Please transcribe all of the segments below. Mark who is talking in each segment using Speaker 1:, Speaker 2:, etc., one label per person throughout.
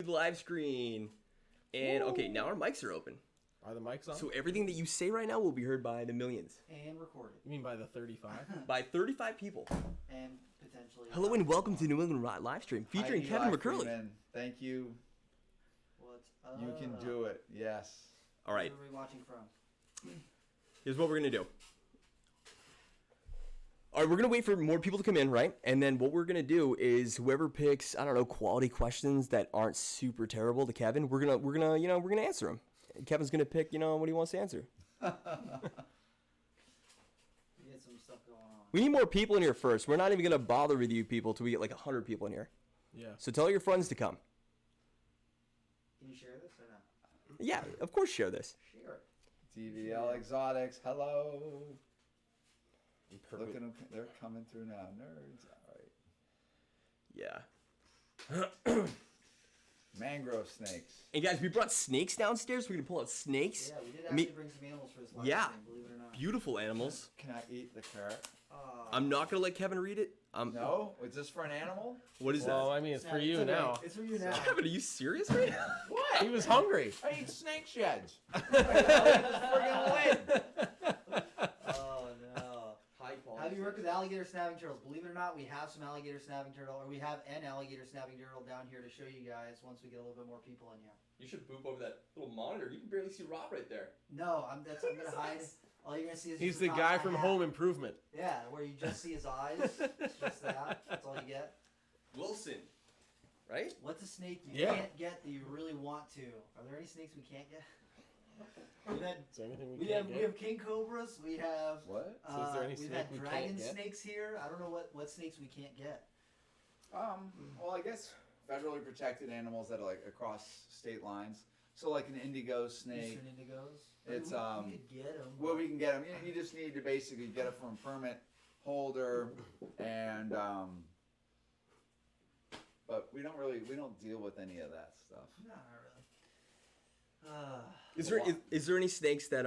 Speaker 1: the live screen. And okay, now our mics are open.
Speaker 2: Are the mics on?
Speaker 1: So everything that you say right now will be heard by the millions.
Speaker 3: And recorded.
Speaker 2: You mean by the 35?
Speaker 1: By 35 people.
Speaker 3: And potentially.
Speaker 1: Hello and welcome to New England Livestream featuring Kevin McCurley.
Speaker 4: Thank you.
Speaker 3: What's up?
Speaker 4: You can do it. Yes.
Speaker 1: All right.
Speaker 3: Where are we watching from?
Speaker 1: Here's what we're going to do. All right, we're going to wait for more people to come in, right? And then what we're going to do is whoever picks, I don't know, quality questions that aren't super terrible to Kevin, we're going to answer them. Kevin's going to pick, what he wants to answer.
Speaker 3: We get some stuff going on.
Speaker 1: We need more people in here first. We're not even going to bother with you people till we get like 100 people in here.
Speaker 2: Yeah.
Speaker 1: So tell your friends to come.
Speaker 3: Can you share this or not?
Speaker 1: Yeah, of course share this.
Speaker 3: Share it.
Speaker 4: TVL Exotics. Hello. Look
Speaker 1: Perfect.
Speaker 4: at them. They're coming through now. Nerds. All right.
Speaker 1: Yeah.
Speaker 4: Mangrove snakes.
Speaker 1: And guys, we brought snakes downstairs. We're going to pull out snakes.
Speaker 3: Yeah, we did actually bring some animals for this live
Speaker 1: Yeah.
Speaker 3: stream, believe it or not.
Speaker 1: Beautiful animals.
Speaker 4: Can I eat the carrot?
Speaker 1: I'm not going to let Kevin read it.
Speaker 4: No? Is this for an animal?
Speaker 1: What is
Speaker 2: Well,
Speaker 1: that?
Speaker 2: I mean, it's for
Speaker 3: It's
Speaker 2: you
Speaker 3: okay.
Speaker 2: now.
Speaker 3: It's for you now.
Speaker 1: Kevin, are you serious right now?
Speaker 4: What?
Speaker 2: He was hungry.
Speaker 4: I eat snake sheds. Friggin' win.
Speaker 3: Oh no.
Speaker 1: High quality.
Speaker 3: Have you worked with alligator snapping turtles? Believe it or not, we have some alligator snapping turtle, or we have an alligator snapping turtle down here to show you guys once we get a little bit more people in here.
Speaker 1: You should boop over that little monitor. You can barely see Rob right there.
Speaker 3: No, I'm gonna hide. All you're gonna see is
Speaker 2: He's
Speaker 3: just
Speaker 2: the
Speaker 3: top
Speaker 2: guy
Speaker 3: of
Speaker 2: from
Speaker 3: my
Speaker 2: Home
Speaker 3: hat.
Speaker 2: Improvement.
Speaker 3: Yeah, where you just see his eyes. It's just that. That's all you get.
Speaker 1: Wilson. Right?
Speaker 3: What's a snake you
Speaker 2: Yeah.
Speaker 3: can't get that you really want to? Are there any snakes we can't get? We've had,
Speaker 2: Is there anything we
Speaker 3: we
Speaker 2: can't
Speaker 3: have
Speaker 2: get?
Speaker 3: king cobras. We have.
Speaker 4: What?
Speaker 2: So is there any
Speaker 3: we've
Speaker 2: snake
Speaker 3: had
Speaker 2: we can't
Speaker 3: dragon
Speaker 2: get?
Speaker 3: snakes here. I don't know what snakes we can't get.
Speaker 4: Well, I guess federally protected animals that are like across state lines. So like an indigo snake.
Speaker 3: Eastern indigos.
Speaker 4: It's,
Speaker 3: we could get them.
Speaker 4: Well, we can get them. You just need to basically get it from a permit holder, and but we don't deal with any of that stuff.
Speaker 3: No, not really.
Speaker 1: Is there any snakes that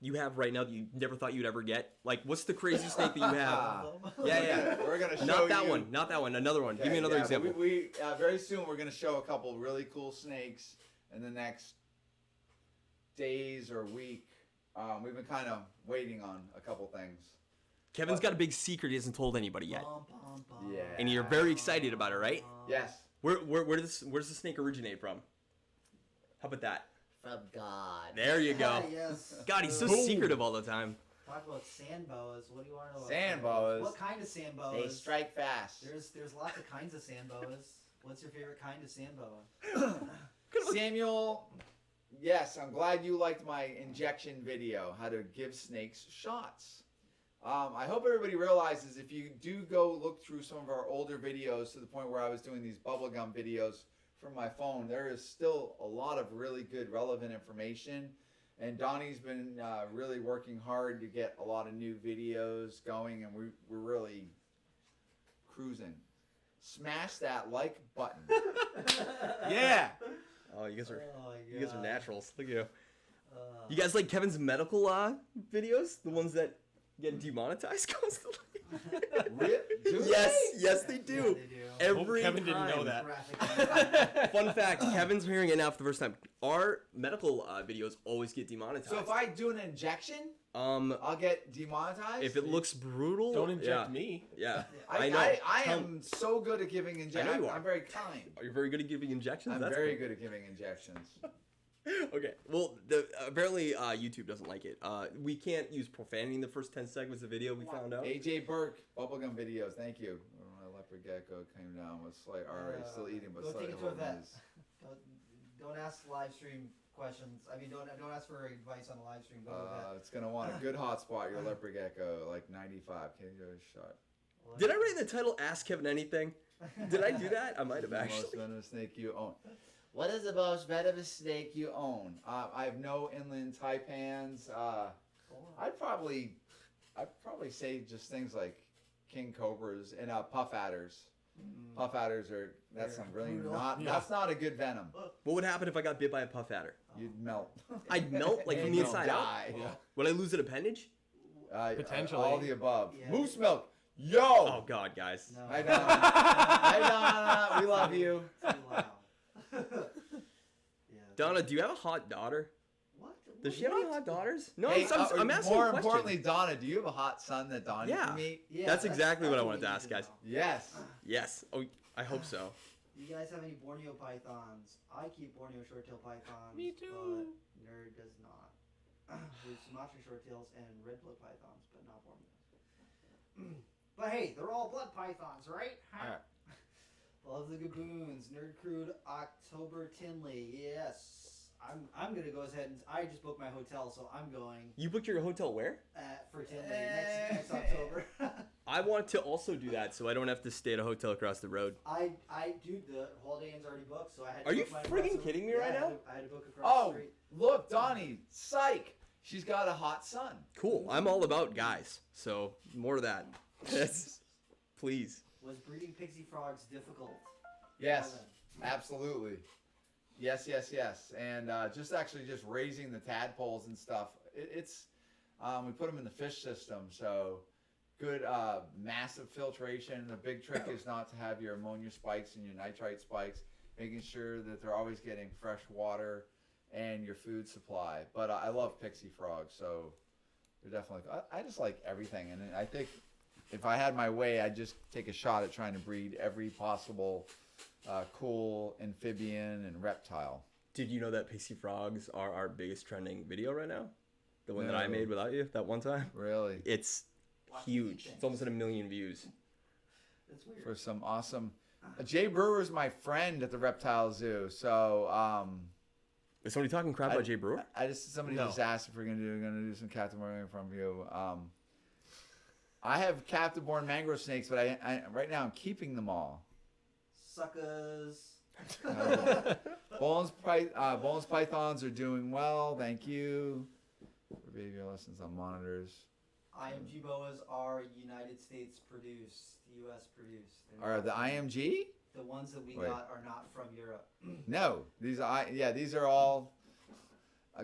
Speaker 1: you have right now that you never thought you'd ever get? Like, what's the craziest snake that you have? Yeah.
Speaker 4: We're gonna show
Speaker 1: Not that
Speaker 4: you.
Speaker 1: one. Not that one. Another one. Give me another
Speaker 4: Yeah,
Speaker 1: example.
Speaker 4: We very soon we're gonna show a couple really cool snakes in the next days or week. We've been kind of waiting on a couple things.
Speaker 1: Kevin's got a big secret he hasn't told anybody yet.
Speaker 3: Bum, bum, bum.
Speaker 4: Yeah.
Speaker 1: And you're very excited about it, right?
Speaker 4: Yes.
Speaker 1: Where's the snake originate from? How about that?
Speaker 3: From God.
Speaker 1: There you go.
Speaker 3: Yes.
Speaker 1: God, he's so
Speaker 2: Boom.
Speaker 1: secretive all the time.
Speaker 3: Talk about sand boas. What do you want to know about
Speaker 4: Sand boas.
Speaker 3: What kind of sand boas?
Speaker 4: They strike fast.
Speaker 3: There's lots of kinds of sand boas. What's your favorite kind of sand boa?
Speaker 4: Samuel, yes, I'm glad you liked my injection video, how to give snakes shots. I hope everybody realizes if you do go look through some of our older videos to the point where I was doing these bubblegum videos from my phone, there is still a lot of really good relevant information. And Donnie's been really working hard to get a lot of new videos going, and we're really cruising. Smash that like button.
Speaker 2: Yeah.
Speaker 1: Oh, you guys are
Speaker 3: Oh my
Speaker 1: you guys are
Speaker 3: God.
Speaker 1: naturals. Look at you. You guys like Kevin's medical videos? The ones that get demonetized constantly?
Speaker 4: Do
Speaker 1: Yes, they do.
Speaker 3: Yeah, they do.
Speaker 1: Every
Speaker 2: Kevin didn't know
Speaker 1: time.
Speaker 2: that.
Speaker 3: Graphic.
Speaker 1: Fun fact, Kevin's hearing it now for the first time. Our medical videos always get demonetized.
Speaker 4: So if I do an injection, I'll get demonetized?
Speaker 1: if it looks brutal,
Speaker 2: Don't inject
Speaker 1: yeah.
Speaker 2: me.
Speaker 1: Yeah,
Speaker 4: I
Speaker 1: know.
Speaker 4: I am so good at giving injections.
Speaker 1: you are.
Speaker 4: I'm very kind.
Speaker 1: Are you very good at giving injections?
Speaker 4: I'm
Speaker 1: That's
Speaker 4: very
Speaker 1: cool.
Speaker 4: good at giving injections.
Speaker 1: Okay. Well, apparently YouTube doesn't like it. We can't use profanity in the first 10 segments of video. We found out.
Speaker 4: AJ Burke, bubblegum videos. Thank you. My leopard gecko came down with slight. Alright, still eating, but
Speaker 3: Go
Speaker 4: slightly
Speaker 3: take it to a
Speaker 4: holding
Speaker 3: vet.
Speaker 4: his-
Speaker 3: Don't ask live stream questions. I mean, don't ask for advice on the live stream. Go to a vet.
Speaker 4: It's gonna want a good hotspot. Your leopard gecko, like 95. Can you give it a shot?
Speaker 1: Did I write the title "Ask Kevin Anything"? Did I do that? I might have
Speaker 4: The
Speaker 1: actually.
Speaker 4: most venomous snake you own. What is the most venomous snake you own? I have no inland taipans. I'd probably say just things like king cobras and puff adders. Puff adders that's
Speaker 3: They're
Speaker 4: some really
Speaker 3: brutal.
Speaker 4: that's not a good venom.
Speaker 1: What would happen if I got bit by a puff adder?
Speaker 4: You'd melt.
Speaker 1: I'd melt like from
Speaker 4: And
Speaker 1: the
Speaker 4: you'll
Speaker 1: inside out.
Speaker 4: die.
Speaker 1: Would I lose an appendage?
Speaker 2: Potentially.
Speaker 4: All the above.
Speaker 3: Yeah.
Speaker 4: Moose milk. Yo.
Speaker 1: Oh God, guys.
Speaker 3: No.
Speaker 4: Hi Donna. Hi Donna. We love you.
Speaker 3: Too loud. Yeah.
Speaker 1: Donna, do you have a hot daughter?
Speaker 3: What?
Speaker 1: Does she have any hot daughters? No,
Speaker 4: Hey,
Speaker 1: I'm asking
Speaker 4: more
Speaker 1: a question.
Speaker 4: importantly, Donna, do you have a hot son that Donnie
Speaker 1: Yeah.
Speaker 4: can meet?
Speaker 3: Yeah,
Speaker 1: That's exactly what I wanted
Speaker 3: we
Speaker 1: to
Speaker 3: need
Speaker 1: ask, guys.
Speaker 3: know.
Speaker 4: Yes.
Speaker 1: Yes. Oh, I hope so.
Speaker 3: Do you guys have any Borneo pythons? I keep Borneo short-tailed pythons.
Speaker 2: Me too.
Speaker 3: But Nerd does not. There's Sumatra short-tails and red-blood pythons, but not Borneo. But hey, they're all blood pythons, right?
Speaker 4: Alright.
Speaker 3: Love the Gaboons. Nerd Crude October Tinley. Yes. I'm gonna go ahead and I just booked my hotel, so I'm going
Speaker 1: You booked your hotel where?
Speaker 3: for Tinley next October.
Speaker 1: I want to also do that so I don't have to stay at a hotel across the road.
Speaker 3: Dude, the Holiday Inn's already booked, so I had to
Speaker 1: Are you
Speaker 3: book my
Speaker 1: friggin'
Speaker 3: across the-
Speaker 1: kidding me
Speaker 3: yeah,
Speaker 1: right now?
Speaker 3: I had to book across the
Speaker 4: Oh,
Speaker 3: street.
Speaker 4: look, Donnie, psych. She's got a hot son.
Speaker 1: Cool. I'm all about guys. So more of that. Yes. Please.
Speaker 3: Was breeding pixie frogs difficult?
Speaker 4: Yes,
Speaker 3: Kevin?
Speaker 4: absolutely. Yes. And just raising the tadpoles and stuff. It's we put them in the fish system, so good massive filtration. The big trick is not to have your ammonia spikes and your nitrite spikes, making sure that they're always getting fresh water and your food supply. But I love pixie frogs, so they're definitely. I just like everything, and I think if I had my way, I'd just take a shot at trying to breed every possible cool amphibian and reptile.
Speaker 1: Did you know that pixie frogs are our biggest trending video right now? The one that I
Speaker 4: No.
Speaker 1: made without you that one time?
Speaker 4: Really,
Speaker 1: It's huge. It's almost at 1 million views.
Speaker 3: That's weird.
Speaker 4: for some awesome. Jay Brewer's my friend at the Reptile Zoo, so
Speaker 1: Is somebody talking crap about Jay Brewer?
Speaker 4: somebody
Speaker 2: No.
Speaker 4: just asked if we're gonna do some captive born from you. I have captive born mangrove snakes, but I right now I'm keeping them all.
Speaker 3: Suckers.
Speaker 4: Bones pythons are doing well, thank you. For behavior lessons on monitors.
Speaker 3: IMG boas are United States produced, U.S. produced. They're
Speaker 4: Are
Speaker 3: not
Speaker 4: the
Speaker 3: from-
Speaker 4: IMG?
Speaker 3: The ones that we
Speaker 4: Wait.
Speaker 3: got are not from Europe.
Speaker 4: No, these are all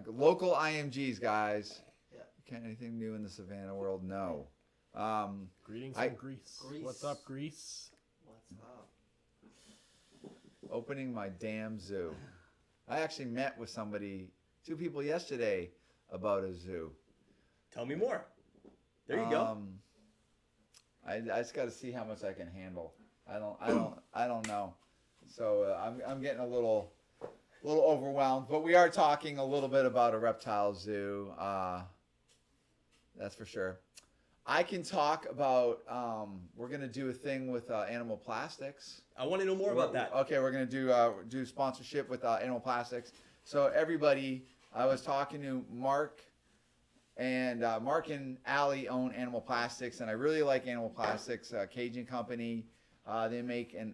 Speaker 4: local IMGs, guys.
Speaker 3: Yeah.
Speaker 4: Can't anything new in the Savannah world? No.
Speaker 2: Greetings
Speaker 4: I-
Speaker 2: from Greece.
Speaker 3: Greece.
Speaker 2: What's up, Greece?
Speaker 3: What's up?
Speaker 4: Opening my damn zoo. I actually met with two people yesterday about a zoo.
Speaker 1: Tell me more. There you go.
Speaker 4: I just got to see how much I can handle. I don't know. So I'm getting a little overwhelmed. But we are talking a little bit about a reptile zoo. That's for sure. I can talk about. We're gonna do a thing with animal plastics.
Speaker 1: I want to know more about that.
Speaker 4: Okay, we're gonna do sponsorship with animal plastics. So everybody, I was talking to Mark, and Mark and Allie own Animal Plastics, and I really like Animal Plastics. Cajun company, they make an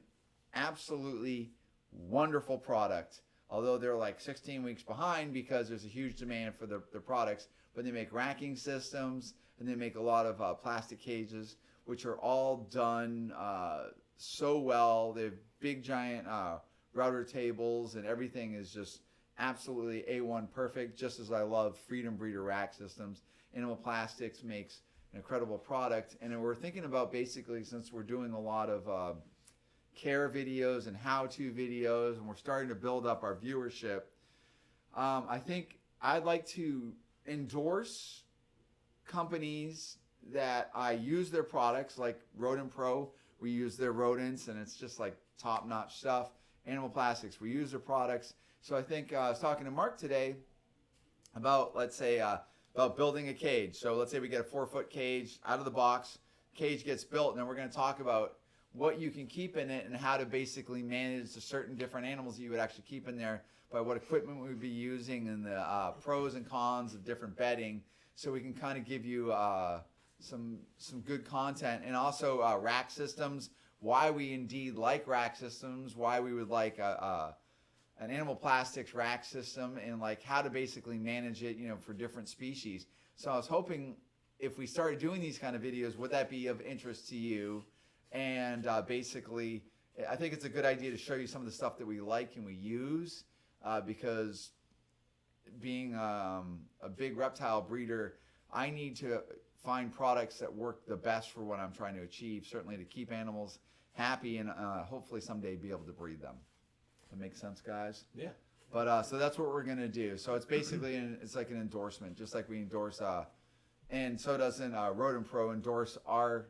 Speaker 4: absolutely wonderful product. Although they're like 16 weeks behind because there's a huge demand for their products, but they make racking systems and they make a lot of plastic cages, which are all done so well. They have big giant router tables and everything is just absolutely A1 perfect, just as I love Freedom Breeder rack systems. Animal Plastics makes an incredible product, and we're thinking about basically, since we're doing a lot of care videos and how-to videos, and we're starting to build up our viewership, I think I'd like to endorse companies that I use their products, like Rodent Pro. We use their rodents, and it's just like top-notch stuff. Animal Plastics, we use their products. So I think I was talking to Mark today about, let's say, about building a cage. So let's say we get a 4-foot cage out of the box. Cage gets built, and then we're going to talk about what you can keep in it and how to basically manage the certain different animals that you would actually keep in there, by what equipment we would be using, and the pros and cons of different bedding, so we can kind of give you some good content. And also rack systems, why we indeed like rack systems, why we would like an Animal Plastics rack system, and like how to basically manage it, for different species. So I was hoping if we started doing these kind of videos, would that be of interest to you? And basically, I think it's a good idea to show you some of the stuff that we like and we use, because being a big reptile breeder, I need to find products that work the best for what I'm trying to achieve, certainly to keep animals happy and hopefully someday be able to breed them. that make sense, guys?
Speaker 2: Yeah.
Speaker 4: But so that's what we're gonna do. So it's basically it's like an endorsement, just like we endorse. And so doesn't Rodent Pro endorse our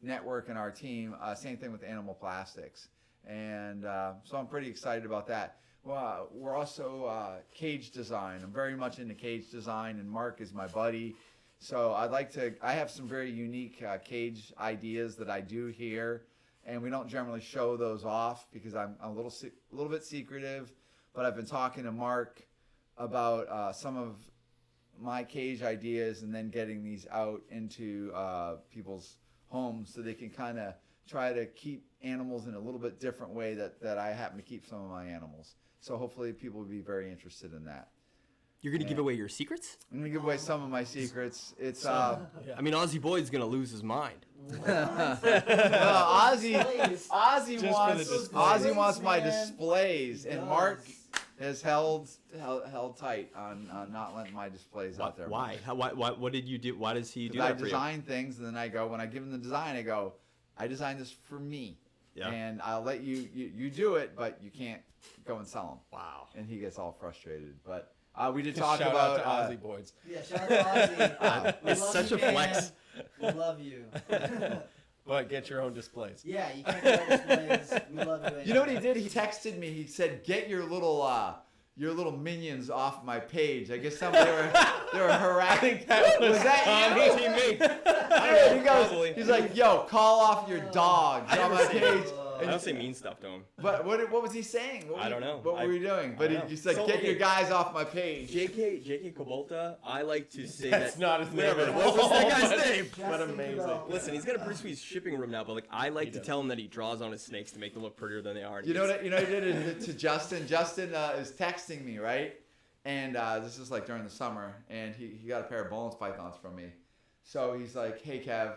Speaker 4: network and our team. Same thing with Animal Plastics. And so I'm pretty excited about that. Well, we're also cage design. I'm very much into cage design, and Mark is my buddy. So I have some very unique cage ideas that I do here, and we don't generally show those off because I'm a little bit secretive. But I've been talking to Mark about some of my cage ideas, and then getting these out into people's homes so they can kind of try to keep animals in a little bit different way that I happen to keep some of my animals. So hopefully people will be very interested in that.
Speaker 1: You're gonna give away your secrets?
Speaker 4: I'm gonna give away some of my secrets. It's
Speaker 1: I mean, Ozzy Boyd's gonna lose his mind.
Speaker 4: Ozzy
Speaker 2: Just
Speaker 4: wants my displays, and Mark has held tight on not letting my displays out there.
Speaker 1: Why? What did you do? Why does he do
Speaker 4: I
Speaker 1: that for you?
Speaker 4: design things, and then I go, when I give him the design, I go, I designed this for me.
Speaker 1: Yeah.
Speaker 4: And I'll let you do it, but you can't go and sell them.
Speaker 1: Wow.
Speaker 4: And he gets all frustrated. But we did
Speaker 2: Shout
Speaker 4: talk
Speaker 2: out
Speaker 4: about
Speaker 2: to Ozzy Boys.
Speaker 3: Yeah, shout out to Ozzy. We
Speaker 1: It's
Speaker 3: love
Speaker 1: such
Speaker 3: you,
Speaker 1: a flex.
Speaker 3: man. We love you.
Speaker 2: But get your own displays.
Speaker 3: Yeah, you can't get displays. We love you.
Speaker 4: You know what he did? He texted me. He said, "Get your little minions off my page." I guess they were harassing. Was that you?
Speaker 1: Teammate.
Speaker 4: He goes,
Speaker 1: Probably.
Speaker 4: he's like, "Yo, call off your dogs on my page."
Speaker 1: I don't say mean stuff to him.
Speaker 4: But what was he saying?
Speaker 1: I don't know.
Speaker 4: What were you doing? But
Speaker 1: don't know.
Speaker 4: he said,
Speaker 1: So,
Speaker 4: "Get your
Speaker 1: okay.
Speaker 4: guys off my page."
Speaker 1: JK Kobolta, I like to say
Speaker 2: That's
Speaker 1: that.
Speaker 2: not his name.
Speaker 1: Whatever.
Speaker 2: at
Speaker 1: What's
Speaker 2: all,
Speaker 1: that guy's
Speaker 2: but-
Speaker 1: name?
Speaker 2: But
Speaker 3: Justin
Speaker 2: amazing.
Speaker 3: Cabral.
Speaker 1: Listen, he's got a pretty sweet shipping room now, but like I like to
Speaker 2: does.
Speaker 1: tell him that he draws on his snakes to make them look prettier than they are.
Speaker 4: You know what I did it to Justin? Justin is texting me, right? And this is like during the summer, and he got a pair of Bolin's pythons from me. So he's like, "Hey, Kev,"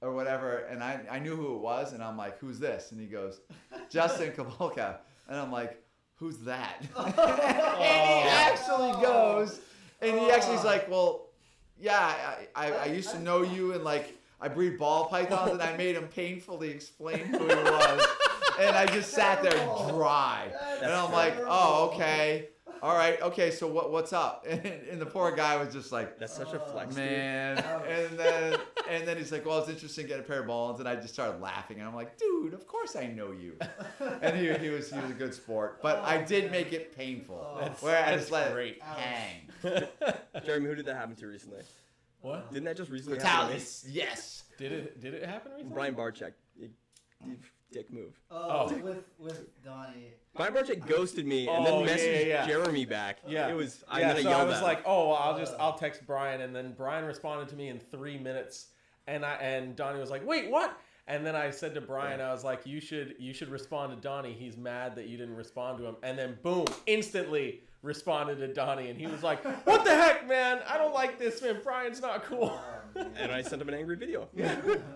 Speaker 4: or whatever, and I knew who it was, and I'm like, "Who's this?" And he goes, "Justin Kabolka," and I'm like, "Who's that?" And he actually goes, and he actually's like, "Well, yeah, I used to know you, and like I breed ball pythons," and I made him painfully explain who he was, and I just sat there dry, and I'm like, "Oh, okay." All right, okay, so what's up? And the poor guy was just like,
Speaker 1: That's such a flex,
Speaker 4: man. And then he's like, "Well, it's interesting to get a pair of balls," and I just started laughing, and I'm like, "Dude, of course I know you." And he was a good sport, but I did make it painful, where I just let
Speaker 2: great.
Speaker 4: it hang.
Speaker 1: dude. Jeremy, who did that happen to recently?
Speaker 2: What?
Speaker 1: Didn't that just recently happen to me?
Speaker 4: Reptiles, yes.
Speaker 2: Did it happen recently?
Speaker 1: Brian Barczyk. Dick move.
Speaker 3: Oh, with Donny.
Speaker 1: Brian Barczyk ghosted me and
Speaker 2: Oh,
Speaker 1: then
Speaker 2: yeah,
Speaker 1: messaged
Speaker 2: yeah.
Speaker 1: Jeremy back.
Speaker 2: Yeah.
Speaker 1: It was.
Speaker 2: Yeah,
Speaker 1: then I
Speaker 2: so I
Speaker 1: yelled
Speaker 2: was
Speaker 1: at
Speaker 2: like,
Speaker 1: him.
Speaker 2: "Oh, I'll text Brian," and then Brian responded to me in 3 minutes, and Donnie was like, "Wait, what?" And then I said to Brian, I was like, "You should respond to Donnie. He's mad that you didn't respond to him." And then boom, instantly responded to Donnie, and he was like, "What the heck, man? I don't like this, man. Brian's not cool."
Speaker 1: And I sent him an angry video.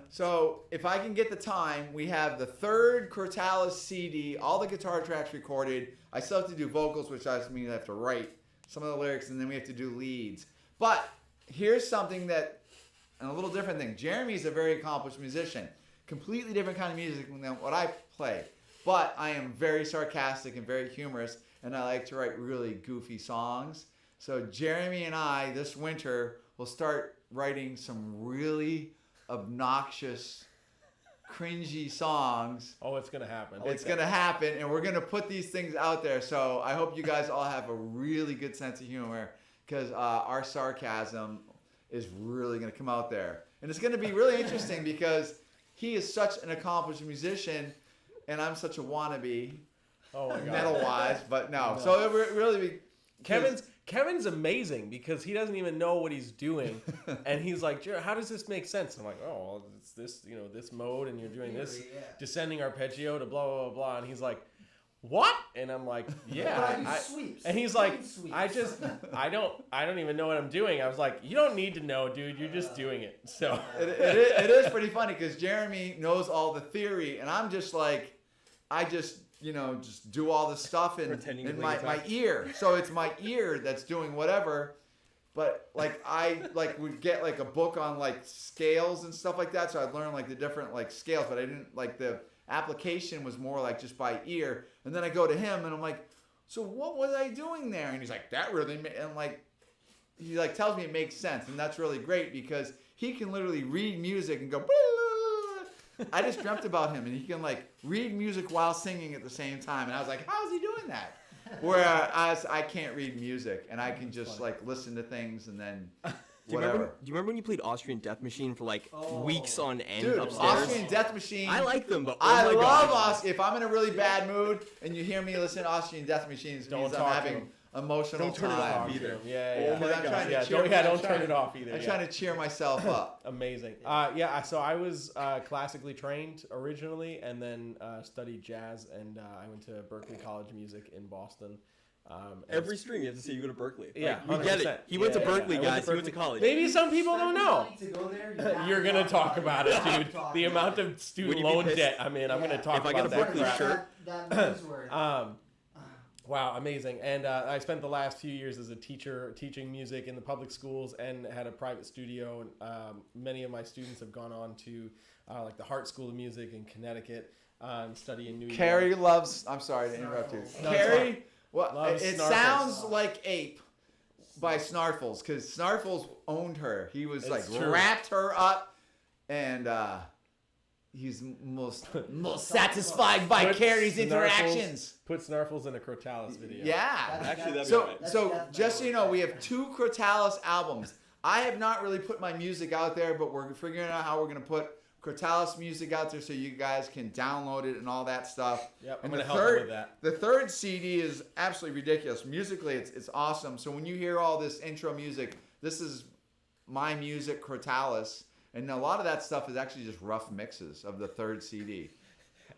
Speaker 4: So if I can get the time, we have the third Cortalis CD, all the guitar tracks recorded. I still have to do vocals, which just means I have to write some of the lyrics, and then we have to do leads. But here's something and a little different thing. Jeremy's a very accomplished musician. Completely different kind of music than what I play. But I am very sarcastic and very humorous, and I like to write really goofy songs. So Jeremy and I, this winter, will start writing some really obnoxious, cringy songs.
Speaker 2: Oh, it's gonna happen.
Speaker 4: It's going to happen, and we're going to put these things out there. So I hope you guys all have a really good sense of humor, because our sarcasm is really going to come out there. And it's going to be really interesting because he is such an accomplished musician, and I'm such a wannabe,
Speaker 2: Oh my god.
Speaker 4: metal-wise, but no. So it will really be...
Speaker 2: Kevin's amazing because he doesn't even know what he's doing, and he's like, "Jared, how does this make sense?" I'm like, "Oh, well, it's this, this mode, and you're doing this
Speaker 3: Yeah.
Speaker 2: descending arpeggio to blah blah blah blah." And he's like, "What?" And I'm like, "Yeah."
Speaker 3: But I do sweeps.
Speaker 2: And he's like,
Speaker 3: Sweeps.
Speaker 2: I don't even know what I'm doing. I was like, "You don't need to know, dude. You're just doing it." So
Speaker 4: It is pretty funny because Jeremy knows all the theory, and I'm just like, I just do all this stuff
Speaker 1: Pretending to
Speaker 4: in
Speaker 1: play
Speaker 4: my
Speaker 1: guitar.
Speaker 4: ear. So it's my ear that's doing whatever. But like I would get like a book on like scales and stuff like that, so I'd learn like the different like scales, but I didn't like the application was more like just by ear. And then I go to him and I'm like, so what was I doing there? And he's like, that really and like he like tells me it makes sense, and that's really great because he can literally read music and go. I just dreamt about him, and he can like read music while singing at the same time, and I was like, how's he doing that? Whereas I can't read music, and I can just like listen to things and then whatever.
Speaker 1: Do you remember when you played Austrian Death Machine for like weeks on end
Speaker 4: Dude,
Speaker 1: upstairs?
Speaker 4: Austrian Death Machine.
Speaker 1: I like them, but
Speaker 4: I
Speaker 1: my
Speaker 4: love
Speaker 1: God.
Speaker 4: Austrian. If I'm in a really bad mood and you hear me listen to Austrian Death Machine, it means I'm having emotional
Speaker 2: Don't turn it
Speaker 4: time.
Speaker 2: off either.
Speaker 1: Oh
Speaker 2: Yeah.
Speaker 4: Because I'm trying to
Speaker 2: Yeah,
Speaker 4: cheer.
Speaker 2: don't turn it off either.
Speaker 4: I'm
Speaker 2: yeah.
Speaker 4: trying to cheer myself up.
Speaker 2: Amazing. So I was classically trained originally, and then studied jazz, and I went to Berklee College of Music in Boston.
Speaker 1: Every stream you have to say you go to Berkeley.
Speaker 2: Yeah,
Speaker 1: we get
Speaker 2: 100%.
Speaker 1: it. He went to
Speaker 2: Yeah,
Speaker 1: Berkeley,
Speaker 2: I went
Speaker 1: guys.
Speaker 2: to
Speaker 1: He went to college.
Speaker 2: Maybe some people don't know.
Speaker 3: To go there, you have
Speaker 2: You're
Speaker 3: to
Speaker 2: gonna talk about it,
Speaker 3: Yeah.
Speaker 2: dude. The amount of student
Speaker 1: Would you be
Speaker 2: loan
Speaker 1: pissed?
Speaker 2: debt I'm in. I'm
Speaker 3: Yeah.
Speaker 2: gonna talk
Speaker 1: If I
Speaker 2: about
Speaker 1: get a
Speaker 2: that
Speaker 1: Berkeley
Speaker 2: crap.
Speaker 1: shirt.
Speaker 3: That newsword.
Speaker 2: Wow, amazing. And I spent the last few years as a teacher teaching music in the public schools and had a private studio. And many of my students have gone on to like the Hart School of Music in Connecticut and study in New York.
Speaker 4: Carrie loves. I'm sorry to interrupt you.
Speaker 3: Snarfles.
Speaker 2: No, it's
Speaker 4: Carrie, well,
Speaker 2: Loves
Speaker 4: it
Speaker 2: Snarfles.
Speaker 4: sounds like Ape by Snarfles because Snarfles owned her. He was
Speaker 2: It's
Speaker 4: like
Speaker 2: true.
Speaker 4: wrapped her up, and he's most satisfied by
Speaker 2: Put
Speaker 4: Carrie's
Speaker 2: Snarfles-
Speaker 4: interactions.
Speaker 2: Put Snarfles in a Crotalis video.
Speaker 4: Yeah.
Speaker 1: Actually, that'd be
Speaker 4: So,
Speaker 1: alright.
Speaker 3: That's
Speaker 4: so
Speaker 3: death
Speaker 4: just so you
Speaker 3: metal.
Speaker 4: know, we have 2 Crotalis albums. I have not really put my music out there, but we're figuring out how we're going to put Crotalis music out there so you guys can download it and all that stuff.
Speaker 2: Yep, I'm
Speaker 4: And
Speaker 2: gonna
Speaker 4: the
Speaker 2: help you
Speaker 4: third,
Speaker 2: with that.
Speaker 4: The third CD is absolutely ridiculous. Musically, it's awesome. So when you hear all this intro music, this is my music, Crotalis. And a lot of that stuff is actually just rough mixes of the third CD.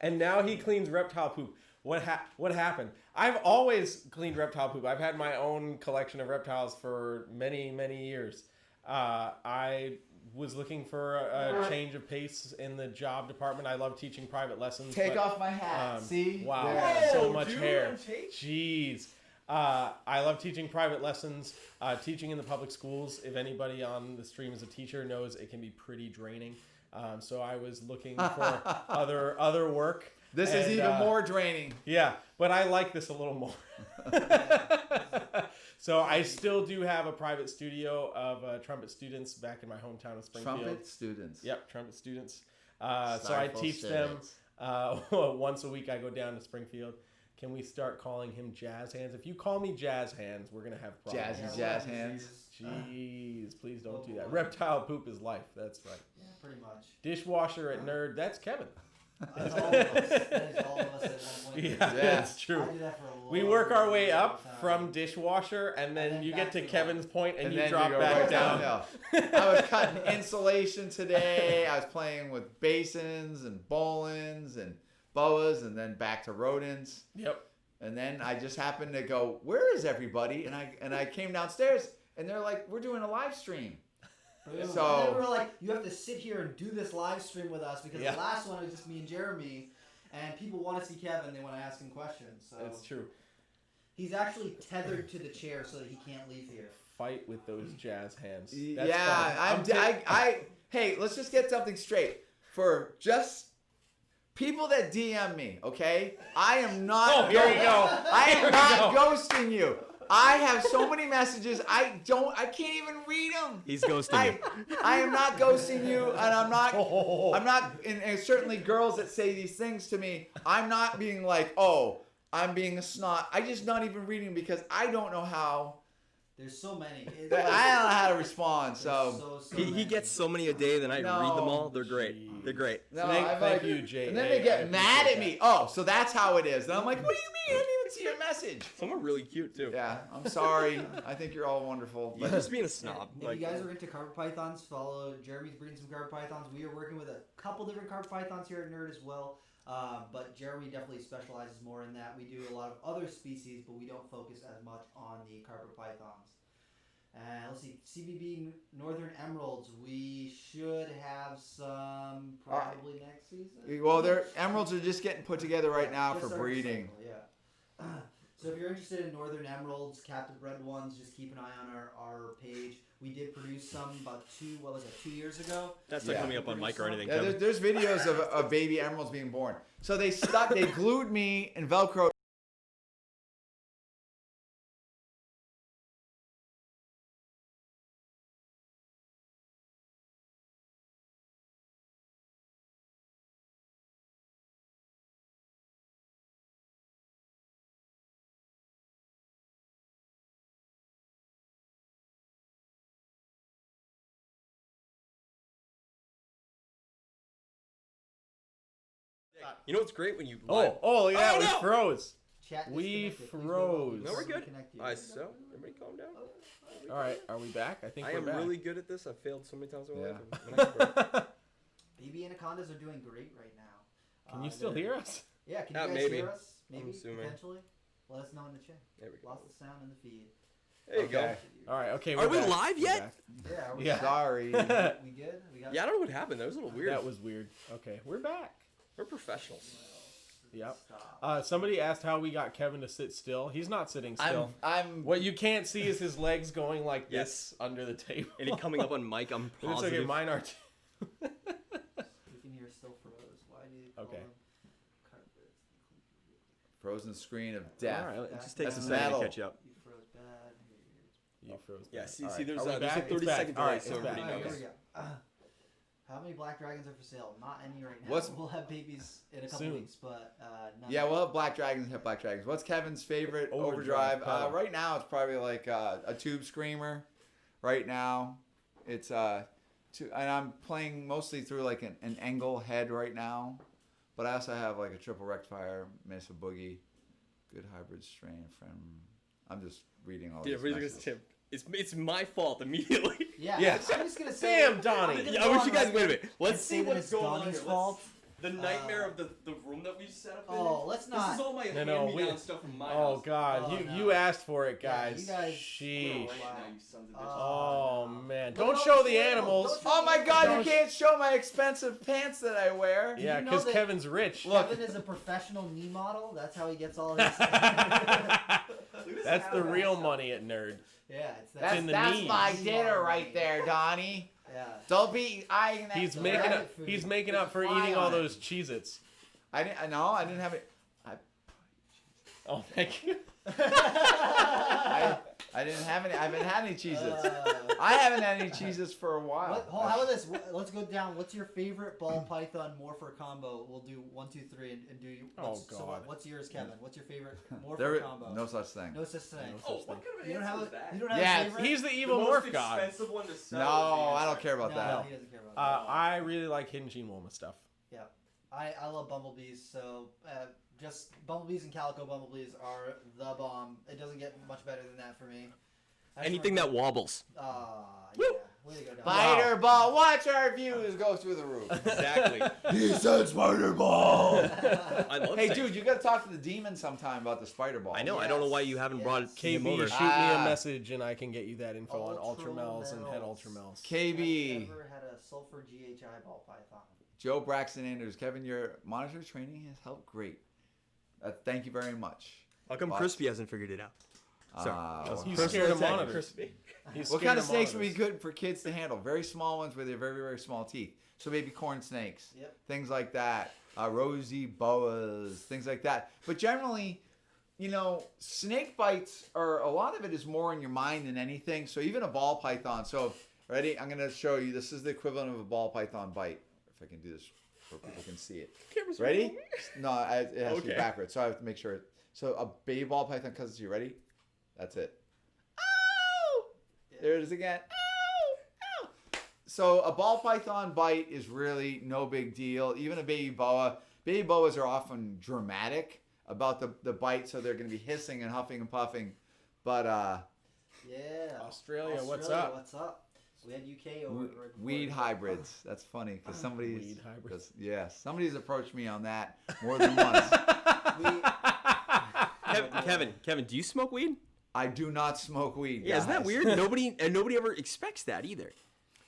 Speaker 2: And now he cleans reptile poop. What happened? I've always cleaned reptile poop. I've had my own collection of reptiles for many, many years. I was looking for a change of pace in the job department. I love teaching private lessons.
Speaker 4: Take
Speaker 2: but,
Speaker 4: off my hat. See?
Speaker 2: Wow,
Speaker 4: There.
Speaker 2: so
Speaker 1: Whoa,
Speaker 2: much
Speaker 1: dude,
Speaker 2: hair.
Speaker 1: take-
Speaker 2: Jeez. I love teaching private lessons, teaching in the public schools. If anybody on the stream is a teacher knows it can be pretty draining. So I was looking for other work.
Speaker 4: This is
Speaker 2: And,
Speaker 4: even more draining.
Speaker 2: Yeah, but I like this a little more. So I still do have a private studio of trumpet students back in my hometown of Springfield.
Speaker 4: Trumpet students.
Speaker 2: Yep, trumpet students. So I teach them once a week. I go down to Springfield. Can we start calling him Jazz Hands? If you call me Jazz Hands, we're gonna have problems.
Speaker 4: Jazzy Jazz Hands.
Speaker 2: Jeez, please don't do that. Reptile poop is life. That's right.
Speaker 3: Yeah, pretty much.
Speaker 2: Dishwasher at Nerd. That's Kevin.
Speaker 3: That's all of us. That is all of us at one point.
Speaker 2: Yeah,
Speaker 4: Yeah.
Speaker 2: that's
Speaker 3: I
Speaker 2: true.
Speaker 3: do that for a
Speaker 2: We
Speaker 3: long,
Speaker 2: work our way
Speaker 3: long
Speaker 2: up
Speaker 3: time.
Speaker 2: from dishwasher, and then
Speaker 3: then
Speaker 2: you
Speaker 3: back
Speaker 2: get to
Speaker 3: to
Speaker 2: Kevin's point, and you
Speaker 4: then
Speaker 2: drop
Speaker 4: go
Speaker 2: back
Speaker 4: right
Speaker 2: down.
Speaker 4: downhill. I was cutting insulation today. I was playing with basins and bowlins and boas, and then back to rodents.
Speaker 2: Yep.
Speaker 4: And then I just happened to go, "Where is everybody?" And I came downstairs, and they're like, "We're doing a live stream."
Speaker 3: Boom.
Speaker 4: So-
Speaker 3: And then we were like, you have to sit here and do this live stream with us because
Speaker 2: Yeah.
Speaker 3: the last one was just me and Jeremy, and people want to see Kevin. They want to ask him questions. So
Speaker 2: That's true.
Speaker 3: he's actually tethered to the chair so that he can't leave here.
Speaker 2: Fight with those jazz hands. That's
Speaker 4: Yeah,
Speaker 2: fun.
Speaker 4: hey, let's just get something straight. For just people that DM me, okay? I am not.
Speaker 2: Oh, here we go.
Speaker 4: I
Speaker 2: Here
Speaker 4: am
Speaker 2: we
Speaker 4: not
Speaker 2: go.
Speaker 4: ghosting you. I have so many messages. I can't even read them.
Speaker 1: He's ghosting you.
Speaker 4: I am not ghosting you, and I'm not, and certainly girls that say these things to me, I'm not being like, oh, I'm being a snot. I just not even reading because I don't know how.
Speaker 3: There's so many.
Speaker 4: I don't know how to respond. So
Speaker 1: He
Speaker 3: many.
Speaker 1: gets so many a day that I read them all. They're
Speaker 2: Jeez.
Speaker 1: great. They're great.
Speaker 4: no,
Speaker 2: Thank you, Jay.
Speaker 4: And then they
Speaker 2: I
Speaker 4: get mad
Speaker 2: appreciate
Speaker 4: at me. Oh, so that's how it is. And I'm like, what do you mean? I didn't even see your message.
Speaker 1: Some are really cute too.
Speaker 4: Yeah, I'm sorry. I think you're all wonderful.
Speaker 1: You're
Speaker 4: But
Speaker 1: just being a snob.
Speaker 3: If you guys are into carpet pythons, follow Jeremy's breeding some carpet pythons. We are working with a couple different carpet pythons here at Nerd as well. But Jeremy definitely specializes more in that. We do a lot of other species, but we don't focus as much on the carpet pythons. And let's see, CBB Northern Emeralds. We should have some probably next season.
Speaker 4: well, their emeralds are just getting put together right now
Speaker 3: Just
Speaker 4: for
Speaker 3: started
Speaker 4: breeding.
Speaker 3: cycle, yeah. So if you're interested in Northern Emeralds, captive bred ones, just keep an eye on our page. We did produce some about 2 years ago.
Speaker 1: That's not coming up on mic or anything.
Speaker 4: Yeah,
Speaker 1: Kevin.
Speaker 4: there's videos of baby emeralds being born. So they glued me and Velcro.
Speaker 1: You know what's great when you
Speaker 2: Oh yeah,
Speaker 1: Oh,
Speaker 2: we
Speaker 1: no!
Speaker 2: froze.
Speaker 3: Chat
Speaker 2: We
Speaker 3: disconnected. Please
Speaker 2: froze.
Speaker 3: wait
Speaker 1: No, we're good.
Speaker 3: Reconnect you.
Speaker 1: Alright, so everybody calm down.
Speaker 2: All right, are we back? I think
Speaker 1: I
Speaker 2: we're
Speaker 1: am
Speaker 2: back.
Speaker 1: really good at this. I've failed so many times in my
Speaker 4: Yeah.
Speaker 1: life. I'm an expert.
Speaker 3: Baby anacondas are doing great right now.
Speaker 2: Can you still
Speaker 3: they're-
Speaker 2: hear us?
Speaker 3: Yeah, can you guys
Speaker 1: Maybe.
Speaker 3: hear us? Maybe,
Speaker 1: assuming.
Speaker 3: potentially. Let us know in the chat.
Speaker 1: There we go.
Speaker 3: Lost the sound in the feed.
Speaker 1: There you go.
Speaker 2: Okay. All right. Okay.
Speaker 1: Are
Speaker 2: we're
Speaker 1: we
Speaker 2: back.
Speaker 1: live
Speaker 2: We're
Speaker 1: yet?
Speaker 2: back.
Speaker 3: Yeah, are we
Speaker 2: Yeah.
Speaker 3: back?
Speaker 4: Sorry.
Speaker 3: We good? We got
Speaker 1: Yeah, I don't know what happened. That was a little weird.
Speaker 2: That was weird. Okay, we're back.
Speaker 1: We're professionals.
Speaker 2: Yep.
Speaker 3: Stop.
Speaker 2: Somebody asked how we got Kevin to sit still. He's not sitting still.
Speaker 4: I'm
Speaker 2: What you can't see is his legs going like
Speaker 1: Yes.
Speaker 2: this under the table.
Speaker 1: And it coming up on mic, I'm
Speaker 2: It's okay.
Speaker 1: positive.
Speaker 2: Mine are too.
Speaker 3: We can hear still froze. Why do you call
Speaker 2: Okay.
Speaker 3: them carpets?
Speaker 4: frozen screen of death.
Speaker 1: All right, it just takes
Speaker 4: That's
Speaker 1: a second
Speaker 4: metal.
Speaker 1: to catch you up.
Speaker 3: You froze bad.
Speaker 2: You froze.
Speaker 1: Yeah,
Speaker 2: back.
Speaker 1: see,
Speaker 2: All
Speaker 1: see,
Speaker 2: right.
Speaker 1: there's
Speaker 2: Are we
Speaker 1: a
Speaker 2: back?
Speaker 1: 30
Speaker 2: It's
Speaker 1: second
Speaker 2: back. All
Speaker 1: delay,
Speaker 2: right,
Speaker 1: so
Speaker 2: it's
Speaker 1: everybody
Speaker 2: back.
Speaker 3: Alright,
Speaker 1: knows.
Speaker 3: here we go. How many black dragons are for sale? Not any right now.
Speaker 4: What's-
Speaker 3: We'll have babies in a couple
Speaker 2: Soon.
Speaker 3: weeks, but none.
Speaker 4: Yeah, we'll have black dragons. Have black dragons. What's Kevin's favorite
Speaker 2: Overdrive
Speaker 4: overdrive?
Speaker 2: pedal.
Speaker 4: Right now, it's probably like a tube screamer. Right now, it's and I'm playing mostly through like an Engel head right now, but I also have like a triple rectifier, Mesa Boogie, good hybrid strain from. I'm just reading all
Speaker 1: Yeah,
Speaker 4: these
Speaker 1: we're just
Speaker 4: messages.
Speaker 1: Tim. It's my fault immediately.
Speaker 3: Yeah,
Speaker 2: Yeah.
Speaker 3: I'm just gonna say.
Speaker 2: Damn, Donnie.
Speaker 3: I'm gonna
Speaker 1: Yeah, I
Speaker 3: go
Speaker 1: wish
Speaker 3: on
Speaker 1: you guys
Speaker 3: record
Speaker 1: wait a minute.
Speaker 3: and
Speaker 1: Let's
Speaker 3: say
Speaker 1: see
Speaker 3: that
Speaker 1: what's
Speaker 3: it's
Speaker 1: going on
Speaker 3: Donnie's
Speaker 1: here.
Speaker 3: fault.
Speaker 1: The nightmare of the room that we set up in.
Speaker 3: Oh, let's
Speaker 1: This
Speaker 3: not.
Speaker 1: is all my
Speaker 2: No,
Speaker 1: hand-me-down
Speaker 2: we-
Speaker 1: stuff from my
Speaker 2: Oh
Speaker 1: house.
Speaker 2: God,
Speaker 3: Oh,
Speaker 2: you
Speaker 3: no.
Speaker 2: you asked for it,
Speaker 3: Yeah,
Speaker 2: guys.
Speaker 3: you guys-
Speaker 2: Sheesh.
Speaker 1: Right now, you sons of bitches.
Speaker 2: Oh
Speaker 3: no.
Speaker 2: man,
Speaker 3: Look
Speaker 2: don't
Speaker 3: at all
Speaker 2: show
Speaker 3: these
Speaker 2: the
Speaker 3: animals.
Speaker 2: animals.
Speaker 3: Don't
Speaker 4: Oh my God!
Speaker 2: Don't
Speaker 4: You can't show my expensive pants that I wear.
Speaker 2: Yeah,
Speaker 3: you know
Speaker 2: because
Speaker 3: that-
Speaker 2: Kevin's rich.
Speaker 4: Look.
Speaker 3: Kevin is a professional knee model. That's how he gets all his.
Speaker 1: Look at this
Speaker 2: That's the
Speaker 1: hat
Speaker 2: real
Speaker 1: stuff.
Speaker 2: money at Nerd.
Speaker 3: Yeah, it's that.
Speaker 4: That's
Speaker 2: in the
Speaker 4: that's
Speaker 2: knees.
Speaker 4: my
Speaker 3: Knee
Speaker 4: dinner
Speaker 3: model.
Speaker 4: right there, Donnie.
Speaker 3: Yeah.
Speaker 4: Don't be eyeing that.
Speaker 2: He's
Speaker 3: the
Speaker 2: making
Speaker 3: rabbit
Speaker 2: up.
Speaker 3: food.
Speaker 2: He's making
Speaker 3: There's
Speaker 2: up
Speaker 3: a
Speaker 2: for
Speaker 3: fly
Speaker 2: eating
Speaker 3: on
Speaker 2: all
Speaker 3: it.
Speaker 2: those Cheez-Its.
Speaker 4: I didn't have it.
Speaker 2: Oh, thank you.
Speaker 4: I didn't have any. I haven't had any Cheez-Its. I haven't had any Cheez-Its for a while.
Speaker 3: How about this? Let's go down. What's your favorite ball python morpher combo? We'll do 1, 2, 3, and do.
Speaker 2: God.
Speaker 3: What's yours, Kevin? What's your favorite morpher
Speaker 4: There,
Speaker 3: combo?
Speaker 4: no such thing.
Speaker 3: No such thing.
Speaker 1: Oh, what kind of
Speaker 3: You don't
Speaker 1: answer
Speaker 3: have
Speaker 1: was
Speaker 3: a.
Speaker 1: that?
Speaker 3: You don't have
Speaker 4: Yeah,
Speaker 3: a favorite.
Speaker 2: He's the evil
Speaker 1: the
Speaker 2: morph
Speaker 1: most
Speaker 2: god.
Speaker 1: expensive one to sell.
Speaker 4: No,
Speaker 1: is the
Speaker 4: I don't
Speaker 1: answer.
Speaker 4: care about
Speaker 3: no,
Speaker 4: that.
Speaker 3: he doesn't care about that.
Speaker 2: I really like Hidden Gene Wilma stuff.
Speaker 3: Yeah, I love bumblebees. So just bumblebees and calico bumblebees are the bomb. It doesn't get much better than that for me. I just
Speaker 1: Anything that wobbles.
Speaker 3: yeah. Way to go, Don.
Speaker 4: Spider ball. Watch our views go through the roof.
Speaker 1: Exactly.
Speaker 4: He said spider ball.
Speaker 1: I love
Speaker 4: Hey,
Speaker 1: snakes.
Speaker 4: dude, you gotta talk to the demon sometime about the spider ball.
Speaker 1: I know. I don't know why you haven't brought
Speaker 3: Yes.
Speaker 1: him
Speaker 2: KB,
Speaker 1: over.
Speaker 2: shoot me a
Speaker 4: Ah.
Speaker 2: message and I can get you that info on Ultramels and head
Speaker 3: Ultramels.
Speaker 2: Ultramels.
Speaker 3: Have you
Speaker 4: KB,
Speaker 3: ever had a sulfur GHI ball python?
Speaker 4: Joe Braxton Anders, Kevin, your monitor training has helped great. Thank you very much.
Speaker 1: How come
Speaker 4: What?
Speaker 1: Crispy hasn't figured it out? Sorry.
Speaker 2: He's
Speaker 1: Personal
Speaker 2: scared of
Speaker 1: attack,
Speaker 2: monitors.
Speaker 1: Crispy.
Speaker 2: He's
Speaker 4: What
Speaker 2: scared
Speaker 4: kind of snakes would be
Speaker 2: monitors.
Speaker 4: good for kids to handle? Very small ones with their very, very small teeth. So maybe corn snakes,
Speaker 3: Yep.
Speaker 4: things like that. Rosy boas, things like that. But generally, you know, snake bites are, a lot of it is more in your mind than anything. So even a ball python. So, ready? I'm going to show you. This is the equivalent of a ball python bite. If I can do this so people can see it.
Speaker 1: Camera's
Speaker 4: Ready?
Speaker 1: moving.
Speaker 4: No, it has to be
Speaker 1: Okay.
Speaker 4: backwards. So I have to make sure. So a baby ball python comes to you. Ready? That's it. Ow! There it is again. Ow! Ow! So a ball python bite is really no big deal. Even a baby boa. Baby boas are often dramatic about the bite, so they're going to be hissing and huffing and puffing. But
Speaker 3: Yeah.
Speaker 2: Australia, what's up?
Speaker 3: What's up? We had UK over.
Speaker 4: weed hybrids. That's funny because somebody's
Speaker 2: Weed hybrids.
Speaker 4: somebody's approached me on that more than once.
Speaker 1: Kevin, do you smoke weed?
Speaker 4: I do not smoke weed.
Speaker 1: Yeah, isn't that
Speaker 4: guys.
Speaker 1: weird? Nobody ever expects that either.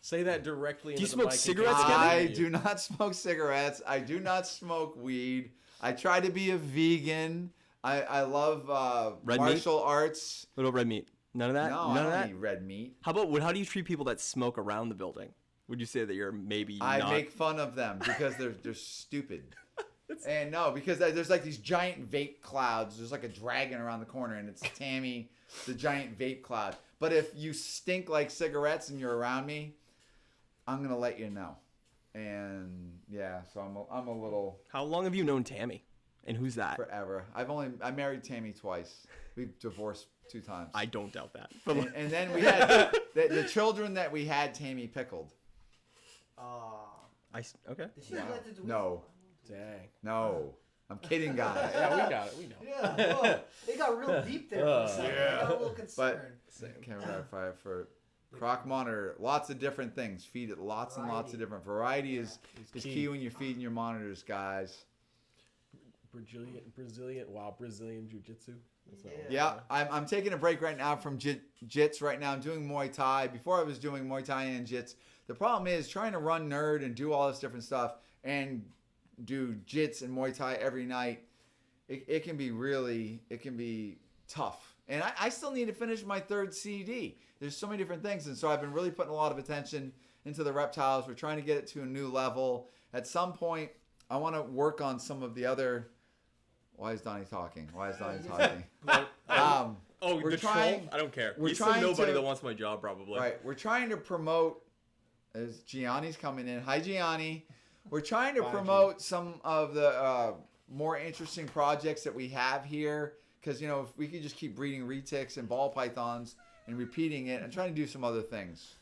Speaker 2: Say that directly.
Speaker 1: Do you
Speaker 2: into the
Speaker 1: smoke
Speaker 2: mic in
Speaker 1: cigarettes,
Speaker 2: case
Speaker 1: Kevin?
Speaker 2: they
Speaker 4: I
Speaker 2: hear you.
Speaker 4: do not smoke cigarettes. I do not smoke weed. I try to be a vegan. I love
Speaker 1: Red
Speaker 4: martial arts.
Speaker 1: Little red meat. None of that.
Speaker 4: No,
Speaker 1: None
Speaker 4: I
Speaker 1: of
Speaker 4: don't
Speaker 1: that.
Speaker 4: eat red meat.
Speaker 1: How about how do you treat people that smoke around the building? Would you say that you're maybe
Speaker 4: I
Speaker 1: not?
Speaker 4: make fun of them because they're stupid. And no, because there's like these giant vape clouds. There's like a dragon around the corner, and it's Tammy, the giant vape cloud. But if you stink like cigarettes and you're around me, I'm gonna let you know. And yeah, so I'm a little
Speaker 1: How long have you known Tammy? And who's that?
Speaker 4: forever. I married Tammy twice. We've divorced 2 times.
Speaker 1: I don't doubt that.
Speaker 4: And then we had the children that we had. Tammy pickled.
Speaker 1: Okay.
Speaker 3: Did she
Speaker 4: Yeah.
Speaker 3: get to do
Speaker 4: No,
Speaker 2: Dang.
Speaker 4: no, I'm kidding, guys.
Speaker 2: Yeah, we got it. We know.
Speaker 3: Yeah, whoa. They got real deep there for a second. I got a little concerned.
Speaker 4: Camera fire for croc monitor. Lots of different things. Feed it lots and lots of different. Variety is key when you're feeding your monitors, guys.
Speaker 2: Brazilian jiu-jitsu.
Speaker 4: Yeah, I'm taking a break right now from jits right now. I'm doing Muay Thai. Before I was doing Muay Thai and jits. The problem is trying to run nerd and do all this different stuff and do jits and Muay Thai every night. It can be tough. And I still need to finish my 3rd CD. There's so many different things. And so I've been really putting a lot of attention into the reptiles. We're trying to get it to a new level. At some point, I want to work on some of the other... Why is Donnie talking?
Speaker 1: Oh,
Speaker 4: we're
Speaker 1: the
Speaker 4: trying-
Speaker 1: troll? I don't care.
Speaker 4: we're
Speaker 1: He's
Speaker 4: trying
Speaker 1: still nobody
Speaker 4: to-
Speaker 1: that wants my job, probably.
Speaker 4: Right. We're trying to promote... As Gianni's coming in. Hi, Gianni. We're trying to promote some of the more interesting projects that we have here. Because, you know, if we could just keep breeding retics and ball pythons and repeating it and trying to do some other things.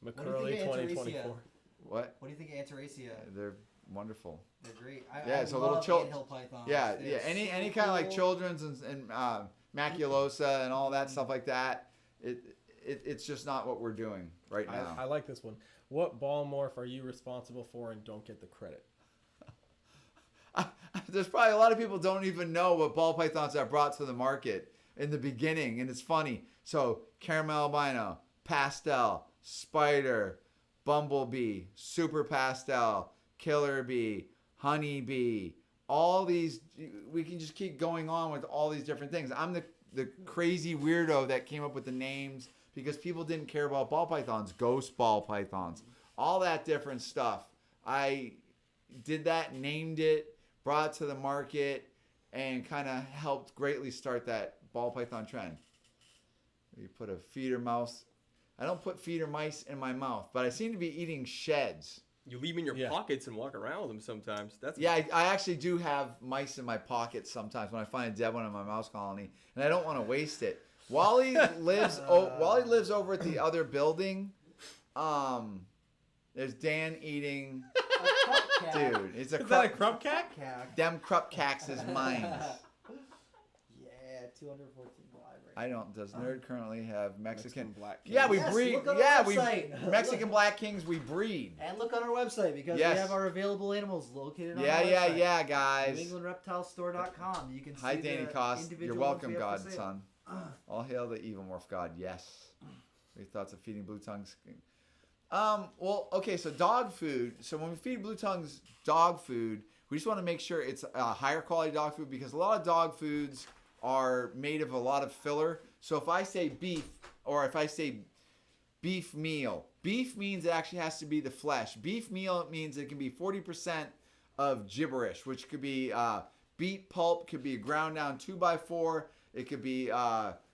Speaker 2: McCurley 2024.
Speaker 4: What?
Speaker 3: What do you think of Antaracea?
Speaker 4: They're wonderful.
Speaker 3: They're great.
Speaker 4: Yeah,
Speaker 3: I
Speaker 4: it's a little
Speaker 3: love anthill pythons.
Speaker 4: Yeah,
Speaker 3: They're
Speaker 4: yeah. Any
Speaker 3: so
Speaker 4: kind of like
Speaker 3: cool.
Speaker 4: children's and maculosa and all that stuff like that. It's just not what we're doing right now.
Speaker 2: I like this one. What ball morph are you responsible for and don't get the credit?
Speaker 4: There's probably a lot of people don't even know what ball pythons I brought to the market in the beginning, and it's funny. So caramel albino, pastel, spider, bumblebee, super pastel, killer bee, honey bee, all these. We can just keep going on with all these different things. I'm the crazy weirdo that came up with the names because people didn't care about ball pythons, ghost ball pythons, all that different stuff. I did that, named it, brought it to the market, and kind of helped greatly start that ball python trend. You put a feeder mouse. I don't put feeder mice in my mouth, but I seem to be eating sheds.
Speaker 1: You leave them in your pockets and walk around with them sometimes. That's
Speaker 4: I actually do have mice in my pockets sometimes when I find a dead one in my mouse colony, and I don't want to waste it. Wally lives over at the other building. There's Dan eating. Dude, it's a
Speaker 2: Is that a crump cack?
Speaker 4: Them crup cacks is mine.
Speaker 3: Yeah, 214 live right
Speaker 4: I don't. Does Nerd currently have Mexican
Speaker 2: Black
Speaker 4: Yeah, we
Speaker 3: Yes,
Speaker 4: breed.
Speaker 3: look on our
Speaker 4: Yeah, we
Speaker 3: website.
Speaker 4: Mexican Black Kings. We breed.
Speaker 3: And look on our website because
Speaker 4: Yes.
Speaker 3: we have our available animals located on
Speaker 4: Yeah,
Speaker 3: our
Speaker 4: yeah,
Speaker 3: website.
Speaker 4: yeah, guys.
Speaker 3: NewEnglandReptileStore.com. You can see
Speaker 4: Hi, Danny
Speaker 3: the
Speaker 4: Cost.
Speaker 3: individual
Speaker 4: You're welcome,
Speaker 3: ones we have for
Speaker 4: godson.
Speaker 3: sale.
Speaker 4: All hail the evil morph god. Yes. What are your thoughts of feeding blue tongues? Well, okay, so dog food. So when we feed blue tongues dog food, we just want to make sure it's higher quality dog food because a lot of dog foods are made of a lot of filler. So if I say beef or if I say beef meal, beef means it actually has to be the flesh. Beef meal means it can be 40% of gibberish, which could be beet pulp, could be ground down 2x4, it could be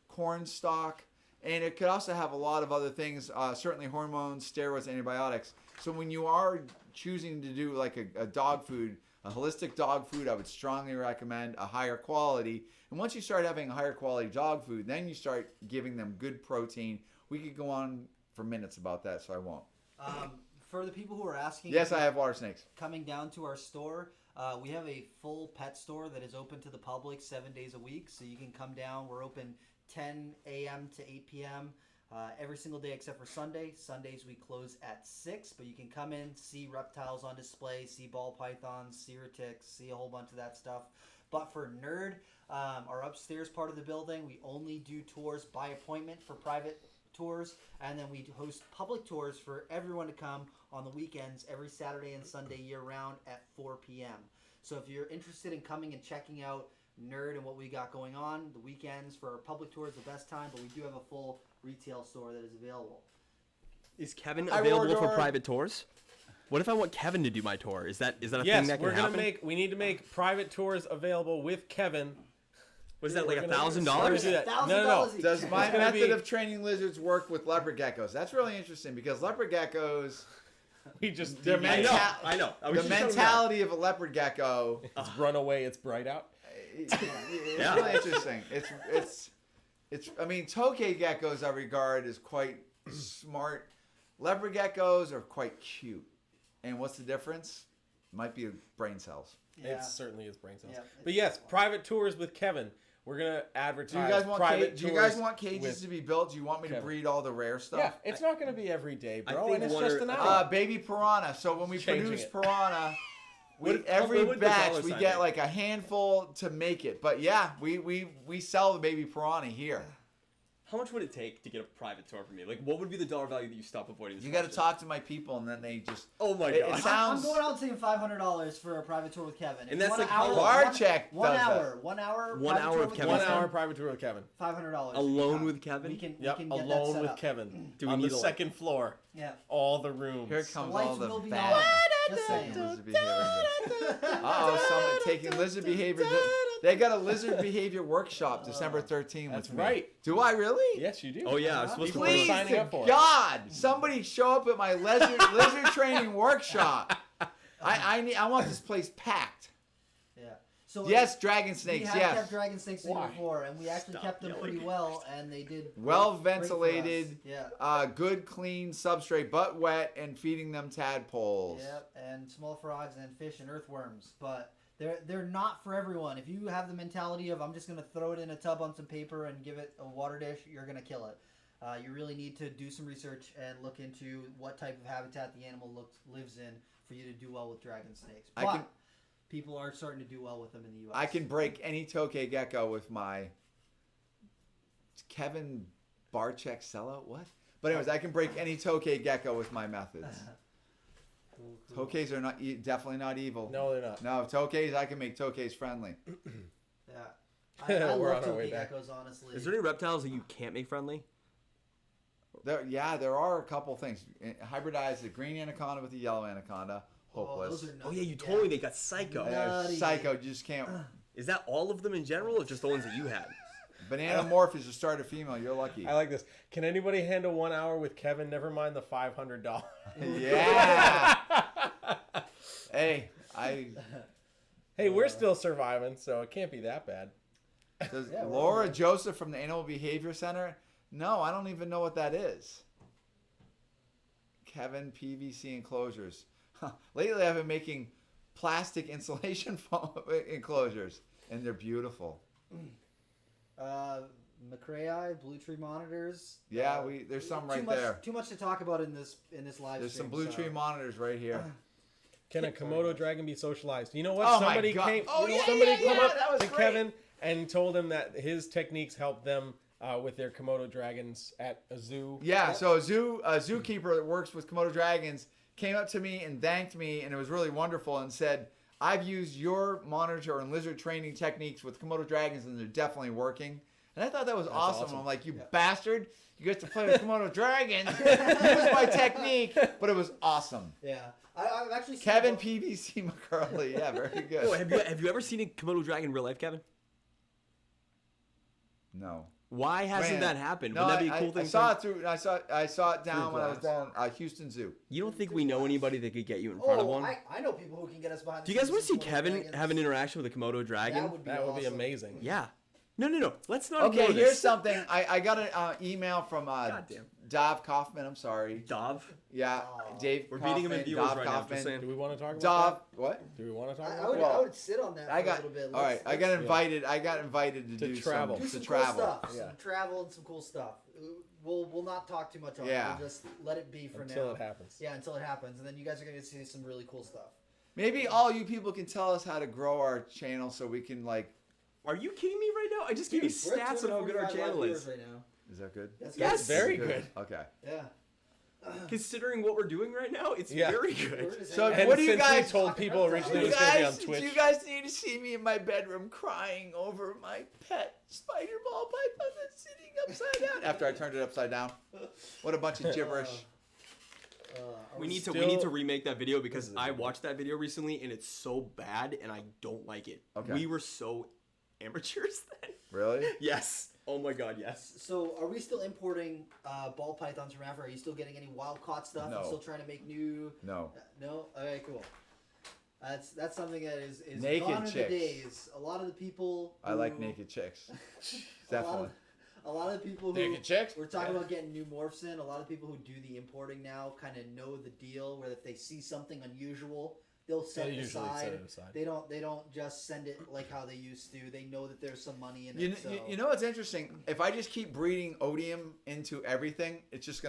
Speaker 4: corn stalk. And it could also have a lot of other things, certainly hormones, steroids, antibiotics. So when you are choosing to do like a dog food, a holistic dog food, I would strongly recommend a higher quality. And once you start having a higher quality dog food, then you start giving them good protein. We could go on for minutes about that, so I won't.
Speaker 3: For the people who are asking,
Speaker 4: Yes, I have water snakes.
Speaker 3: coming down to our store, we have a full pet store that is open to the public 7 days a week. So you can come down. We're open 10 a.m. to 8 p.m. Every single day except for Sunday. Sundays we close at 6, but you can come in, see reptiles on display, see ball pythons, see retics, see a whole bunch of that stuff. But for Nerd, our upstairs part of the building, we only do tours by appointment for private tours, and then we host public tours for everyone to come on the weekends every Saturday and Sunday year round at 4 p.m. So if you're interested in coming and checking out Nerd and what we got going on. The weekends for our public tour is the best time, but we do have a full retail store that is available.
Speaker 1: Is Kevin available for private tours? What if I want Kevin to do my tour? Is that a thing that can happen?
Speaker 2: Yes, we're gonna we need to make private tours available with Kevin.
Speaker 1: Was that like $1,000?
Speaker 2: No.
Speaker 4: Does my method of training lizards work with leopard geckos? That's really interesting because leopard geckos,
Speaker 2: We just
Speaker 4: their
Speaker 1: I know.
Speaker 4: the mentality of a leopard gecko.
Speaker 2: It's run away. It's bright out.
Speaker 4: It's really interesting. It's. I mean, tokay geckos I regard as quite smart. Leopard geckos are quite cute. And what's the difference? Might be brain cells.
Speaker 3: Yeah.
Speaker 2: It certainly is brain cells.
Speaker 3: Yeah,
Speaker 2: But yes, private tours with Kevin. We're gonna advertise.
Speaker 4: Do you guys want
Speaker 2: private
Speaker 4: do you guys want cages to be built? Do you want me to breed all the rare stuff?
Speaker 2: Yeah, it's not gonna be every day, bro.
Speaker 1: think
Speaker 2: And it's
Speaker 1: one
Speaker 2: just
Speaker 1: or-
Speaker 2: an hour.
Speaker 4: Baby piranha. So when we
Speaker 2: Changing
Speaker 4: produce
Speaker 2: it.
Speaker 4: piranha,
Speaker 1: What
Speaker 4: every
Speaker 1: would the
Speaker 4: batch
Speaker 1: dollar
Speaker 4: we
Speaker 1: sign
Speaker 4: get
Speaker 1: be?
Speaker 4: like a handful to make it. But yeah, we sell the baby piranha here.
Speaker 1: How much would it take to get a private tour for me? Like, what would be the dollar value that you stop avoiding this
Speaker 4: You got to
Speaker 1: question?
Speaker 4: talk to my people, and then they just.
Speaker 1: Oh my
Speaker 4: It
Speaker 1: god.
Speaker 4: sounds.
Speaker 3: I'm going out saying $500 for a private tour with Kevin.
Speaker 1: And that's
Speaker 3: One
Speaker 1: like
Speaker 3: hour,
Speaker 1: how
Speaker 4: Bar check
Speaker 3: One
Speaker 4: does
Speaker 3: hour.
Speaker 4: that.
Speaker 3: 1 hour.
Speaker 1: One
Speaker 3: private
Speaker 1: hour
Speaker 3: tour
Speaker 1: of
Speaker 3: with
Speaker 1: Kevin.
Speaker 2: 1
Speaker 1: Kevin.
Speaker 2: hour private tour with Kevin.
Speaker 3: $500.
Speaker 1: Alone with Kevin?
Speaker 3: We can
Speaker 2: Yep,
Speaker 3: get that
Speaker 2: alone
Speaker 3: set
Speaker 2: with
Speaker 3: up.
Speaker 2: Kevin.
Speaker 1: Do we
Speaker 2: on
Speaker 1: need
Speaker 2: the
Speaker 1: a,
Speaker 2: second floor.
Speaker 3: Yeah.
Speaker 2: All the rooms.
Speaker 4: Here comes
Speaker 3: lights
Speaker 4: all the
Speaker 3: will be
Speaker 4: bad.
Speaker 3: on. Just saying.
Speaker 4: Lizard behavior. Someone taking lizard behavior. They got a lizard behavior workshop December 13th.
Speaker 2: That's
Speaker 4: with me.
Speaker 2: right.
Speaker 4: Do I really?
Speaker 2: Yes, you do.
Speaker 1: Oh yeah, I was supposed to
Speaker 2: People are
Speaker 4: Please
Speaker 2: signing
Speaker 4: to
Speaker 2: up for it.
Speaker 4: God, somebody show up at my lizard training workshop. I want this place packed.
Speaker 3: Yeah. So
Speaker 4: Yes, dragon
Speaker 3: we
Speaker 4: snakes.
Speaker 3: have
Speaker 4: Yes,
Speaker 3: kept dragon snakes in
Speaker 2: Why?
Speaker 3: before, and we actually
Speaker 1: Stop
Speaker 3: kept them
Speaker 1: yelling.
Speaker 3: pretty well, and they did
Speaker 4: well
Speaker 3: great for us.
Speaker 4: ventilated,
Speaker 3: Yeah.
Speaker 4: good clean substrate, but wet, and feeding them tadpoles.
Speaker 3: Yep, and small frogs and fish and earthworms, but they're not for everyone. If you have the mentality of I'm just gonna throw it in a tub on some paper and give it a water dish, you're gonna kill it. You really need to do some research and look into what type of habitat the animal lives in for you to do well with dragon snakes. But people are starting to do well with them in the U.S.
Speaker 4: I can break any tokay gecko with my Kevin Barcheck sellout. What? But anyways, I can break any tokay gecko with my methods.
Speaker 3: Cool.
Speaker 4: Tokays are not definitely not evil.
Speaker 2: No, they're not.
Speaker 4: No, tokays, I can make tokays friendly.
Speaker 3: Yeah. I
Speaker 2: We're
Speaker 3: love
Speaker 2: on our way
Speaker 3: tokay
Speaker 2: back.
Speaker 3: geckos, honestly.
Speaker 1: Is there any reptiles that you can't make friendly?
Speaker 4: There are a couple things. Hybridize the green anaconda with the yellow anaconda. Hopeless.
Speaker 3: Those are
Speaker 1: Oh yeah, you
Speaker 3: nutty,
Speaker 1: told me they got psycho.
Speaker 3: Nutty.
Speaker 4: Psycho, you just can't.
Speaker 1: Is that all of them in general, or just the ones that you had?
Speaker 4: Banana morph is a starter female. You're lucky.
Speaker 2: I like this. Can anybody handle 1 hour with Kevin? Never mind the $500.
Speaker 4: Yeah. Hey,
Speaker 2: Hey, we're still surviving, so it can't be that bad.
Speaker 4: does
Speaker 3: Yeah, we're
Speaker 4: Laura
Speaker 3: all good.
Speaker 4: Joseph from the Animal Behavior Center? No, I don't even know what that is. Kevin PVC enclosures. Huh. Lately, I've been making plastic insulation foam enclosures, and they're beautiful.
Speaker 3: McCurley, blue tree monitors.
Speaker 4: Yeah, there's some right there.
Speaker 3: Too much to talk about in this live
Speaker 4: There's some
Speaker 3: stream,
Speaker 4: blue
Speaker 3: so-
Speaker 4: tree monitors right here.
Speaker 2: Can a Komodo dragon be socialized? You know what?
Speaker 4: Oh my
Speaker 2: somebody
Speaker 4: God.
Speaker 2: came.
Speaker 4: Oh, yeah,
Speaker 2: somebody
Speaker 4: yeah,
Speaker 2: came
Speaker 4: yeah,
Speaker 2: up
Speaker 4: that was
Speaker 2: to
Speaker 4: great.
Speaker 2: Kevin and told him that his techniques helped them with their Komodo dragons at a zoo.
Speaker 4: Yeah, so a zookeeper that works with Komodo dragons came up to me and thanked me, and it was really wonderful, and said, I've used your monitor and lizard training techniques with Komodo dragons, and they're definitely working. And I thought that was awesome. I'm like, you bastard, you get to play with Komodo dragons. Use my technique, but it was awesome.
Speaker 3: Yeah, I've actually seen
Speaker 4: Kevin
Speaker 3: about-
Speaker 4: PVC McCurley, yeah, very
Speaker 1: Oh,
Speaker 4: good.
Speaker 1: have you ever seen a Komodo dragon in real life, Kevin?
Speaker 4: No.
Speaker 1: Why hasn't
Speaker 4: Man.
Speaker 1: that happened?
Speaker 4: No,
Speaker 1: Wouldn't that be a cool
Speaker 4: I
Speaker 1: thing?
Speaker 4: saw it through. I saw it down when I was
Speaker 1: glass.
Speaker 4: down Houston Zoo.
Speaker 1: You don't think we know anybody that could get you in front of
Speaker 3: Oh,
Speaker 1: one?
Speaker 3: I know people who can get us behind.
Speaker 1: Do you guys want to see
Speaker 3: Komodo
Speaker 1: Kevin
Speaker 3: dragons.
Speaker 1: have an interaction with a Komodo dragon?
Speaker 3: That would be
Speaker 2: That would be
Speaker 3: awesome.
Speaker 2: amazing.
Speaker 1: Yeah. No. Let's not
Speaker 4: Okay,
Speaker 1: ignore
Speaker 4: here's
Speaker 1: this.
Speaker 4: something. I got an email from
Speaker 1: Goddamn.
Speaker 4: Dov Kaufman. I'm sorry.
Speaker 1: Dov.
Speaker 4: Yeah,
Speaker 3: Oh.
Speaker 4: Dave.
Speaker 1: We're beating him in
Speaker 4: Kaufman,
Speaker 1: viewers
Speaker 4: Dov
Speaker 1: right now.
Speaker 4: Kaufman.
Speaker 1: Just saying.
Speaker 2: Do we want to talk about
Speaker 4: Dov.
Speaker 2: that?
Speaker 4: What?
Speaker 2: Do we want to talk
Speaker 3: I
Speaker 2: about
Speaker 3: would,
Speaker 2: that?
Speaker 3: I would sit on that for
Speaker 4: I got.
Speaker 3: a little bit.
Speaker 4: All right, I got
Speaker 2: Yeah.
Speaker 4: invited. I got invited to do
Speaker 2: travel.
Speaker 3: Do
Speaker 4: to
Speaker 3: some
Speaker 4: travel.
Speaker 3: cool stuff.
Speaker 2: Yeah.
Speaker 3: Some travel and some cool stuff. We'll not talk too much on
Speaker 4: Yeah.
Speaker 3: it. We'll just let it be for
Speaker 2: Until
Speaker 3: now.
Speaker 2: it happens.
Speaker 3: Yeah, until it happens, and then you guys are gonna see some really cool stuff.
Speaker 4: Maybe all you people can tell us how to grow our channel so we can like.
Speaker 1: Are you kidding me right now? I just gave you
Speaker 3: We're at
Speaker 1: stats on how good our
Speaker 3: 245
Speaker 1: channel
Speaker 3: live
Speaker 1: is.
Speaker 3: viewers right now.
Speaker 4: Is that good?
Speaker 3: That's
Speaker 1: Yes.
Speaker 2: Very
Speaker 4: Good.
Speaker 2: good.
Speaker 4: Okay.
Speaker 3: Yeah.
Speaker 1: Considering what we're doing right now, it's
Speaker 2: Yeah.
Speaker 1: very good.
Speaker 4: So
Speaker 2: And
Speaker 4: what do you
Speaker 2: since
Speaker 4: guys
Speaker 2: we told people originally it
Speaker 4: You
Speaker 2: was going to be on
Speaker 4: guys,
Speaker 2: Twitch.
Speaker 4: you guys need to see me in my bedroom crying over my pet spider ball python that's sitting upside down. After I turned it upside down, what a bunch of gibberish.
Speaker 1: We need
Speaker 2: still-
Speaker 1: to remake that video because I watched that video recently and it's so bad and I don't like it.
Speaker 4: Okay.
Speaker 1: We were so amateurs then.
Speaker 4: Really?
Speaker 1: Yes. Oh my god, yes.
Speaker 3: So, are we still importing ball pythons from Africa? Are you still getting any wild caught stuff?
Speaker 4: No.
Speaker 3: You still trying to make new?
Speaker 4: No.
Speaker 3: No. Okay, cool. That's something that is
Speaker 4: Naked
Speaker 3: gone in the
Speaker 4: chicks.
Speaker 3: days. A lot of the people.
Speaker 4: I like
Speaker 3: who-
Speaker 4: naked chicks.
Speaker 3: A lot
Speaker 4: Definitely.
Speaker 3: of, a lot of people who
Speaker 4: Naked chicks?
Speaker 3: we're talking
Speaker 4: Yeah.
Speaker 3: about getting new morphs in. A lot of people who do the importing now kind of know the deal. Where if they see something unusual, they'll set
Speaker 2: They
Speaker 3: it
Speaker 2: usually
Speaker 3: aside.
Speaker 2: set it aside.
Speaker 3: They don't just send it like how they used to. They know that there's some money in
Speaker 4: You,
Speaker 3: it. So.
Speaker 4: you know what's interesting? If I just keep breeding odium into everything, it just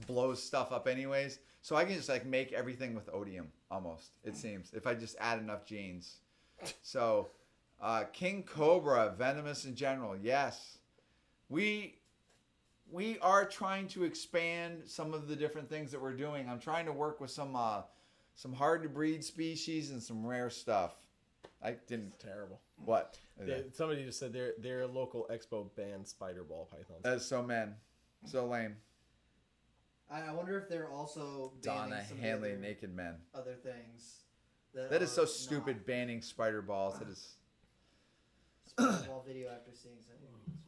Speaker 4: blows stuff up anyways. So I can just like make everything with odium almost. It seems if I just add enough genes. So, King Cobra, venomous in general, yes. We are trying to expand some of the different things that we're doing. I'm trying to work with some hard to breed species and some rare stuff. I didn't.
Speaker 2: Terrible.
Speaker 4: What?
Speaker 2: Somebody just said their local expo banned spider ball pythons.
Speaker 4: That's so lame.
Speaker 3: I wonder if they're also banning
Speaker 4: Donna
Speaker 3: some
Speaker 4: Hanley,
Speaker 3: of the
Speaker 4: naked men.
Speaker 3: other things.
Speaker 4: That is
Speaker 3: are
Speaker 4: so
Speaker 3: not
Speaker 4: stupid. Banning spider balls. That is.
Speaker 3: spider ball video after seeing some of these videos.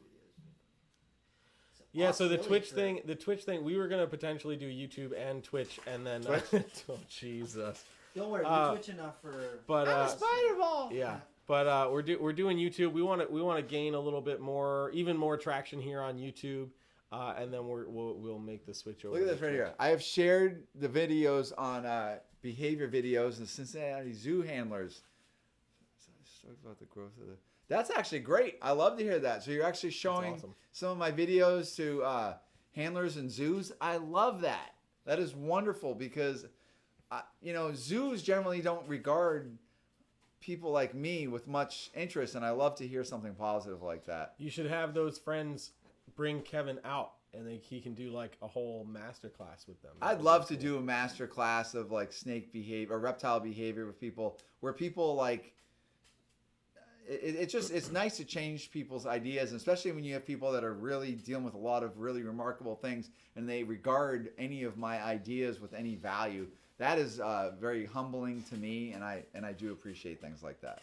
Speaker 2: Yeah, so the
Speaker 3: Possibility
Speaker 2: Twitch thing, we were gonna potentially do YouTube and Twitch, and then oh Jesus!
Speaker 3: Don't worry, we're Twitch enough for.
Speaker 2: But
Speaker 4: I'm a spider ball.
Speaker 2: yeah, but we're doing YouTube. We want to gain a little bit more, even more traction here on YouTube, and then we'll make the switch over.
Speaker 4: Look at
Speaker 2: to
Speaker 4: this right
Speaker 2: Twitch.
Speaker 4: here. I have shared the videos on behavior videos and Cincinnati zoo handlers. So I talked about the growth of the. That's actually great. I love to hear that. So you're actually showing
Speaker 2: awesome.
Speaker 4: some of my videos to handlers and zoos. I love that. That is wonderful because, zoos generally don't regard people like me with much interest, and I love to hear something positive like that.
Speaker 2: You should have those friends bring Kevin out, and he can do like a whole master class with them.
Speaker 4: I'd love to do a master class of like snake behavior or reptile behavior with people where people like it's nice to change people's ideas, and especially when you have people that are really dealing with a lot of really remarkable things and they regard any of my ideas with any value. That is very humbling to me, and I do appreciate things like that.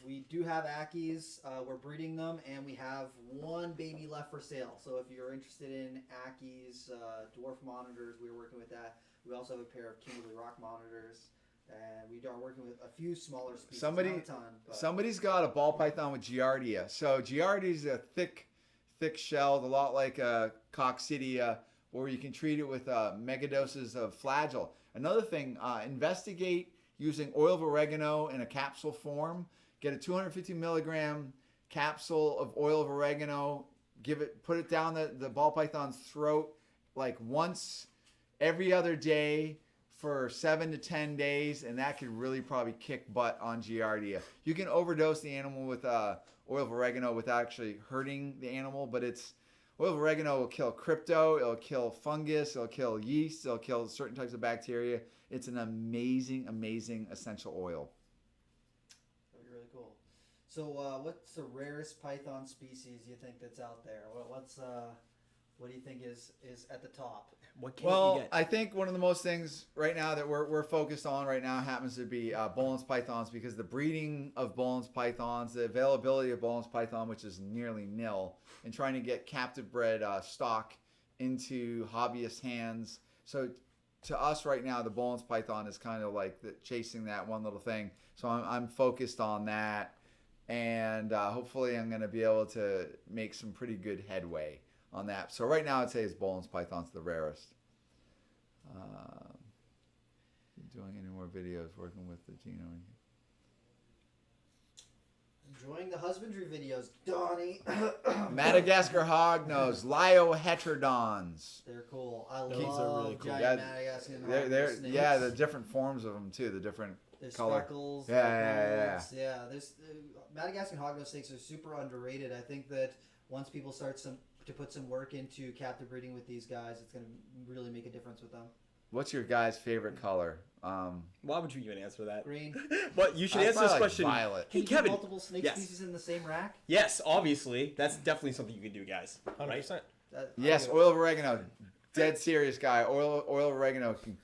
Speaker 3: We do have Ackies. We're breeding them, and we have one baby left for sale. So if you're interested in Ackies, dwarf monitors, we're working with that. We also have a pair of Kimberly Rock monitors, and we are working with a few smaller species. Not a ton, but
Speaker 4: Somebody's got a ball python with Giardia. So Giardia is a thick shelled, a lot like a coccidia, where you can treat it with megadoses of flagell. Another thing, investigate using oil of oregano in a capsule form. Get a 250 milligram capsule of oil of oregano. Put it down the ball python's throat like once every other day for 7 to 10 days, and that could really probably kick butt on Giardia. You can overdose the animal with oil of oregano without actually hurting the animal, but oil of oregano will kill crypto, it'll kill fungus, it'll kill yeast, it'll kill certain types of bacteria. It's an amazing, amazing essential oil.
Speaker 3: that'd be really cool. So what's the rarest python species you think that's out there? What do you think is at the top?
Speaker 1: What can't you
Speaker 4: Well,
Speaker 1: get?
Speaker 4: I think one of the most things right now that we're focused on right now happens to be Bolin's pythons, because the breeding of Bolin's pythons, the availability of Bolin's python, which is nearly nil, and trying to get captive bred stock into hobbyist hands. So to us right now, the Bolin's python is kind of like chasing that one little thing. So I'm focused on that, and hopefully I'm going to be able to make some pretty good headway on that. So right now I'd say it's Bolin's python's the rarest. Doing any more videos working with the Geno?
Speaker 3: Enjoying the husbandry videos, Donnie.
Speaker 4: Madagascar hognose, Liohetrodons.
Speaker 3: They're cool. I
Speaker 2: These are
Speaker 3: love
Speaker 2: really cool.
Speaker 3: giant
Speaker 4: Yeah,
Speaker 3: Madagascar
Speaker 4: They're
Speaker 3: snakes.
Speaker 4: yeah, the different forms of them too, the different
Speaker 3: There's
Speaker 4: color.
Speaker 3: speckles.
Speaker 4: Yeah.
Speaker 3: golds. Yeah. There's Madagascar hognose snakes are super underrated. I think that once people start to put some work into captive breeding with these guys, it's going to really make a difference with them.
Speaker 4: What's your guy's favorite color?
Speaker 1: Why would you even answer that?
Speaker 3: Green.
Speaker 1: But you should
Speaker 4: I'd
Speaker 1: answer this
Speaker 4: probably like
Speaker 1: question.
Speaker 4: violet.
Speaker 1: Hey,
Speaker 3: Can you do
Speaker 1: Kevin.
Speaker 3: multiple snake
Speaker 1: Yes.
Speaker 3: species in the same rack?
Speaker 1: Yes, obviously. That's definitely something you can do, guys.
Speaker 2: 100%.
Speaker 4: Yes, oil of oregano. Dead serious guy. Oil of oregano can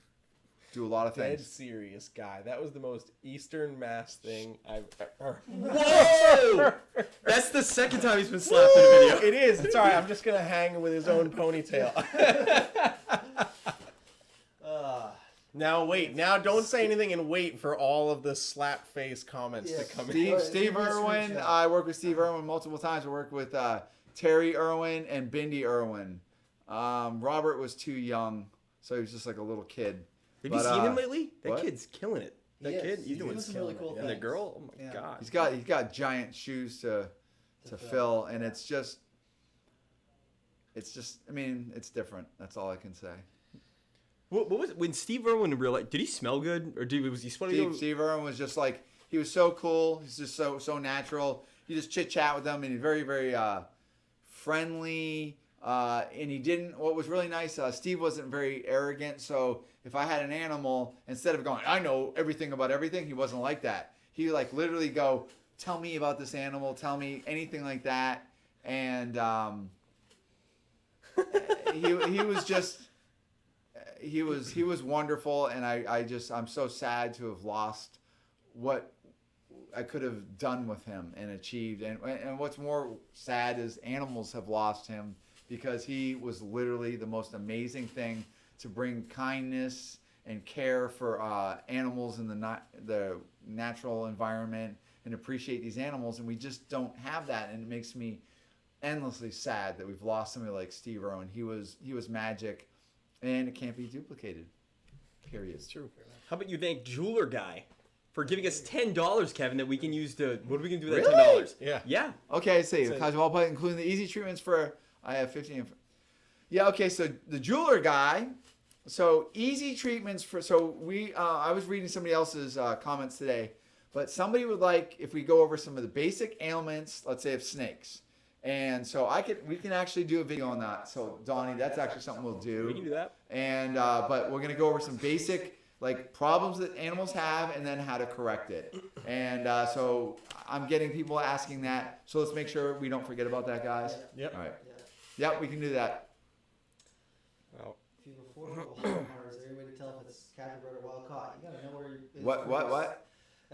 Speaker 4: do a lot of
Speaker 2: Dead
Speaker 4: things.
Speaker 2: serious guy. That was the most Eastern Mass thing I've ever.
Speaker 1: Whoa! That's the second time he's been slapped in a video.
Speaker 2: It is. It's all right. I'm just gonna hang with his own ponytail. Now wait. Now don't say anything and wait for all of the slap face comments to come in.
Speaker 4: Steve Irwin. I work with Steve Irwin multiple times. I worked with Terry Irwin and Bindi Irwin. Robert was too young, so he was just like a little kid.
Speaker 1: Have you seen him lately? That
Speaker 4: what?
Speaker 1: kid's killing it. That kid, he's doing
Speaker 3: some really cool
Speaker 1: And the
Speaker 3: things.
Speaker 1: girl, oh my god.
Speaker 4: He's got giant shoes to fill, and it's just. I mean, it's different. That's all I can say.
Speaker 1: What was it when Steve Irwin realized? Did he smell good, or was he sweating?
Speaker 4: Steve Irwin was just like, he was so cool. He's just so natural. You just chit chat with him, and he's very very friendly. And he didn't. What was really nice, Steve wasn't very arrogant. So if I had an animal, instead of going, I know everything about everything, he wasn't like that. He like literally go, tell me about this animal, tell me anything like that, and he was just. He was wonderful, and I'm so sad to have lost what I could have done with him and achieved. And what's more sad is animals have lost him, because he was literally the most amazing thing to bring kindness and care for animals in the natural environment and appreciate these animals. And we just don't have that, and it makes me endlessly sad that we've lost somebody like Steve Irwin. He was magic. And it can't be duplicated. Period.
Speaker 1: It's true. How about you thank Jeweler Guy for giving us $10, Kevin, that we can use to. What are we gonna do with that $10?
Speaker 2: Yeah.
Speaker 1: Yeah.
Speaker 4: Okay, see, including the easy treatments for. I have 15. Yeah. Okay. So the Jeweler Guy. So easy treatments for. So we. I was reading somebody else's comments today, but somebody would like if we go over some of the basic ailments, let's say of snakes. And so we can actually do a video on that. So Donnie, that's actually something we'll do.
Speaker 1: We can do that.
Speaker 4: And but we're gonna go over some basic like problems that animals have, and then how to correct it. And so I'm getting people asking that. So let's make sure we don't forget about that, guys.
Speaker 2: Yep.
Speaker 4: All right. Yep, we can do that.
Speaker 1: Well,
Speaker 3: If you have a watermark, is there any way to tell if it's captive bred or wild caught? You gotta know where you're.
Speaker 4: What?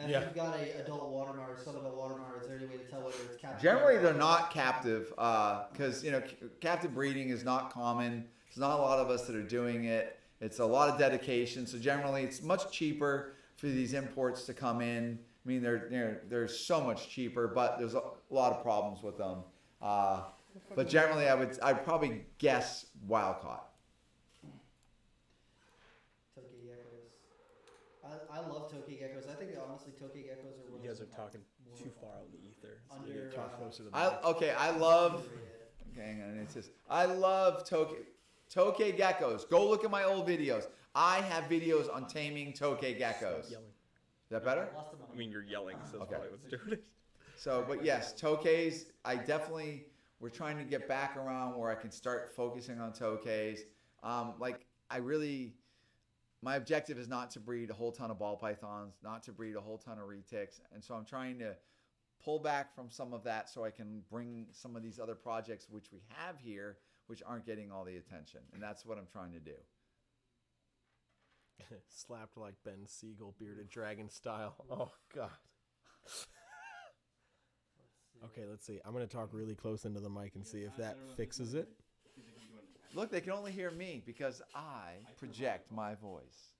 Speaker 3: And if you've got a adult watermark, son of a watermark, is there any way to tell whether it's captive?
Speaker 4: Generally, they're not captive, because captive breeding is not common. There's not a lot of us that are doing it. It's a lot of dedication. So generally, it's much cheaper for these imports to come in. I mean, they're so much cheaper, but there's a lot of problems with them. But generally, I'd probably guess wild caught.
Speaker 3: Tokay geckos. I love tokay geckos. I think honestly, tokay geckos are.
Speaker 1: you guys are talking too far out in the ether.
Speaker 3: Under,
Speaker 2: Talk closer to the
Speaker 4: I love. Okay, hang on. It's just I love tokay geckos. Go look at my old videos. I have videos on taming tokay geckos.
Speaker 1: Yelling.
Speaker 4: Is that better?
Speaker 1: I mean, you're yelling, so that's
Speaker 4: Okay.
Speaker 1: probably what's doing it.
Speaker 4: So, but yes, tokays. We're trying to get back around where I can start focusing on tokays. My objective is not to breed a whole ton of ball pythons, not to breed a whole ton of retics, and so I'm trying to pull back from some of that so I can bring some of these other projects which we have here, which aren't getting all the attention, and that's what I'm trying to do.
Speaker 2: Slapped like Ben Siegel, bearded dragon style. Oh God. Okay, let's see. I'm gonna talk really close into the mic and see if that fixes it.
Speaker 4: Look, they can only hear me because I project my voice.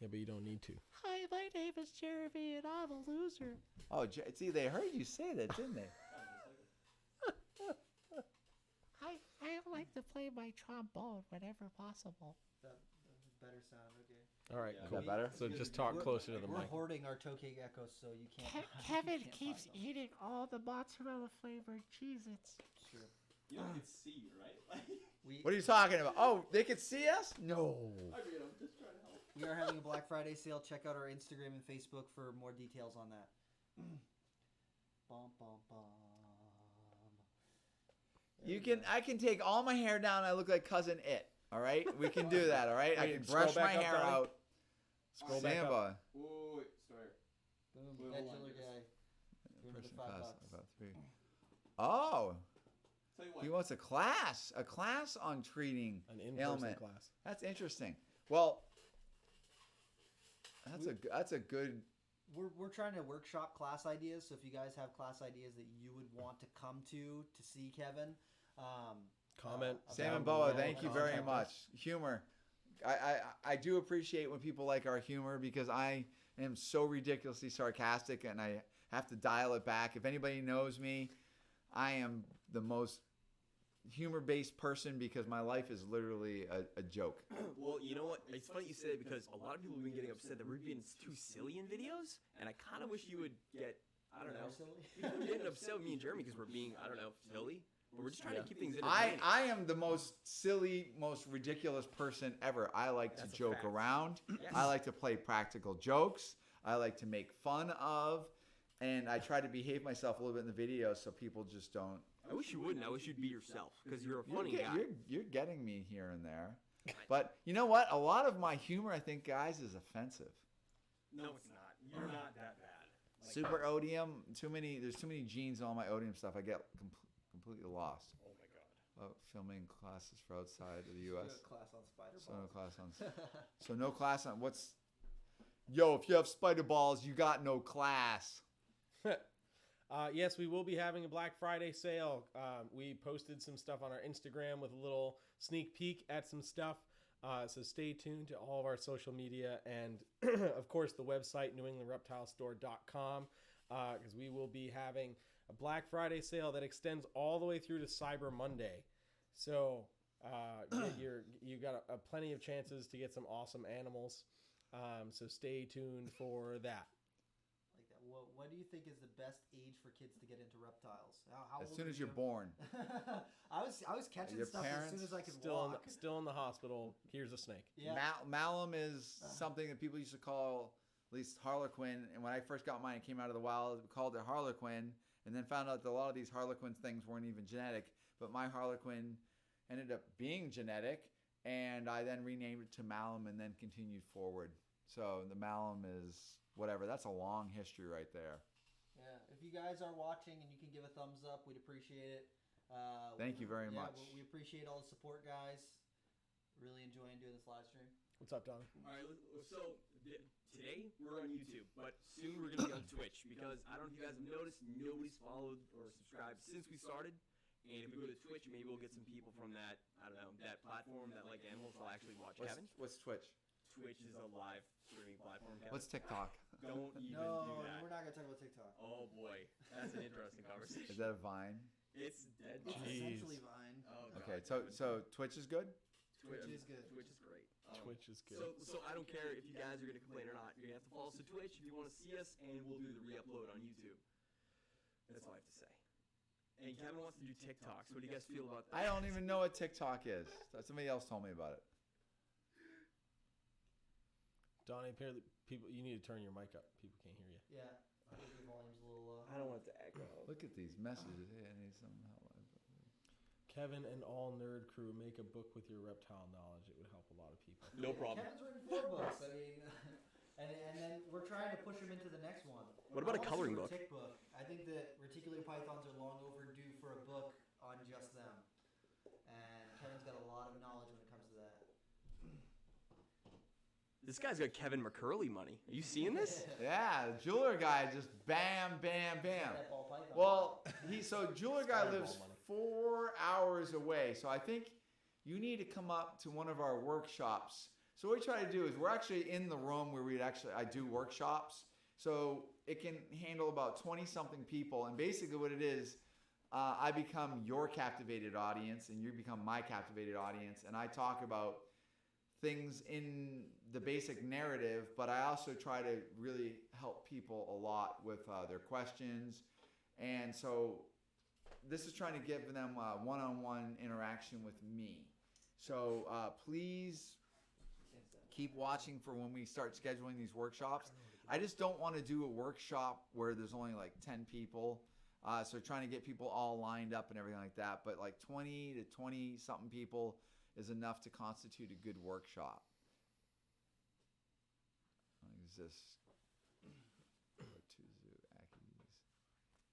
Speaker 2: Yeah, but you don't need to.
Speaker 5: Hi, my name is Jeremy, and I'm a loser.
Speaker 4: Oh, see, they heard you say that, didn't they?
Speaker 5: I like to play my trombone whenever possible.
Speaker 3: Better sound, okay.
Speaker 2: All right,
Speaker 4: Is
Speaker 2: cool.
Speaker 4: that better?
Speaker 2: So just talk closer to the
Speaker 3: We're
Speaker 2: mic.
Speaker 3: hoarding our tokay geckos, so you can't.
Speaker 5: Kevin
Speaker 3: you can't
Speaker 5: keeps
Speaker 3: find them.
Speaker 5: eating all the mozzarella flavored Cheez-Its.
Speaker 3: Sure.
Speaker 1: You don't get see you, right?
Speaker 4: What are you talking about? Oh, they could see us? No.
Speaker 3: We are having a Black Friday sale. Check out our Instagram and Facebook for more details on that. Bum, bum, bum.
Speaker 4: I can take all my hair down. I look like Cousin It. All right, we can do that. All right, I
Speaker 2: Wait,
Speaker 4: can
Speaker 2: scroll
Speaker 4: brush my
Speaker 2: back up,
Speaker 4: hair
Speaker 2: Donnie.
Speaker 4: out.
Speaker 2: Scroll back
Speaker 4: Stand
Speaker 2: up.
Speaker 4: by.
Speaker 6: Wait, sorry.
Speaker 3: Boom,
Speaker 6: Wait,
Speaker 3: that
Speaker 6: hold on,
Speaker 3: chiller
Speaker 6: just-
Speaker 3: guy. Give him the
Speaker 4: Person
Speaker 3: $5.
Speaker 4: class about 3. Oh,
Speaker 6: Tell you
Speaker 4: he
Speaker 6: what.
Speaker 4: wants a class on treating
Speaker 2: An in-person
Speaker 4: ailment.
Speaker 2: class.
Speaker 4: That's interesting. Well, that's a good.
Speaker 3: We're trying to workshop class ideas. So if you guys have class ideas that you would want to come to see Kevin,
Speaker 2: Comment.
Speaker 4: Sam
Speaker 2: down
Speaker 4: and Boa,
Speaker 2: below.
Speaker 4: thank you very
Speaker 2: Contact
Speaker 4: much.
Speaker 2: us.
Speaker 4: Humor. I do appreciate when people like our humor because I am so ridiculously sarcastic and I have to dial it back. If anybody knows me, I am the most humor-based person because my life is literally a joke.
Speaker 1: Well, you know what? It's funny you say it because a lot of people have been getting upset that we're being too silly in videos, and I kind of wish you would get, I don't know, people are getting upset with me and Jeremy because we're being, I don't know, silly. But we're just trying to keep things entertaining.
Speaker 4: I am the most silly, most ridiculous person ever. I like to
Speaker 1: That's a
Speaker 4: joke
Speaker 1: fact.
Speaker 4: around.
Speaker 1: Yes.
Speaker 4: I like to play practical jokes. I like to make fun of. And I try to behave myself a little bit in the video so people just don't.
Speaker 1: I wish you wouldn't. I wish you'd be yourself because you're a funny
Speaker 4: You're,
Speaker 1: guy.
Speaker 4: you're getting me here and there. But you know what? A lot of my humor, I think, guys, is offensive.
Speaker 1: No, it's not. You're not that bad.
Speaker 4: Super odium. There's too many genes in all my odium stuff. I get completely lost.
Speaker 1: Oh my god.
Speaker 4: Filming classes for outside of the U.S.
Speaker 3: Class on spider
Speaker 4: So no class on. So no class on what's. Yo, if you have spider balls, you got no class.
Speaker 2: Yes, we will be having a Black Friday sale. We posted some stuff on our Instagram with a little sneak peek at some stuff. So stay tuned to all of our social media and, of course, the website, NewEnglandReptileStore.com, because we will be having a Black Friday sale that extends all the way through to Cyber Monday. So you got plenty of chances to get some awesome animals. So stay tuned for that.
Speaker 3: Like that. What do you think is the best age for kids to get into reptiles? How
Speaker 4: As
Speaker 3: old
Speaker 4: soon
Speaker 3: are
Speaker 4: as you're
Speaker 3: you?
Speaker 4: born.
Speaker 3: I was catching
Speaker 4: Your
Speaker 3: stuff as
Speaker 4: parents
Speaker 3: soon as I could
Speaker 2: Still
Speaker 3: walk.
Speaker 2: in the hospital. Here's a snake.
Speaker 3: Yeah.
Speaker 4: Malum is something that people used to call, at least Harlequin. And when I first got mine, it came out of the wild. We called it Harlequin. And then found out that a lot of these Harlequin things weren't even genetic. But my Harlequin ended up being genetic. And I then renamed it to Malum and then continued forward. So the Malum is whatever. That's a long history right there.
Speaker 3: Yeah. If you guys are watching and you can give a thumbs up, we'd appreciate it.
Speaker 4: Thank you very much.
Speaker 3: We appreciate all the support, guys. Really enjoying doing this live stream.
Speaker 2: What's up, Donnie?
Speaker 1: All right, so today we're on YouTube, but soon we're gonna be on Twitch because I don't know if you guys have noticed, nobody's followed or subscribed since we started. And if we go to Twitch, maybe we'll get some people from that, I don't know, that platform that like animals will actually watch Kevin.
Speaker 4: What's Twitch?
Speaker 1: Twitch is a live streaming platform, Kevin.
Speaker 4: What's TikTok?
Speaker 1: Don't even
Speaker 3: No,
Speaker 1: do that.
Speaker 3: we're not gonna talk about TikTok.
Speaker 1: Oh boy, that's an interesting
Speaker 4: Is
Speaker 1: conversation.
Speaker 4: that a Vine?
Speaker 1: It's dead.
Speaker 3: It's
Speaker 2: Jeez.
Speaker 3: essentially Vine.
Speaker 1: Oh, God.
Speaker 4: Okay, so Twitch is good?
Speaker 3: Twitch is good.
Speaker 1: Twitch is great.
Speaker 2: Twitch is good.
Speaker 1: So I don't care if you guys are gonna complain or not. You're gonna have to follow us to Twitch if you want to see us, and we'll do the re-upload on YouTube. That's all I have to say. And Kevin wants to do TikToks. What do you guys feel about that?
Speaker 4: I don't even know what TikTok is. Somebody else told me about it.
Speaker 2: Donnie, apparently you need to turn your mic up. People can't hear you.
Speaker 3: Yeah. I think the volume's a little low.
Speaker 1: I don't want it to echo.
Speaker 4: Look at these messages. Hey, I need some help.
Speaker 2: Kevin and all nerd crew make a book with your reptile knowledge. It would help a lot of people.
Speaker 1: No problem.
Speaker 3: Kevin's written 4 books. I mean, and then we're trying to push him into the next one.
Speaker 1: What about a
Speaker 3: I wanna
Speaker 1: coloring
Speaker 3: do
Speaker 1: book?
Speaker 3: Tick book. I think that reticulated pythons are long overdue for a book on just them. And Kevin's got a lot of knowledge when it comes to that.
Speaker 1: This guy's got Kevin McCurley money. Are you seeing this?
Speaker 4: Yeah, the jeweler guy just bam, bam, bam.
Speaker 3: That ball python.
Speaker 4: Well, jeweler guy
Speaker 2: Fireball
Speaker 4: lives
Speaker 2: money.
Speaker 4: 4 hours away. So I think you need to come up to one of our workshops. So what we try to do is we're actually in the room where I do workshops. So it can handle about 20 something people. And basically what it is, I become your captivated audience and you become my captivated audience. And I talk about things in the basic narrative, but I also try to really help people a lot with their questions. And so this is trying to give them one-on-one interaction with me. So please keep watching for when we start scheduling these workshops. I just don't want to do a workshop where there's only like 10 people. So trying to get people all lined up and everything like that. But like 20 to 20 something people is enough to constitute a good workshop. Exists.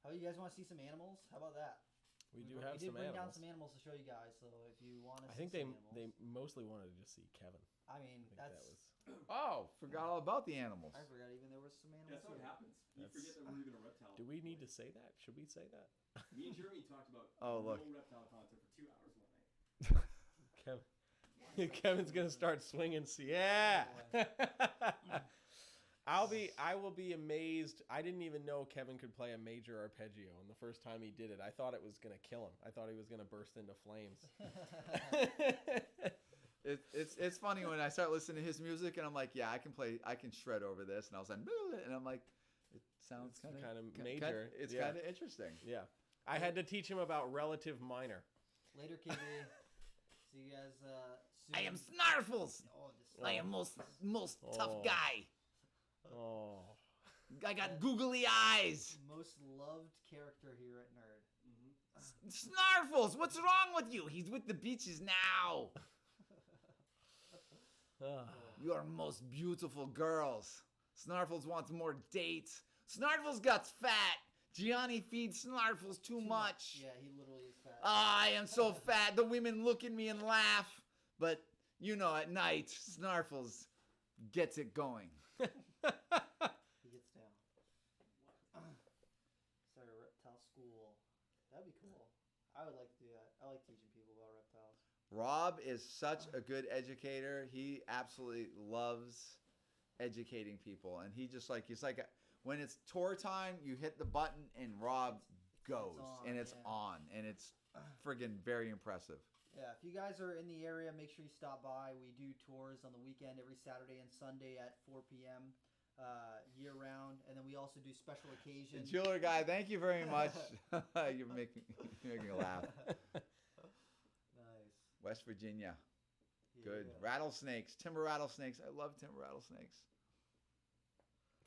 Speaker 3: How you guys want to see some animals? How about that?
Speaker 2: We do have
Speaker 3: we did
Speaker 2: some
Speaker 3: bring
Speaker 2: animals.
Speaker 3: down some animals to show you guys. So if you want to,
Speaker 2: I
Speaker 3: see
Speaker 2: think
Speaker 3: some
Speaker 2: they
Speaker 3: animals,
Speaker 2: mostly wanted to just see Kevin.
Speaker 3: I mean,
Speaker 2: I think
Speaker 3: that's.
Speaker 2: that was.
Speaker 4: Oh, forgot all about the animals.
Speaker 3: I forgot even there was some animals.
Speaker 6: That's how it
Speaker 3: here.
Speaker 6: happens. You
Speaker 2: That's-
Speaker 6: forget that we're even a reptile.
Speaker 2: Do we need to say that? Should we say that?
Speaker 6: Me and Jeremy talked about
Speaker 4: Oh, look.
Speaker 6: no reptile content for 2 hours one night.
Speaker 2: Kevin, Kevin's gonna start swinging. Yeah. I will be amazed. I didn't even know Kevin could play a major arpeggio, and the first time he did it, I thought it was gonna kill him. I thought he was gonna burst into flames.
Speaker 4: It's funny when I start listening to his music and I'm like, yeah, I can shred over this, and I was like, and I'm like, it sounds
Speaker 2: It's kinda
Speaker 4: kinda
Speaker 2: major.
Speaker 4: It's
Speaker 2: Yeah.
Speaker 4: kind of interesting.
Speaker 2: Yeah, I had to teach him about relative minor.
Speaker 3: Later, KB. See you guys soon.
Speaker 5: I am Snarfles.
Speaker 3: Oh, this
Speaker 5: I am most
Speaker 2: Oh.
Speaker 5: tough guy.
Speaker 2: Oh,
Speaker 5: I got googly eyes.
Speaker 3: most loved character here at Nerd.
Speaker 5: Snarfles, what's wrong with you? He's with the beaches now.
Speaker 4: You are most beautiful girls. Snarfles wants more dates. Snarfles got fat. Gianni feeds Snarfles too much.
Speaker 3: Yeah, he literally is fat.
Speaker 4: I am so fat. The women look at me and laugh. But, you know, at night, Snarfles gets it going.
Speaker 3: He gets down. Start a reptile school. That'd be cool. I would like to do that. I like teaching people about reptiles.
Speaker 4: Rob is such a good educator. He absolutely loves educating people. And he's like, when it's tour time, you hit the button and Rob goes.
Speaker 3: on,
Speaker 4: and it's
Speaker 3: yeah.
Speaker 4: on. And it's friggin' very impressive.
Speaker 3: Yeah, if you guys are in the area, make sure you stop by. We do tours on the weekend every Saturday and Sunday at 4 p.m. Year round, and then we also do special occasions.
Speaker 4: Jeweler guy, thank you very much. You're making me laugh.
Speaker 3: Nice.
Speaker 4: West Virginia. Good.
Speaker 3: Yeah.
Speaker 4: Rattlesnakes. Timber rattlesnakes. I love timber rattlesnakes.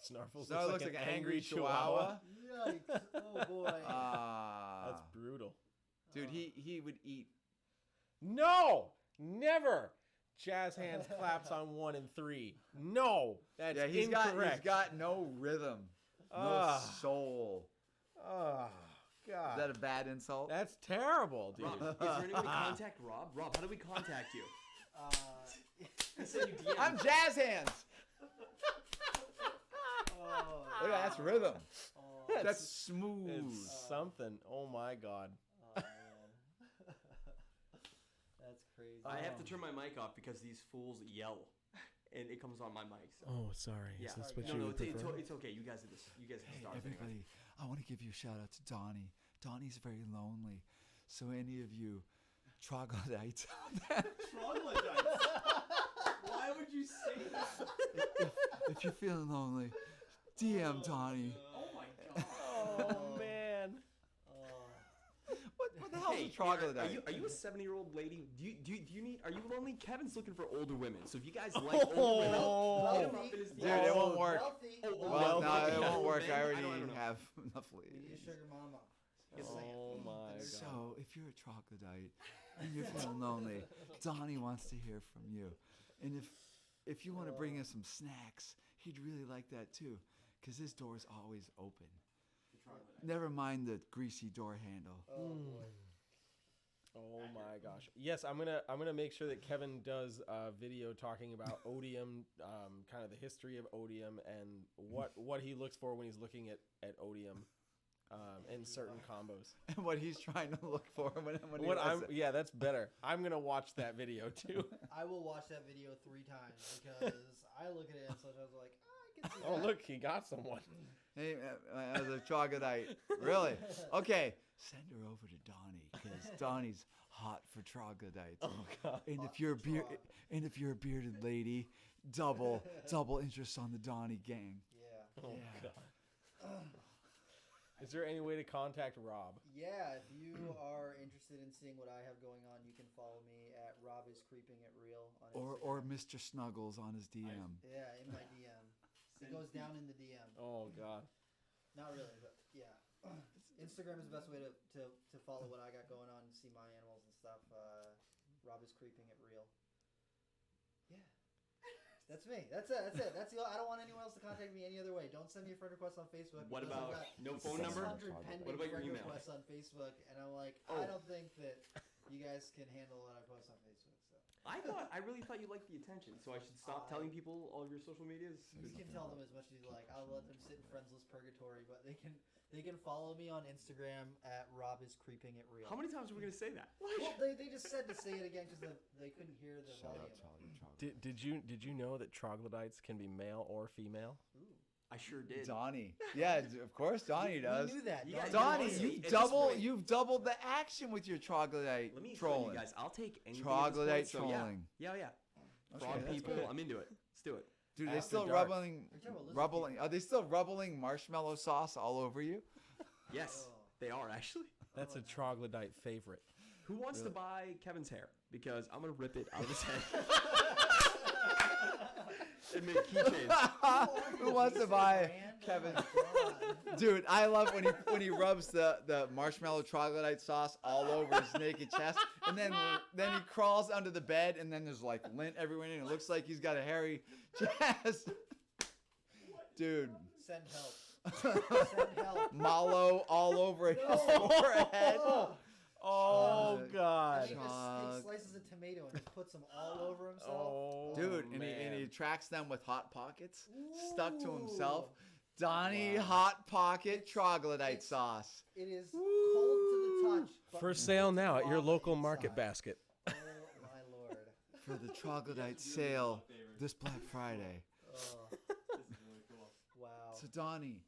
Speaker 2: Snarfles
Speaker 4: So it looks like an angry chihuahua.
Speaker 3: Yikes! Oh boy.
Speaker 2: That's
Speaker 4: Ah.
Speaker 2: brutal.
Speaker 4: Dude, he would eat.
Speaker 2: No, never. Jazz hands claps on 1 and 3. No, that's
Speaker 4: Yeah, he's
Speaker 2: incorrect.
Speaker 4: got no rhythm. No
Speaker 2: Ah.
Speaker 4: soul.
Speaker 2: Oh
Speaker 4: Is
Speaker 2: God,
Speaker 4: that a bad insult?
Speaker 2: that's terrible, dude.
Speaker 1: Rob, is there any way to contact Rob? Rob, how do we contact you? He said you DM.
Speaker 4: I'm jazz hands.
Speaker 3: Oh,
Speaker 4: Look at that's rhythm.
Speaker 3: oh,
Speaker 4: That's smooth.
Speaker 2: It's something. Oh my God.
Speaker 3: oh, man. That's crazy.
Speaker 1: I have to turn my mic off because these fools yell, and it comes on my mic. So.
Speaker 2: Oh, sorry.
Speaker 1: Yeah.
Speaker 2: Is this what
Speaker 1: no,
Speaker 2: you
Speaker 1: no,
Speaker 2: would prefer?
Speaker 1: it's okay. You guys are this. You guys are the
Speaker 7: Hey,
Speaker 1: stars.
Speaker 7: everybody,
Speaker 1: Anyway.
Speaker 7: I want to give you a shout out to Donnie. Donnie's very lonely. So any of you troglodytes out there,
Speaker 6: Troglodytes. Why would you say that?
Speaker 7: if you're feeling lonely, DM Donnie.
Speaker 6: Oh my god.
Speaker 2: Oh man.
Speaker 4: What the hell's
Speaker 1: Hey,
Speaker 4: a troglodyte?
Speaker 1: are you a 70-year-old lady? Do you need? Are you lonely? Kevin's looking for older women. So if you guys like older women, hit him up in his
Speaker 4: Dude,
Speaker 1: DMs.
Speaker 4: it won't work.
Speaker 3: Wealthy.
Speaker 4: Well, no, it won't work. I
Speaker 1: I
Speaker 4: already
Speaker 1: don't know.
Speaker 4: have enough
Speaker 3: We need a
Speaker 4: ladies.
Speaker 3: sugar mama.
Speaker 2: Oh my God.
Speaker 7: So if you're a troglodyte and you're feeling lonely, Donnie wants to hear from you. And if you want to bring us some snacks, he'd really like that too, because his door's always open. Never mind the greasy door handle.
Speaker 3: Oh boy.
Speaker 2: Oh my gosh. Yes, I'm gonna make sure that Kevin does a video talking about odium, kind of the history of odium and what he looks for when he's looking at odium, and certain combos.
Speaker 4: And what he's trying to look for when he
Speaker 2: That's better. I'm gonna watch that video too.
Speaker 3: I will watch that video 3 times because I look at it and sometimes I'm like, I can see
Speaker 2: Oh
Speaker 3: that.
Speaker 2: look, he got someone.
Speaker 4: Hey, as a troglodyte, really? Okay,
Speaker 7: Send her over to Donnie, because Donnie's hot for troglodytes.
Speaker 2: Oh God.
Speaker 7: And if you're a bearded lady, double interest on the Donnie gang.
Speaker 3: Yeah.
Speaker 2: Oh
Speaker 7: Yeah.
Speaker 2: God. Is there any way to contact Rob?
Speaker 3: Yeah, if you are interested in seeing what I have going on, you can follow me at Rob is Creeping It Real on Instagram.
Speaker 7: Or Mr. Snuggles on his DM.
Speaker 3: Yeah, in my DM. It goes down in the DM.
Speaker 2: Oh God.
Speaker 3: Not really, but yeah. Instagram is the best way to follow what I got going on and see my animals and stuff. Rob is creeping it real. Yeah. That's me. That's it. I don't want anyone else to contact me any other way. Don't send me a friend request on Facebook.
Speaker 1: What
Speaker 3: because I've
Speaker 1: about
Speaker 3: got
Speaker 1: no phone number?
Speaker 3: 600 pending
Speaker 1: What about your
Speaker 3: friend
Speaker 1: email?
Speaker 3: requests on Facebook, and I'm like,
Speaker 1: Oh.
Speaker 3: I don't think that you guys can handle what I post on Facebook. So
Speaker 1: I really thought you liked the attention, so I should stop telling people all of your social medias.
Speaker 3: you can tell them as much as you like. I'll let them sit in friendless purgatory, but they can follow me on Instagram at Rob is creeping it real.
Speaker 1: How many times are we gonna say that?
Speaker 3: Well, they just said to say it again because they couldn't hear the
Speaker 7: Shout
Speaker 3: volume.
Speaker 7: out to all your troglodytes.
Speaker 2: Did you know that troglodytes can be male or female?
Speaker 3: Ooh.
Speaker 1: I sure did.
Speaker 7: Donnie. Yeah, of course Donnie does.
Speaker 3: We knew that.
Speaker 1: You guys-
Speaker 7: Donnie,
Speaker 1: Honestly,
Speaker 7: you've
Speaker 1: at this point-
Speaker 7: doubled the action with your troglodyte
Speaker 1: Let me explain,
Speaker 7: trolling.
Speaker 1: you guys. I'll take anything.
Speaker 7: Troglodyte
Speaker 1: at this point, so
Speaker 7: trolling.
Speaker 1: Yeah.
Speaker 7: Okay,
Speaker 1: Frog
Speaker 7: that's
Speaker 1: people,
Speaker 7: good.
Speaker 1: I'm into it. Let's do it.
Speaker 7: Dude, they
Speaker 2: After
Speaker 7: still
Speaker 2: dark.
Speaker 7: rubbling. Are they still rubbling marshmallow sauce all over you?
Speaker 1: Yes,
Speaker 3: Oh.
Speaker 1: they are actually.
Speaker 2: That's a troglodyte favorite.
Speaker 1: Who wants to buy Kevin's hair? Because I'm gonna rip it out of his head and make keychains.
Speaker 7: Who wants to buy
Speaker 3: Brand?
Speaker 7: Kevin?
Speaker 3: Oh my God.
Speaker 7: Dude, I love when he rubs the marshmallow troglodyte sauce all over his naked chest, and then he crawls under the bed, and then there's like lint everywhere, and it looks like he's got a hairy chest. Dude,
Speaker 3: Send help. Send help.
Speaker 7: mallow all over his forehead.
Speaker 2: Oh
Speaker 7: Uh,
Speaker 2: God.
Speaker 3: He just
Speaker 7: Chog.
Speaker 3: takes slices of tomato and just puts them all over himself.
Speaker 2: Oh,
Speaker 7: Dude, and
Speaker 2: man.
Speaker 7: he attracts them with hot pockets stuck to himself.
Speaker 3: Ooh.
Speaker 7: Donnie Hot Pocket Troglodyte Sauce.
Speaker 3: It is cold to the touch. But
Speaker 2: For sale now at your
Speaker 3: raw
Speaker 2: local
Speaker 3: inside.
Speaker 2: market basket.
Speaker 3: Oh my lord.
Speaker 7: For the Troglodyte sale this Black Friday.
Speaker 3: Oh,
Speaker 6: This is really cool.
Speaker 3: wow.
Speaker 7: So Donnie,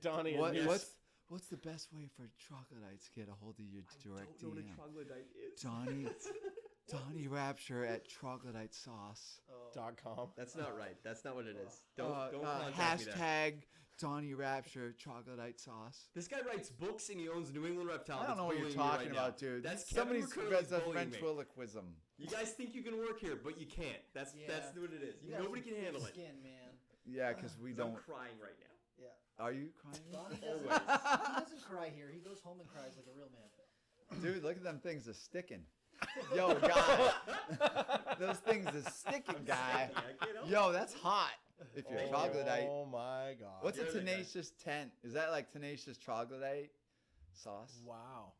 Speaker 2: Donnie is
Speaker 7: what's the best way for troglodytes to get a hold of your direct
Speaker 1: Don't know what a
Speaker 7: DM?
Speaker 1: troglodyte is.
Speaker 7: Donny Rapture at Troglodyte Sauce.
Speaker 3: Oh.
Speaker 2: .com.
Speaker 1: That's not right. That's not what it is. Don't contact me there.
Speaker 7: Hashtag Donny Rapture Troglodyte Sauce.
Speaker 1: This guy writes books and he owns New England Reptile.
Speaker 7: I don't
Speaker 1: that's
Speaker 7: know what you're
Speaker 1: bullying me
Speaker 7: talking
Speaker 1: right
Speaker 7: about,
Speaker 1: now.
Speaker 7: dude.
Speaker 1: That's
Speaker 7: Somebody's
Speaker 1: Kevin
Speaker 7: got
Speaker 1: McCurley's
Speaker 7: the
Speaker 1: bullying me.
Speaker 7: ventriloquism.
Speaker 1: You guys think you can work here, but you can't. That's
Speaker 3: Yeah.
Speaker 1: what it is.
Speaker 3: You got
Speaker 1: Nobody
Speaker 3: some
Speaker 1: can handle
Speaker 3: thick
Speaker 1: it.
Speaker 3: Skin, man.
Speaker 7: Yeah, because we
Speaker 1: 'Cause I'm
Speaker 7: don't.
Speaker 1: crying right now.
Speaker 3: Yeah.
Speaker 7: Are you crying?
Speaker 3: Donnie doesn't, he doesn't cry here. He goes home and cries like a real man.
Speaker 7: Dude, look at them things are sticking. Yo, guy. Those things are sticking, guy.
Speaker 1: I can't help it.
Speaker 7: Yo, that's hot. If you're troglodyte.
Speaker 2: Oh my God.
Speaker 7: What's a
Speaker 1: You're the guy.
Speaker 7: tenacious tent? Is that like tenacious troglodyte sauce?
Speaker 2: Wow.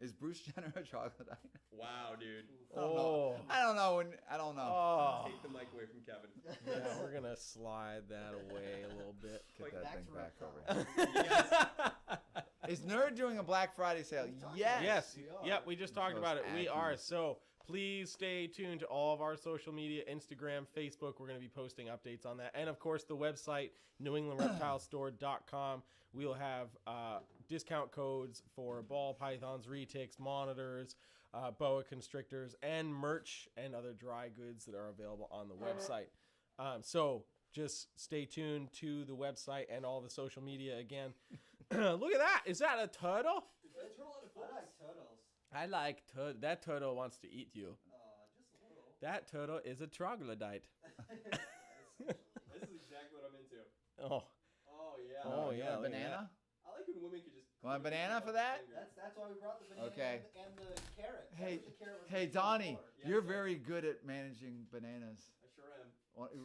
Speaker 7: Is Bruce Jenner a troglodyte?
Speaker 1: Wow, dude.
Speaker 2: Oh.
Speaker 7: I don't know. I don't know.
Speaker 2: Oh.
Speaker 1: Take the mic away from Kevin.
Speaker 2: Yeah, we're gonna slide that away a little bit.
Speaker 7: Get that
Speaker 3: Back
Speaker 7: thing
Speaker 3: to
Speaker 7: back
Speaker 3: Reptile.
Speaker 7: over.
Speaker 1: You guys,
Speaker 7: Is Nerd doing a Black Friday sale? Yes.
Speaker 2: Yes.
Speaker 3: we are.
Speaker 2: Yep. We just talked
Speaker 7: Those
Speaker 2: about it. We are.
Speaker 7: accurate.
Speaker 2: So please stay tuned to all of our social media, Instagram, Facebook. We're going to be posting updates on that. And of course, the website, NewEnglandReptileStore.com. We'll have discount codes for ball pythons, retics, monitors, boa constrictors, and merch and other dry goods that are available on the website. So just stay tuned to the website and all the social media again. Look at that. Is that a turtle?
Speaker 3: I like turtles.
Speaker 2: I like turtle. That turtle wants to eat you.
Speaker 3: Just a little.
Speaker 2: That turtle is a troglodyte.
Speaker 6: This is exactly what I'm into.
Speaker 2: Oh,
Speaker 6: Oh yeah.
Speaker 2: Oh,
Speaker 7: You
Speaker 2: yeah,
Speaker 7: want a
Speaker 2: look at
Speaker 7: banana?
Speaker 6: I like when women could just.
Speaker 7: Want a banana for that?
Speaker 3: That's why we brought the banana
Speaker 7: Okay.
Speaker 3: and the carrot. I
Speaker 7: Hey,
Speaker 3: wish the carrot was
Speaker 7: hey,
Speaker 3: mentioned
Speaker 7: Donnie,
Speaker 3: before.
Speaker 6: Yeah,
Speaker 7: you're
Speaker 6: sure.
Speaker 7: very good at managing bananas.
Speaker 6: I sure am.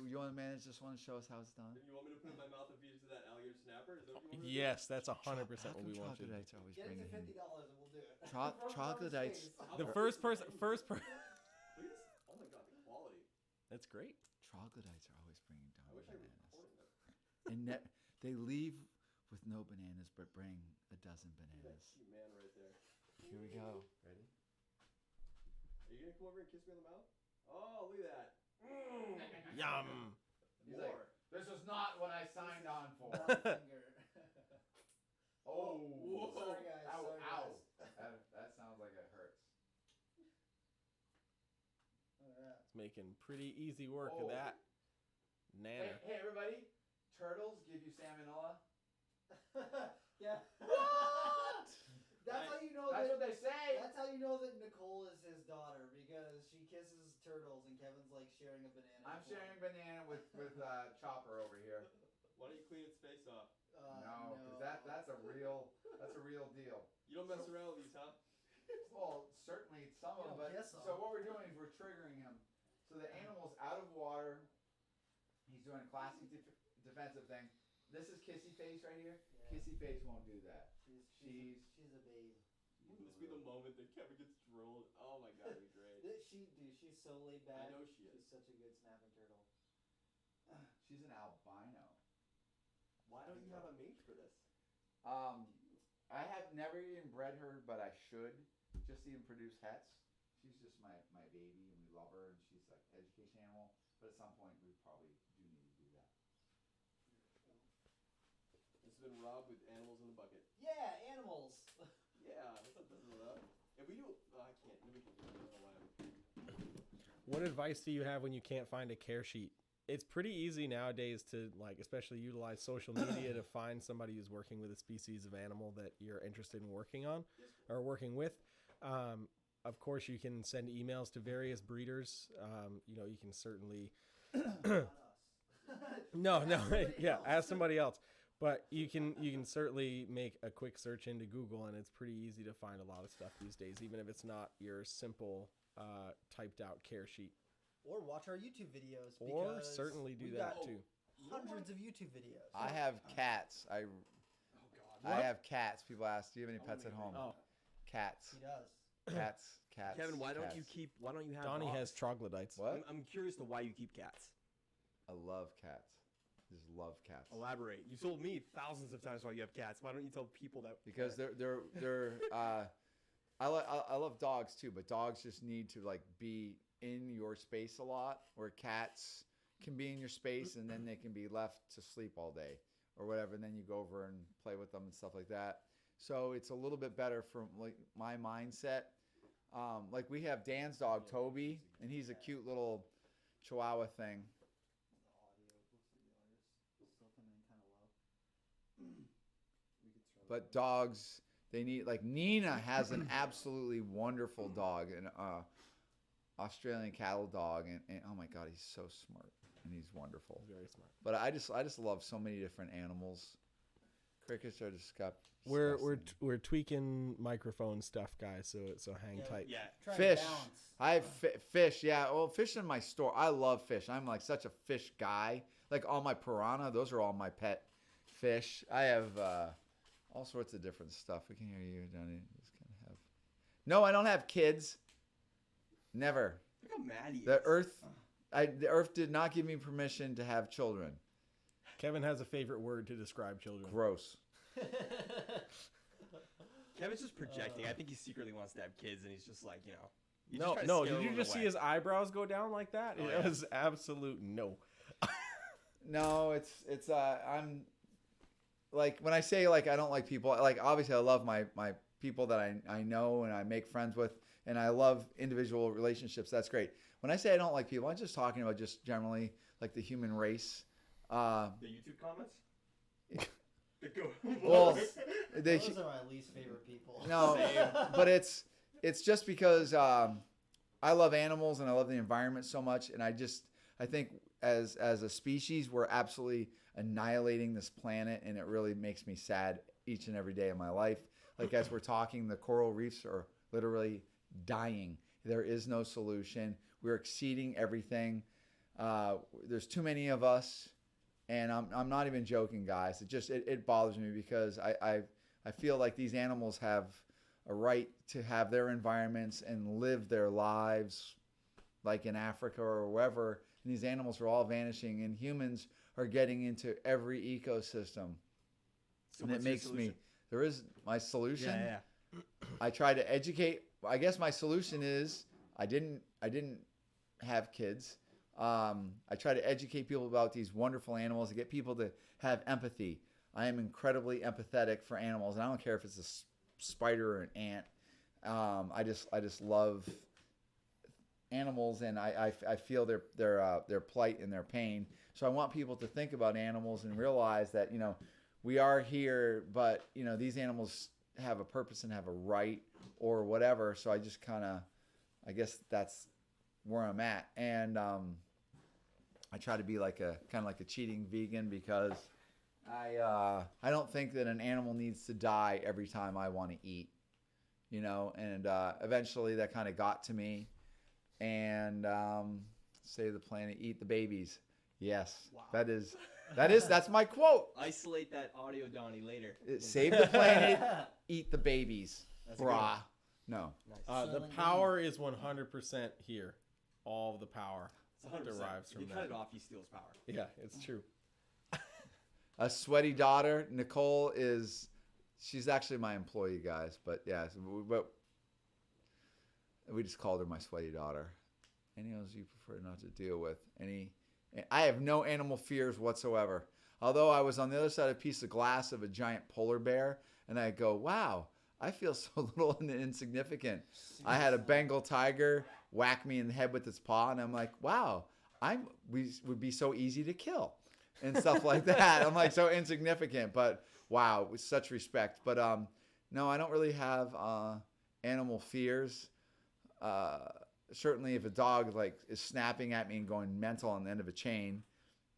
Speaker 7: You want to manage this one and show us how it's done?
Speaker 6: You want me to put it in my mouth and feed it to that alligator snapper? Is that what you want me to do?
Speaker 2: yes, that's 100%
Speaker 7: How
Speaker 2: what
Speaker 7: come
Speaker 2: we want you to do.
Speaker 7: troglodytes are always
Speaker 3: Get it
Speaker 7: bringing
Speaker 3: to
Speaker 7: in?
Speaker 3: $50 and we'll do it.
Speaker 7: Tro- troglodytes.
Speaker 2: The first person.
Speaker 6: Look at this. Oh my god, the quality.
Speaker 2: That's great.
Speaker 7: Troglodytes are always bringing down
Speaker 6: I wish I
Speaker 7: bananas.
Speaker 6: recorded that.
Speaker 7: And they leave with no bananas, but bring a dozen
Speaker 6: That
Speaker 7: bananas.
Speaker 6: cute man right there.
Speaker 7: Here we go.
Speaker 6: Ready? Are you gonna come over and kiss me on the mouth? Oh, look at that.
Speaker 2: Yum.
Speaker 7: He's
Speaker 6: More.
Speaker 7: like, this is not what I signed on for.
Speaker 3: One finger.
Speaker 7: Oh,
Speaker 6: Whoa.
Speaker 3: Sorry, guys.
Speaker 7: Ow,
Speaker 3: Sorry,
Speaker 7: ow.
Speaker 3: guys.
Speaker 7: That sounds like it hurts.
Speaker 3: Alright.
Speaker 2: It's making pretty easy work
Speaker 7: Oh.
Speaker 2: of that. Nana.
Speaker 7: Hey, everybody. Turtles give you salmonella.
Speaker 3: Yeah.
Speaker 7: What?
Speaker 3: That's how you know
Speaker 7: That's
Speaker 3: that.
Speaker 7: what they say.
Speaker 3: That's how you know that Nicole is his daughter because she kisses turtles and Kevin's like sharing a banana.
Speaker 7: I'm sharing a banana with Chopper over here.
Speaker 6: Why don't you clean its face off?
Speaker 7: No, because that's a real deal.
Speaker 6: You don't mess around with these, huh?
Speaker 7: Well,
Speaker 4: certainly some of them.
Speaker 3: Yeah,
Speaker 4: But
Speaker 3: yes,
Speaker 4: so what we're doing is we're triggering him. So the animal's out of water. He's doing a classic defensive thing. This is Kissy Face right here.
Speaker 3: Yeah.
Speaker 4: Kissy Face won't do that.
Speaker 3: She's a babe.
Speaker 6: Wouldn't this be the moment that Kevin gets drilled? Oh my god, it'd be great.
Speaker 3: She's so laid back.
Speaker 6: I know she is.
Speaker 3: She's such a good snapping turtle.
Speaker 4: She's an albino.
Speaker 6: Why don't you have a mate for this?
Speaker 4: I have never even bred her, but I should. Just to even produce hets. She's just my baby, and we love her, and she's like an education animal. But at some point, we probably do need to do that.
Speaker 6: This has been Rob with Animals in a Bucket.
Speaker 3: Yeah, animals.
Speaker 6: Yeah, what's up, this is Rob. If we do, I can't. Maybe we can do it. I don't know why.
Speaker 2: What advice do you have when you can't find a care sheet? It's pretty easy nowadays to, like, especially utilize social media to find somebody who's working with a species of animal that you're interested in working on or working with. Of course, you can send emails to various breeders. You can certainly no, yeah, ask somebody else. But you can certainly make a quick search into Google, and it's pretty easy to find a lot of stuff these days, even if it's not your simple typed out care sheet.
Speaker 3: Or watch our YouTube videos.
Speaker 2: Or
Speaker 3: because
Speaker 2: certainly do
Speaker 3: we've
Speaker 2: that
Speaker 3: got
Speaker 2: too.
Speaker 3: Hundreds of YouTube videos.
Speaker 4: I have cats. I have cats. People ask, do you have any pets at home?
Speaker 1: Oh.
Speaker 4: Cats.
Speaker 3: He does.
Speaker 4: Cats.
Speaker 1: Kevin, why don't
Speaker 4: cats.
Speaker 1: you have
Speaker 2: Donnie
Speaker 1: dogs?
Speaker 2: has troglodytes.
Speaker 4: What?
Speaker 1: I'm curious to why you keep cats.
Speaker 4: I love cats. Just love cats.
Speaker 1: Elaborate. You told me thousands of times why you have cats. Why don't you tell people that?
Speaker 4: Because they're I love dogs too, but dogs just need to like be in your space a lot, where cats can be in your space and then they can be left to sleep all day or whatever, and then you go over and play with them and stuff like that. So it's a little bit better from like my mindset. Like we have Dan's dog Toby, and he's a cute little Chihuahua thing. But dogs, they need, like Nina has an absolutely wonderful dog, an Australian cattle dog, and oh my god, he's so smart and he's wonderful.
Speaker 2: Very smart.
Speaker 4: But I just love so many different animals. Crickets are disgusting.
Speaker 2: We're tweaking microphone stuff, guys. So hang tight.
Speaker 1: Yeah.
Speaker 3: Try
Speaker 4: Fish.
Speaker 3: and balance.
Speaker 4: I have fish. Yeah, well, fish in my store. I love fish. I'm like such a fish guy. Like all my piranha, those are all my pet fish. I have all sorts of different stuff. We can hear you, Donnie. Just kind of have. No, I don't have kids. Never.
Speaker 1: Look how mad he is.
Speaker 4: The earth did not give me permission to have children.
Speaker 2: Kevin has a favorite word to describe children.
Speaker 4: Gross.
Speaker 1: Kevin's just projecting. I think he secretly wants to have kids, and he's just like, he's
Speaker 2: No,
Speaker 1: just trying to
Speaker 2: no.
Speaker 1: scare
Speaker 2: Did you
Speaker 1: everyone
Speaker 2: just see
Speaker 1: away.
Speaker 2: his eyebrows go down like that?
Speaker 1: Oh,
Speaker 2: It
Speaker 1: yeah.
Speaker 2: was absolute no.
Speaker 4: No, it's I'm like when I say like I don't like people, like obviously I love my people that I know and I make friends with, and I love individual relationships. That's great. When I say I don't like people, I'm just talking about just generally like the human race.
Speaker 1: The YouTube comments?
Speaker 4: Well,
Speaker 3: Those are my least favorite people.
Speaker 4: no, but it's just because I love animals and I love the environment so much, and I think as a species we're absolutely annihilating this planet, and it really makes me sad each and every day of my life. Like as we're talking, the coral reefs are literally dying. There is no solution. We're exceeding everything. There's too many of us, and I'm not even joking, guys. It bothers me because I feel like these animals have a right to have their environments and live their lives like in Africa or wherever, and these animals are all vanishing, and humans are getting into every ecosystem.
Speaker 1: So
Speaker 4: And it
Speaker 1: what's your
Speaker 4: makes me,
Speaker 1: solution?
Speaker 4: there is my solution.
Speaker 1: Yeah.
Speaker 4: I try to educate. I guess my solution is I didn't have kids. I try to educate people about these wonderful animals and get people to have empathy. I am incredibly empathetic for animals, and I don't care if it's a spider or an ant. I just love animals, and I feel their plight and their pain. So I want people to think about animals and realize that we are here, but these animals have a purpose and have a right or whatever. So I just I guess that's where I'm at, and I try to be like a cheating vegan because I don't think that an animal needs to die every time I want to eat. and eventually that kind of got to me. And save the planet, eat the babies. Yes,
Speaker 1: Wow.
Speaker 4: that's my quote.
Speaker 1: Isolate that audio, Donnie, later.
Speaker 4: Save the planet, eat the babies.
Speaker 1: That's a good one.
Speaker 4: Brah. No.
Speaker 1: Nice.
Speaker 2: The power is 100% here. All of the power
Speaker 1: It's 100%.
Speaker 2: derives from
Speaker 1: You
Speaker 2: that.
Speaker 1: cut it off, he steals power.
Speaker 2: Yeah, it's true.
Speaker 4: A sweaty daughter. Nicole she's actually my employee, guys. But yeah, but we just called her my sweaty daughter. Any animals you prefer not to deal with? I have no animal fears whatsoever. Although I was on the other side of a piece of glass of a giant polar bear, and I go, wow, I feel so little and insignificant. I had a Bengal tiger whack me in the head with its paw, and I'm like, wow, we would be so easy to kill and stuff like that. I'm like so insignificant, but wow, with such respect. But no, I don't really have animal fears. Certainly if a dog is snapping at me and going mental on the end of a chain,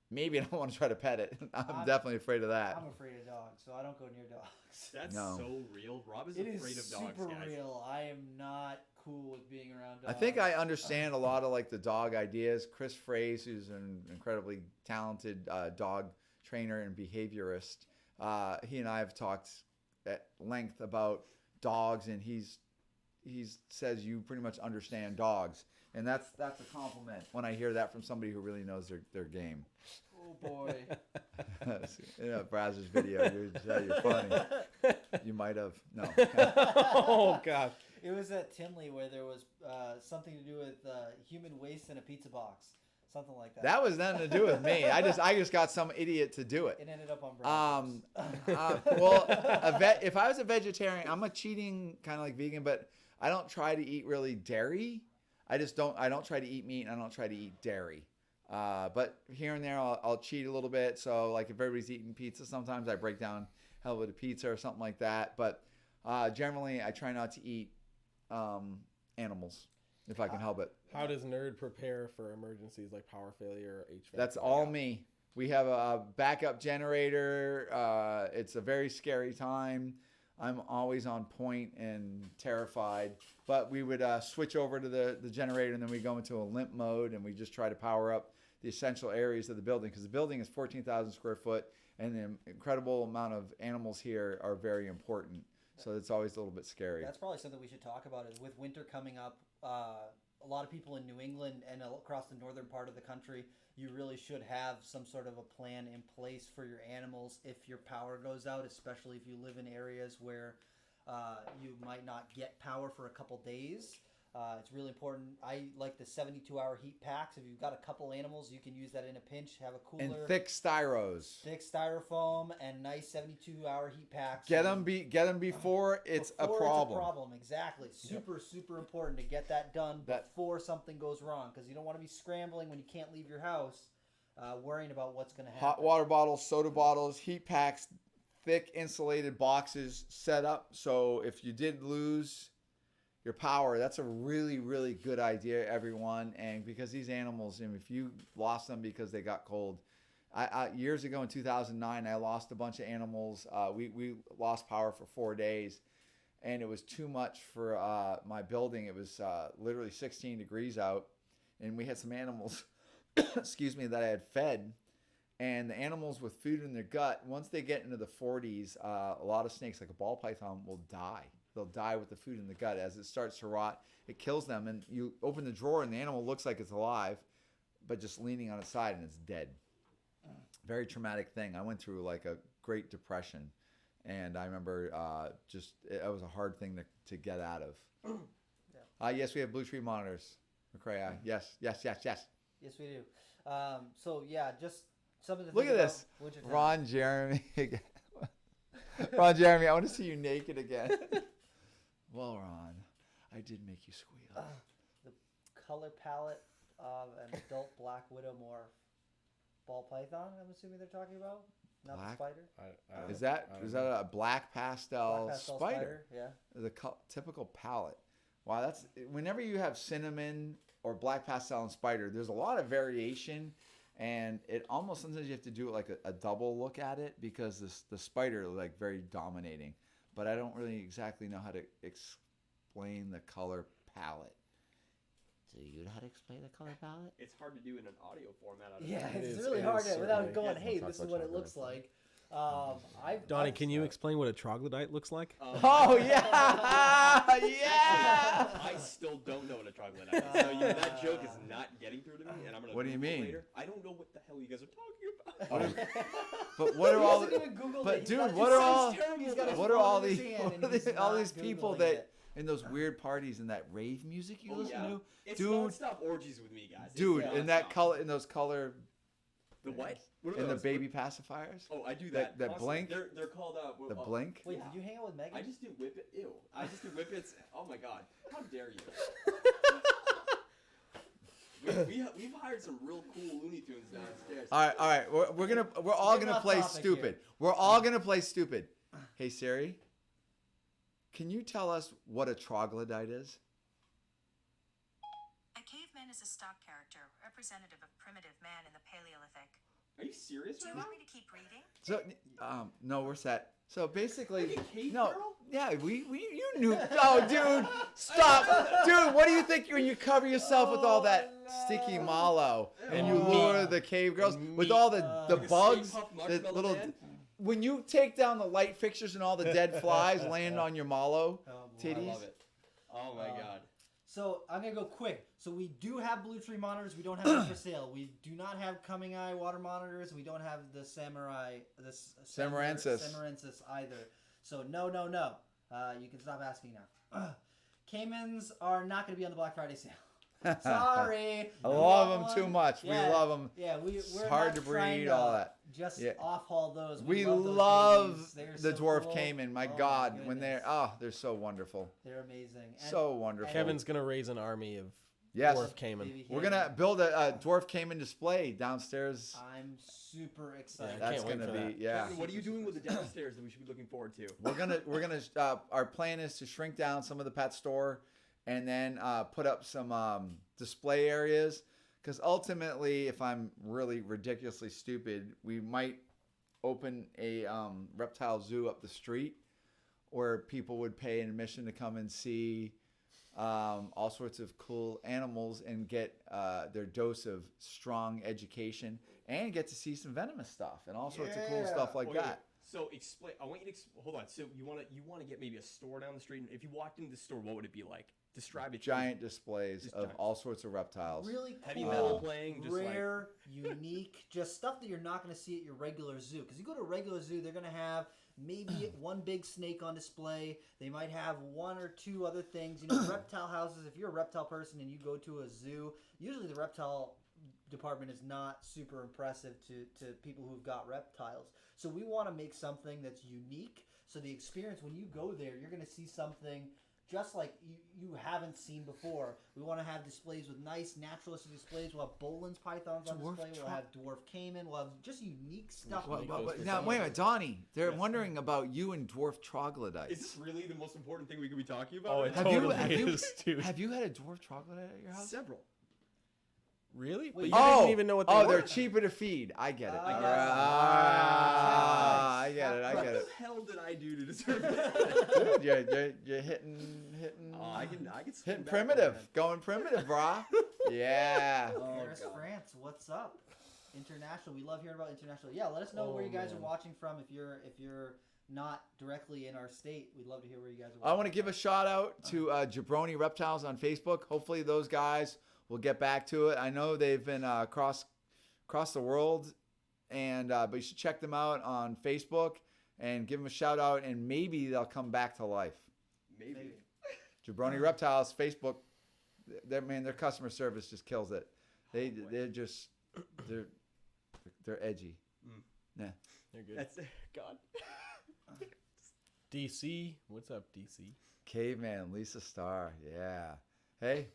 Speaker 4: maybe I don't want to try to pet it. I'm definitely afraid of that.
Speaker 3: I'm afraid of dogs, so I don't go near dogs.
Speaker 1: That's
Speaker 4: No.
Speaker 1: so real. Rob is
Speaker 3: It
Speaker 1: afraid
Speaker 3: is
Speaker 1: of dogs,
Speaker 3: super
Speaker 1: guys.
Speaker 3: real. I am not cool with being around dogs.
Speaker 4: I think I understand a lot of the dog ideas. Chris Fraze, who's an incredibly talented dog trainer and behaviorist, he and I have talked at length about dogs, and he says you pretty much understand dogs, and that's a compliment when I hear that from somebody who really knows their game.
Speaker 3: Oh boy.
Speaker 4: Brazzers video, you're funny. You might have no.
Speaker 2: Oh God.
Speaker 3: It was at Tinley where there was something to do with human waste in a pizza box, something like that.
Speaker 4: That was nothing to do with me. I just got some idiot to do it.
Speaker 3: It ended up on Brazzers.
Speaker 4: Well, if I was a vegetarian, I'm a cheating kind of like vegan, but I don't try to eat really dairy. I don't try to eat meat, and I don't try to eat dairy. But here and there, I'll cheat a little bit. So if everybody's eating pizza, sometimes I break down hell of a pizza or something like that. But generally, I try not to eat animals if I can help it.
Speaker 2: How does Nerd prepare for emergencies like power failure or HVAC?
Speaker 4: That's all me. We have a backup generator. It's a very scary time. I'm always on point and terrified. But we would switch over to the generator, and then we go into a limp mode, and we just try to power up the essential areas of the building, because the building is 14,000 square foot, and the incredible amount of animals here are very important. So it's always a little bit scary.
Speaker 3: That's probably something we should talk about is with winter coming up, a lot of people in New England and across the northern part of the country, you really should have some sort of a plan in place for your animals if your power goes out, especially if you live in areas where you might not get power for a couple days. It's really important. I like the 72-hour heat packs. If you've got a couple animals, you can use that in a pinch. Have a cooler.
Speaker 4: And thick styros.
Speaker 3: Thick styrofoam and nice 72-hour heat packs.
Speaker 4: Get them before it's a problem.
Speaker 3: It's a problem, exactly. Super important to get that done before something goes wrong, because you don't want to be scrambling when you can't leave your house, worrying about what's going to happen.
Speaker 4: Hot water bottles, soda bottles, heat packs, thick insulated boxes set up. So if you did lose your power, that's a really, really good idea, everyone. And because these animals, if you lost them because they got cold, I years ago in 2009, I lost a bunch of animals. We lost power for 4 days, and it was too much for my building. It was literally 16 degrees out, and we had some animals, excuse me, that I had fed. And the animals with food in their gut, once they get into the 40s, a lot of snakes, like a ball python, will die. They'll die with the food in the gut. As it starts to rot, it kills them. And you open the drawer, and the animal looks like it's alive, but just leaning on its side, and it's dead. Very traumatic thing. I went through a Great Depression, and I remember it was a hard thing to get out of.
Speaker 3: Yeah.
Speaker 4: Yes, we have Blue Tree monitors. McCurley, yes.
Speaker 3: Yes, we do. So yeah, just something to
Speaker 4: Look
Speaker 3: think
Speaker 4: at
Speaker 3: about.
Speaker 4: this.
Speaker 3: Wintertime.
Speaker 4: Ron Jeremy. Ron Jeremy, I want to see you naked again. Well, Ron, I did make you squeal.
Speaker 3: The color palette of an adult black widow morph ball python, I'm assuming they're talking about, not
Speaker 4: Black?
Speaker 3: the spider.
Speaker 4: Is that a black pastel,
Speaker 3: Black pastel
Speaker 4: spider?
Speaker 3: Yeah.
Speaker 4: The typical palette. Wow, that's whenever you have cinnamon or black pastel and spider, there's a lot of variation, and it almost sometimes you have to do it like a double look at it, because the spider is very dominating. But I don't really exactly know how to
Speaker 7: explain the color palette.
Speaker 5: Do you know how to explain the color palette?
Speaker 6: It's hard to do in an audio format.
Speaker 3: Yeah,
Speaker 2: It
Speaker 3: it's
Speaker 2: is-
Speaker 3: really
Speaker 2: it
Speaker 3: hard
Speaker 2: is
Speaker 3: to, without
Speaker 2: certainly.
Speaker 3: going,
Speaker 2: Yeah,
Speaker 3: hey,
Speaker 2: we'll
Speaker 3: this
Speaker 2: talk
Speaker 3: is
Speaker 2: about
Speaker 3: what it
Speaker 2: chocolate
Speaker 3: looks
Speaker 2: later.
Speaker 3: like.
Speaker 2: Donnie, can you explain what a troglodyte looks like?
Speaker 7: Oh yeah, yeah.
Speaker 6: I still don't know what a troglodyte is. So that joke is not getting through to me, and I'm gonna.
Speaker 7: What do you
Speaker 6: Google it
Speaker 7: mean?
Speaker 6: Later. I don't know what the hell you guys are talking about.
Speaker 7: But what are
Speaker 3: He
Speaker 7: all?
Speaker 3: hasn't even Googled
Speaker 7: But
Speaker 3: it. He's
Speaker 7: dude,
Speaker 3: got
Speaker 7: what
Speaker 3: his-
Speaker 7: are all?
Speaker 3: he's got his
Speaker 7: What are
Speaker 3: phone
Speaker 7: all
Speaker 3: in his
Speaker 7: these?
Speaker 3: hand
Speaker 7: What
Speaker 3: and
Speaker 7: are
Speaker 3: he's
Speaker 7: all
Speaker 3: not
Speaker 7: these people
Speaker 3: Googling
Speaker 7: that
Speaker 3: it.
Speaker 7: in those weird parties and that rave music you
Speaker 6: Oh,
Speaker 7: listen
Speaker 6: yeah.
Speaker 7: to?
Speaker 6: It's
Speaker 7: Dude,
Speaker 6: nonstop orgies with me, guys. It's
Speaker 7: dude, in that
Speaker 6: nonstop.
Speaker 7: color, in those color,
Speaker 6: The what? What are
Speaker 7: in the
Speaker 6: those?
Speaker 7: baby pacifiers,
Speaker 6: Oh, I do
Speaker 7: that-
Speaker 6: that.
Speaker 7: that
Speaker 6: constantly.
Speaker 7: blink?
Speaker 6: They're called
Speaker 7: the blink.
Speaker 3: Wait,
Speaker 6: Yeah.
Speaker 3: did you hang out with Megan?
Speaker 6: I just do whippet. Ew. I just do whippets. Oh my god. How dare you? We've hired some real cool Looney Tunes downstairs.
Speaker 7: All right. We're all
Speaker 3: Getting
Speaker 7: gonna
Speaker 3: off
Speaker 7: play
Speaker 3: topic
Speaker 7: stupid.
Speaker 3: here.
Speaker 7: We're all gonna play stupid. Hey Siri, can you tell us what a troglodyte is?
Speaker 8: A caveman is a stock character, representative of primitive man in the Paleolithic.
Speaker 6: Are you serious
Speaker 8: Do you
Speaker 6: right now?
Speaker 8: want me to keep reading?
Speaker 7: So, no, we're set. So basically,
Speaker 6: Like a cave
Speaker 7: no,
Speaker 6: girl?
Speaker 7: yeah, we you knew. Oh, dude, stop, dude. What do you think when you cover yourself with all that sticky mallow and you lure the cave girls with all the
Speaker 6: Like a
Speaker 7: bugs,
Speaker 6: Stay Puft
Speaker 7: the
Speaker 6: Marshmallow
Speaker 7: little.
Speaker 6: Man?
Speaker 7: When you take down the light fixtures and all the dead flies land on your mallow
Speaker 3: Oh, boy.
Speaker 6: I
Speaker 7: titties.
Speaker 6: love it. Oh my god.
Speaker 3: So I'm gonna go quick. So we do have Blue Tree monitors. We don't have them for sale. We do not have Coming Eye water monitors. We don't have the Samurai,
Speaker 7: Samarensis.
Speaker 3: Samarensis either. So no. You can stop asking now. Caimans are not gonna be on the Black Friday sale. Sorry.
Speaker 7: I love them too much.
Speaker 3: Yeah,
Speaker 7: We love them.
Speaker 3: Yeah, we're
Speaker 7: hard
Speaker 3: not
Speaker 7: to
Speaker 3: trying
Speaker 7: breed,
Speaker 3: to
Speaker 7: all that.
Speaker 3: Just
Speaker 7: Yeah.
Speaker 3: off haul those.
Speaker 7: We
Speaker 3: love those
Speaker 7: love
Speaker 3: babies. They're
Speaker 7: the
Speaker 3: so
Speaker 7: dwarf
Speaker 3: cool.
Speaker 7: caiman. My
Speaker 3: Oh,
Speaker 7: God, when
Speaker 3: goodness.
Speaker 7: they're so wonderful,
Speaker 3: They're amazing. And
Speaker 7: so wonderful.
Speaker 2: Kevin's gonna raise an army of
Speaker 7: Yes.
Speaker 2: dwarf caiman.
Speaker 3: baby
Speaker 7: We're
Speaker 3: caiman.
Speaker 7: gonna build a dwarf caiman display downstairs.
Speaker 3: I'm super excited.
Speaker 2: Yeah, I
Speaker 7: That's
Speaker 2: can't wait
Speaker 7: gonna
Speaker 2: for
Speaker 7: be
Speaker 2: that.
Speaker 7: yeah.
Speaker 6: Kevin, what are you doing with the downstairs that we should be looking forward to?
Speaker 7: We're gonna our plan is to shrink down some of the pet store, and then put up some display areas. Because ultimately, if I'm really ridiculously stupid, we might open a reptile zoo up the street, where people would pay an admission to come and see all sorts of cool animals and get their dose of strong education and get to see some venomous stuff and all sorts of cool stuff like
Speaker 6: Okay,
Speaker 7: that.
Speaker 6: So explain. I want you to hold on. So you want to get maybe a store down the street. And if you walked into the store, what would it be like? Describe it. to me.
Speaker 7: Giant displays
Speaker 6: Just
Speaker 7: of
Speaker 6: giant.
Speaker 7: all sorts of reptiles.
Speaker 3: Really cool,
Speaker 6: Heavy metal playing, just like-
Speaker 3: rare, unique, just stuff that you're not going to see at your regular zoo. Because you go to a regular zoo, they're going to have maybe one big snake on display. They might have one or two other things. You know, reptile houses. If you're a reptile person and you go to a zoo, usually the reptile department is not super impressive to people who've got reptiles. So we want to make something that's unique. So the experience when you go there, you're going to see something just like you haven't seen before. We want to have displays with nice naturalistic displays. We'll have Boland's pythons on
Speaker 7: Dwarf
Speaker 3: display. We'll have dwarf caiman. We'll have just unique stuff.
Speaker 2: Well,
Speaker 3: to
Speaker 2: well,
Speaker 3: make
Speaker 2: well,
Speaker 3: those
Speaker 7: Now,
Speaker 3: displays.
Speaker 7: wait a minute, Donnie. They're
Speaker 6: Yes.
Speaker 7: wondering about you and dwarf troglodytes.
Speaker 6: Is this really the most important thing we could be talking about?
Speaker 2: Oh,
Speaker 6: right
Speaker 2: it
Speaker 6: now?
Speaker 2: totally is, dude.
Speaker 7: Have you had a dwarf troglodyte at your house?
Speaker 6: Several.
Speaker 2: Really? But
Speaker 3: Wait,
Speaker 2: you
Speaker 7: Oh,
Speaker 2: didn't even know what they
Speaker 7: oh,
Speaker 2: were.
Speaker 7: they're cheaper to feed. I get it.
Speaker 3: Ah,
Speaker 7: I get it. I
Speaker 6: What
Speaker 7: get
Speaker 6: the
Speaker 7: it.
Speaker 6: hell did I do to deserve it?
Speaker 7: Dude, you're hitting
Speaker 6: I can swing
Speaker 7: hitting
Speaker 6: back
Speaker 7: primitive,
Speaker 6: on that.
Speaker 7: going primitive, brah. Yeah.
Speaker 3: Paris,
Speaker 6: God.
Speaker 3: France, what's up? International. We love hearing about international. Yeah, let us know where you guys are watching from. If you're not directly in our state, we'd love to hear where you guys are watching.
Speaker 7: I want to give a shout out to Jabroni Reptiles on Facebook. Hopefully those guys will get back to it. I know they've been across the world, and but you should check them out on Facebook and give them a shout out, and maybe they'll come back to life.
Speaker 6: Maybe.
Speaker 7: Jabroni Reptiles Facebook, their customer service just kills it. They're edgy. Yeah.
Speaker 2: They're good.
Speaker 6: That's God.
Speaker 2: DC, what's up, DC?
Speaker 7: Caveman, Lisa Starr, yeah. Hey,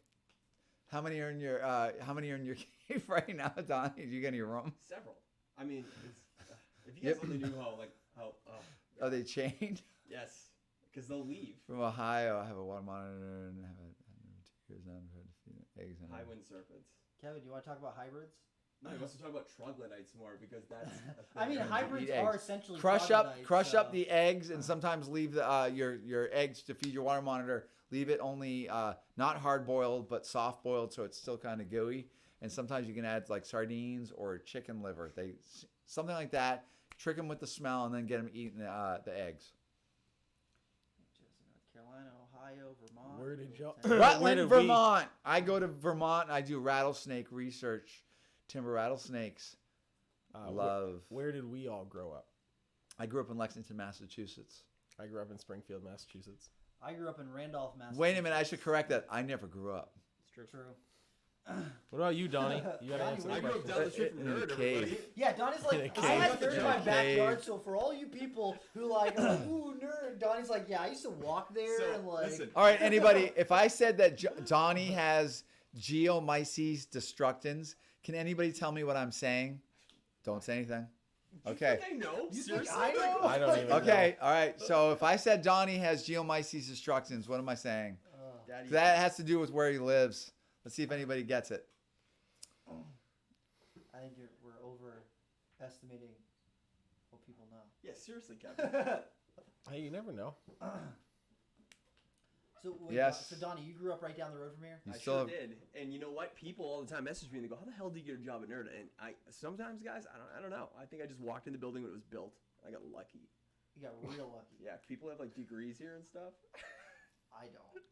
Speaker 7: how many are in your cave right now, Donnie? Did you get any room?
Speaker 6: Several. I mean, if you guys only knew how
Speaker 7: Are they chained?
Speaker 6: yes, because they'll leave.
Speaker 7: From Ohio, I have a water monitor and I have 2 years on eggs. And
Speaker 6: High wind serpents.
Speaker 3: Kevin, you want to talk about hybrids?
Speaker 6: No, he wants to talk about troglodytes more because that's.
Speaker 3: I mean, hybrids
Speaker 4: Eat
Speaker 3: are
Speaker 4: eggs.
Speaker 3: essentially
Speaker 4: Crush
Speaker 3: troglodytes,
Speaker 4: up
Speaker 3: so-
Speaker 4: the eggs, and sometimes leave the your eggs to feed your water monitor. Leave it only not hard boiled, but soft boiled, so it's still kind of gooey. And sometimes you can add like sardines or chicken liver. Something like that. Trick them with the smell, and then get them eating the eggs.
Speaker 3: North Carolina, Ohio, Vermont.
Speaker 2: Where did y'all-
Speaker 3: Where
Speaker 4: Rutland,
Speaker 2: did we-
Speaker 4: Vermont. I go to Vermont. And I do rattlesnake research. Timber rattlesnakes. Love.
Speaker 2: Where did we all grow up?
Speaker 4: I grew up in Lexington, Massachusetts.
Speaker 2: I grew up in Springfield, Massachusetts.
Speaker 3: I grew up in Randolph, Massachusetts.
Speaker 4: Wait a minute. I should correct that. I never grew up.
Speaker 3: True.
Speaker 2: What about you, Donnie? You gotta
Speaker 3: Donnie,
Speaker 2: answer
Speaker 3: where
Speaker 2: the
Speaker 6: I grew up
Speaker 2: question.
Speaker 6: down the street from
Speaker 4: In a
Speaker 6: Nerd,
Speaker 4: cave.
Speaker 6: everybody.
Speaker 3: Yeah, Donnie's like,
Speaker 2: In a
Speaker 3: I had
Speaker 2: cave.
Speaker 3: dirt in my
Speaker 4: Cave.
Speaker 3: backyard, so for all you people who like are like, ooh, nerd, Donnie's like, yeah, I used to walk there
Speaker 6: So,
Speaker 3: and like.
Speaker 6: listen.
Speaker 4: All right, anybody, if I said that Donnie has Geomyces destructans, can anybody tell me what I'm saying? Don't say anything. Okay.
Speaker 6: I know.
Speaker 3: You think
Speaker 6: Seriously?
Speaker 3: I know?
Speaker 2: I don't even
Speaker 4: Okay, all right. So if I said Donnie has Geomyces destructans, what am I saying?
Speaker 6: Daddy.
Speaker 4: That has to do with where he lives. Let's see if anybody gets it.
Speaker 3: I think we're overestimating what people know.
Speaker 6: Yeah, seriously, Kevin.
Speaker 2: Hey, you never know.
Speaker 3: So wait,
Speaker 4: Yes.
Speaker 3: So Donnie, you grew up right down the road from here.
Speaker 4: You
Speaker 6: I
Speaker 4: still
Speaker 6: sure
Speaker 4: have-
Speaker 6: did. And you know what? People all the time message me and they go, "How the hell did you get a job at Nerd?" And I sometimes, guys, I don't know. I think I just walked in the building when it was built. I got lucky.
Speaker 3: You got real lucky.
Speaker 6: Yeah, people have like degrees here and stuff.
Speaker 3: I don't.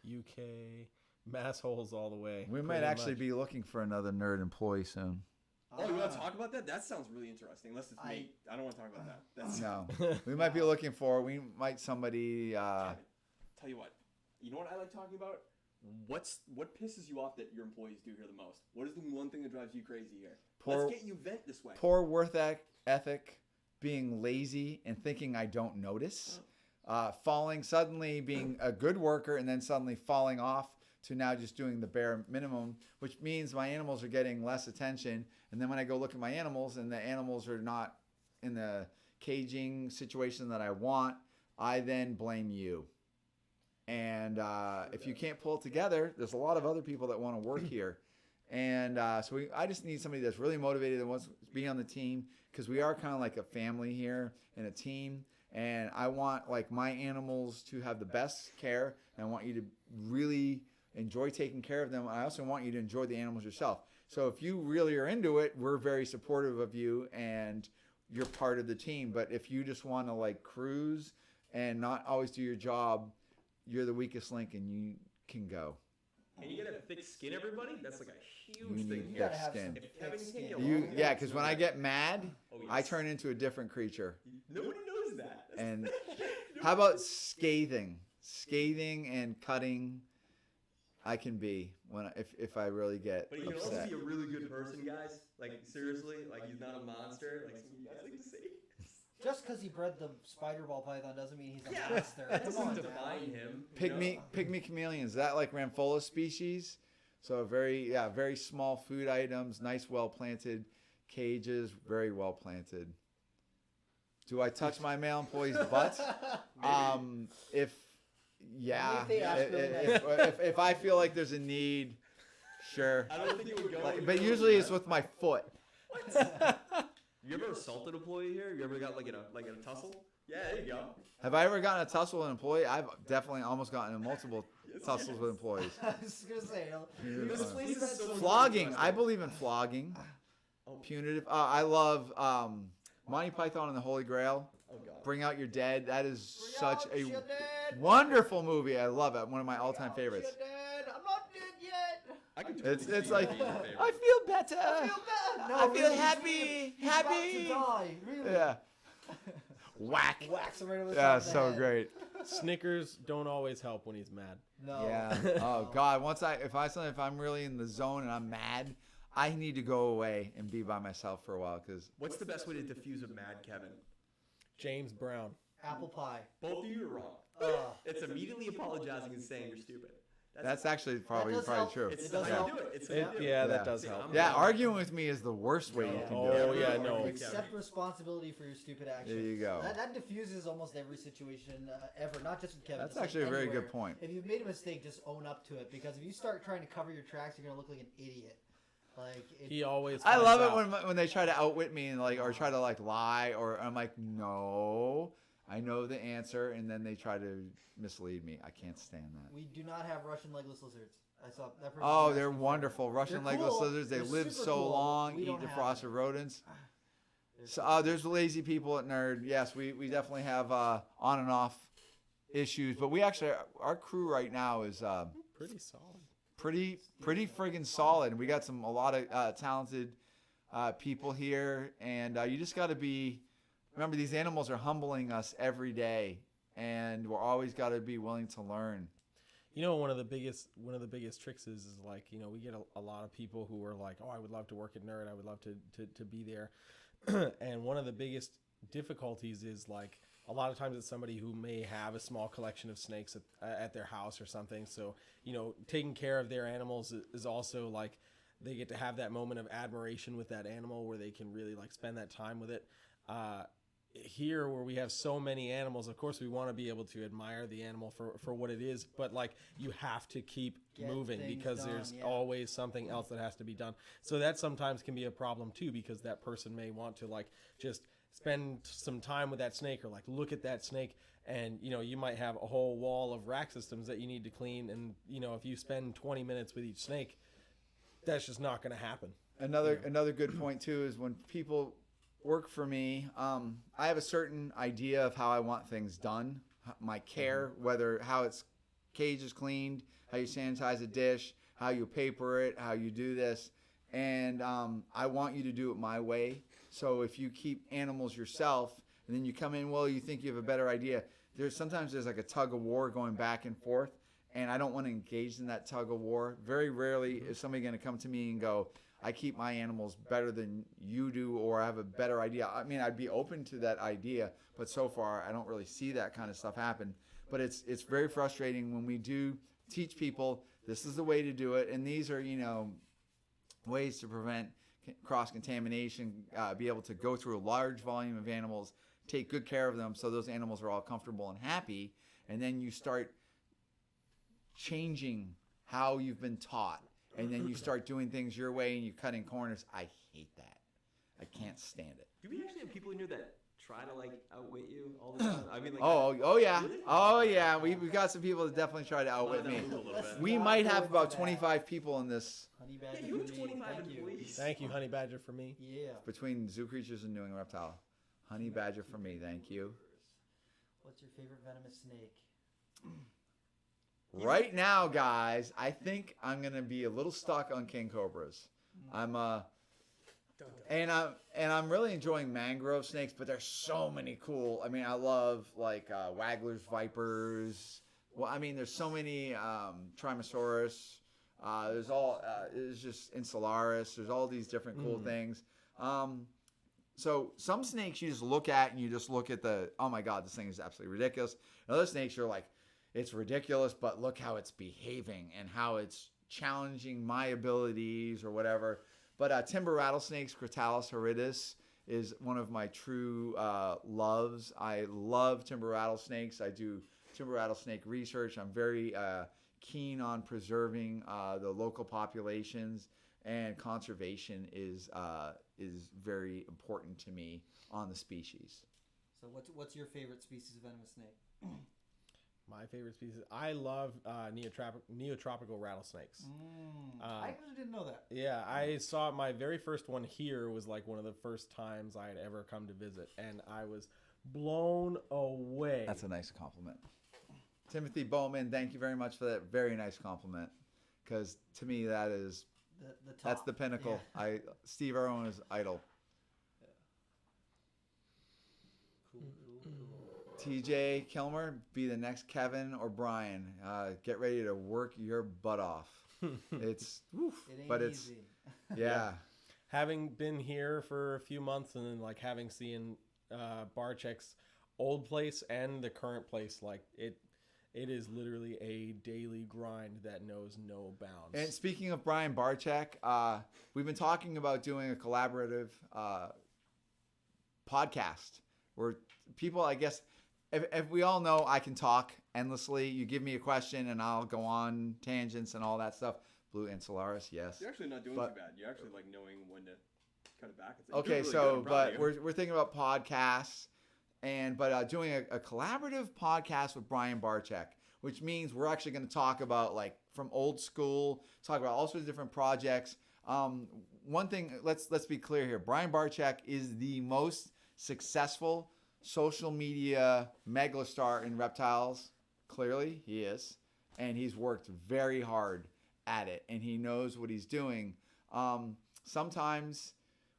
Speaker 2: UK, mass holes all the way.
Speaker 4: We might
Speaker 2: pretty
Speaker 4: actually
Speaker 2: much.
Speaker 4: be looking for another nerd employee soon.
Speaker 6: Oh, you want to
Speaker 3: Ah.
Speaker 6: talk about that? That sounds really interesting. Unless it's me. I don't want to talk about that. That's
Speaker 4: No, we might be looking for. We might somebody.
Speaker 6: Kevin, tell you what. You know what I like talking about? What pisses you off that your employees do here the most? What is the one thing that drives you crazy here?
Speaker 4: Poor-
Speaker 6: Let's get you vent this way.
Speaker 4: Poor worth ethic, being lazy and thinking I don't notice, suddenly being a good worker and then suddenly falling off to now just doing the bare minimum, which means my animals are getting less attention. And then when I go look at my animals and the animals are not in the caging situation that I want, I then blame you. And if you can't pull it together, there's a lot of other people that want to work here. And I just need somebody that's really motivated and wants to be on the team, because we are kind of like a family here and a team. And I want like my animals to have the best care, and I want you to really enjoy taking care of them. I also want you to enjoy the animals yourself. So if you really are into it, we're very supportive of you and you're part of the team. But if you just want to like cruise and not always do your job, you're the weakest link and you can go.
Speaker 6: And you gotta have thick skin, everybody. That's like a
Speaker 4: You
Speaker 6: huge
Speaker 4: need
Speaker 6: thing
Speaker 4: thick
Speaker 6: here.
Speaker 3: gotta have
Speaker 4: skin.
Speaker 3: some
Speaker 6: If
Speaker 3: thick
Speaker 6: Kevin
Speaker 3: skin.
Speaker 6: can't get
Speaker 4: You,
Speaker 6: along,
Speaker 4: yeah, because when I get mad,
Speaker 6: Oh, yes.
Speaker 4: I turn into a different creature.
Speaker 6: Nobody knows that.
Speaker 4: And how about scathing and cutting? I can be if I really get
Speaker 6: But he can also
Speaker 4: upset.
Speaker 6: be a really good person, guys. Like seriously, like he's not a monster. Like some guys like to say.
Speaker 3: Just because he bred the spider ball python doesn't mean he's a
Speaker 6: Yeah,
Speaker 3: monster.
Speaker 6: that
Speaker 3: Come on,
Speaker 6: doesn't
Speaker 3: man.
Speaker 6: define him. you know?
Speaker 4: Pygmy chameleons. Is that like Ramphola species? So very small food items, nice well planted cages, very well planted. Do I touch my male employees' butts? If
Speaker 3: Only if they ask really
Speaker 4: if I feel like there's a need, sure.
Speaker 6: I don't think it would go.
Speaker 4: But usually it's with my foot.
Speaker 6: You ever assaulted an employee here? You ever got like in a tussle? Yeah, there you go.
Speaker 4: Have I ever gotten a tussle with an employee? I've definitely almost gotten in multiple tussles with employees.
Speaker 3: I was gonna say,
Speaker 6: This place is so
Speaker 4: Flogging. I believe in flogging. Punitive. I love Monty Python and the Holy Grail.
Speaker 6: Oh god.
Speaker 4: Bring Out Your Dead. That is such a
Speaker 3: You're dead.
Speaker 4: wonderful movie. I love it. One of my all-time favorites.
Speaker 3: You're dead. I'm not dead yet.
Speaker 6: I can totally
Speaker 4: It's
Speaker 6: see
Speaker 4: it's
Speaker 6: you
Speaker 4: like
Speaker 6: being your favorite.
Speaker 4: I feel better.
Speaker 3: I feel bad. No,
Speaker 4: I feel
Speaker 3: really,
Speaker 4: happy.
Speaker 3: he's about to
Speaker 4: Happy.
Speaker 3: die. Really.
Speaker 4: Yeah. Whack.
Speaker 3: Wax him right over the
Speaker 4: Yeah,
Speaker 3: top of the
Speaker 4: so
Speaker 3: head.
Speaker 4: great.
Speaker 2: Snickers don't always help when he's mad.
Speaker 3: No.
Speaker 4: Yeah. Oh God. If I'm really in the zone and I'm mad, I need to go away and be by myself for a while because
Speaker 6: What's the best way to diffuse a mad Kevin?
Speaker 2: James Brown.
Speaker 3: Apple pie.
Speaker 6: Both of you are wrong.
Speaker 3: Ugh.
Speaker 6: It's immediately apologizing and saying you're stupid.
Speaker 4: that's actually probably
Speaker 3: does help.
Speaker 4: true.
Speaker 6: It's
Speaker 3: It does
Speaker 6: how
Speaker 3: help.
Speaker 6: you do it. It's how
Speaker 2: It,
Speaker 6: you do it.
Speaker 2: yeah,
Speaker 4: Yeah.
Speaker 2: that does
Speaker 6: See,
Speaker 2: help.
Speaker 6: I'm-
Speaker 4: Yeah, arguing with me is the worst way you can do
Speaker 2: Oh,
Speaker 4: it.
Speaker 2: yeah, no.
Speaker 3: Accept responsibility for your stupid actions.
Speaker 4: There you go.
Speaker 3: That diffuses almost every situation ever, not just with Kevin.
Speaker 4: That's
Speaker 3: just like
Speaker 4: actually a very
Speaker 3: anywhere.
Speaker 4: good point.
Speaker 3: If you've made a mistake, just own up to it. Because if you start trying to cover your tracks, you're gonna look like an idiot. Like
Speaker 2: He always.
Speaker 4: I
Speaker 2: finds
Speaker 4: love
Speaker 2: out.
Speaker 4: it when they try to outwit me and like or try to like lie or I'm like, no, I know the answer, and then they try to mislead me. I can't stand that.
Speaker 3: we do not have Russian legless lizards. I saw that. person
Speaker 4: Oh,
Speaker 3: was
Speaker 4: they're
Speaker 3: asking for it.
Speaker 4: wonderful. Russian
Speaker 3: They're
Speaker 4: legless
Speaker 3: cool.
Speaker 4: lizards. They
Speaker 3: They're
Speaker 4: live
Speaker 3: super
Speaker 4: so
Speaker 3: cool.
Speaker 4: long,
Speaker 3: We
Speaker 4: eat
Speaker 3: don't
Speaker 4: the
Speaker 3: have
Speaker 4: frosted
Speaker 3: them.
Speaker 4: rodents.
Speaker 3: They're
Speaker 4: So,
Speaker 3: super
Speaker 4: there's lazy people at Nerd. Yes, we definitely have on and off issues, but we actually our crew right now is
Speaker 2: Pretty solid.
Speaker 4: pretty friggin' solid. We got a lot of talented people here, and you just got to remember these animals are humbling us every day, and we're always got to be willing to learn.
Speaker 2: You know, one of the biggest tricks is like, you know, we get a lot of people who are like, oh, I would love to work at Nerd. I would love to be there. And one of the biggest difficulties is like a lot of times it's somebody who may have a small collection of snakes at their house or something. So, you know, taking care of their animals is also like they get to have that moment of admiration with that animal where they can really like spend that time with it. Here where we have so many animals, of course we want to be able to admire the animal for what it is, but like you have to keep
Speaker 3: Get
Speaker 2: moving
Speaker 3: things
Speaker 2: because
Speaker 3: done,
Speaker 2: there's
Speaker 3: yeah.
Speaker 2: always something else that has to be done. So that sometimes can be a problem too, because that person may want to like just spend some time with that snake or like look at that snake, and you know you might have a whole wall of rack systems that you need to clean, and you know if you spend 20 minutes with each snake, that's just not going to happen.
Speaker 4: Another good point too is when people work for me, I have a certain idea of how I want things done. My care, how its cage is cleaned, how you sanitize a dish, how you paper it, how you do this, and I want you to do it my way. So if you keep animals yourself and then you come in, well, you think you have a better idea. Sometimes there's like a tug of war going back and forth, and I don't want to engage in that tug of war. Very rarely is somebody going to come to me and go, I keep my animals better than you do, or I have a better idea. I mean, I'd be open to that idea, but so far I don't really see that kind of stuff happen. But it's very frustrating when we do teach people this is the way to do it, and these are, you know, ways to prevent cross-contamination, be able to go through a large volume of animals, take good care of them so those animals are all comfortable and happy, and then you start changing how you've been taught. And then you start doing things your way and you're cutting corners. I hate that. I can't stand it.
Speaker 1: Do we actually have people in here that try to like outwit you all the time? I mean, like,
Speaker 4: Oh yeah.
Speaker 1: Really?
Speaker 4: Oh yeah. We've got some people that definitely try to outwit me.
Speaker 1: A little bit.
Speaker 4: We might have about 25 people in this
Speaker 3: Honey Badger
Speaker 1: Yeah, you
Speaker 3: for
Speaker 1: have
Speaker 3: me.
Speaker 1: 25
Speaker 3: Thank you.
Speaker 1: employees.
Speaker 2: Thank you, Honey Badger, for me.
Speaker 3: Yeah.
Speaker 4: between Zoo Creatures and New England Reptile. Honey Badger for me. Thank you.
Speaker 3: What's your favorite venomous snake?
Speaker 4: Right now, guys, I think I'm gonna be a little stuck on king cobras. I'm really enjoying mangrove snakes, but there's so many cool. I mean, I love like Wagler's vipers. Well, I mean, there's so many Trimosaurus. There's just Insularis. There's all these different cool things. So some snakes you just look at and you just look at oh my God, this thing is absolutely ridiculous. And other snakes you're like, it's ridiculous, but look how it's behaving and how it's challenging my abilities or whatever. But timber rattlesnakes, Crotalus horridus, is one of my true loves. I love timber rattlesnakes. I do timber rattlesnake research. I'm very keen on preserving the local populations, and conservation is very important to me on the species.
Speaker 3: So what's your favorite species of venomous snake?
Speaker 2: My favorite species. I love neotropical rattlesnakes.
Speaker 3: I actually didn't know that.
Speaker 2: Yeah, I saw my very first one here was like one of the first times I had ever come to visit, and I was blown away.
Speaker 4: That's a nice compliment. Timothy Bowman, thank you very much for that very nice compliment, because to me that is
Speaker 3: The top.
Speaker 4: that's the pinnacle.
Speaker 3: Yeah.
Speaker 4: Steve Irwin is idol.
Speaker 3: Cool.
Speaker 4: TJ Kilmer, be the next Kevin or Brian. Get ready to work your butt off. It's
Speaker 3: It ain't
Speaker 4: but it's
Speaker 3: easy.
Speaker 4: yeah.
Speaker 2: Having been here for a few months and then like having seen Barczyk's old place and the current place, like it is literally a daily grind that knows no bounds.
Speaker 4: And speaking of Brian Barczyk, we've been talking about doing a collaborative podcast where people, I guess, if we all know I can talk endlessly, you give me a question and I'll go on tangents and all that stuff. Blue and Solaris, yes.
Speaker 6: You're actually not doing
Speaker 4: But-
Speaker 6: too bad. You're actually like knowing when to cut it back. It's like,
Speaker 4: Okay,
Speaker 6: you're doing
Speaker 4: so
Speaker 6: really good. I'm proud of
Speaker 4: but
Speaker 6: you.
Speaker 4: we're thinking about podcasts, but doing a collaborative podcast with Brian Barczyk, which means we're actually going to talk about like from old school, talk about all sorts of different projects. One thing, let's be clear here. Brian Barczyk is the most successful social media megastar in reptiles. Clearly, he is, and he's worked very hard at it, and he knows what he's doing. Sometimes,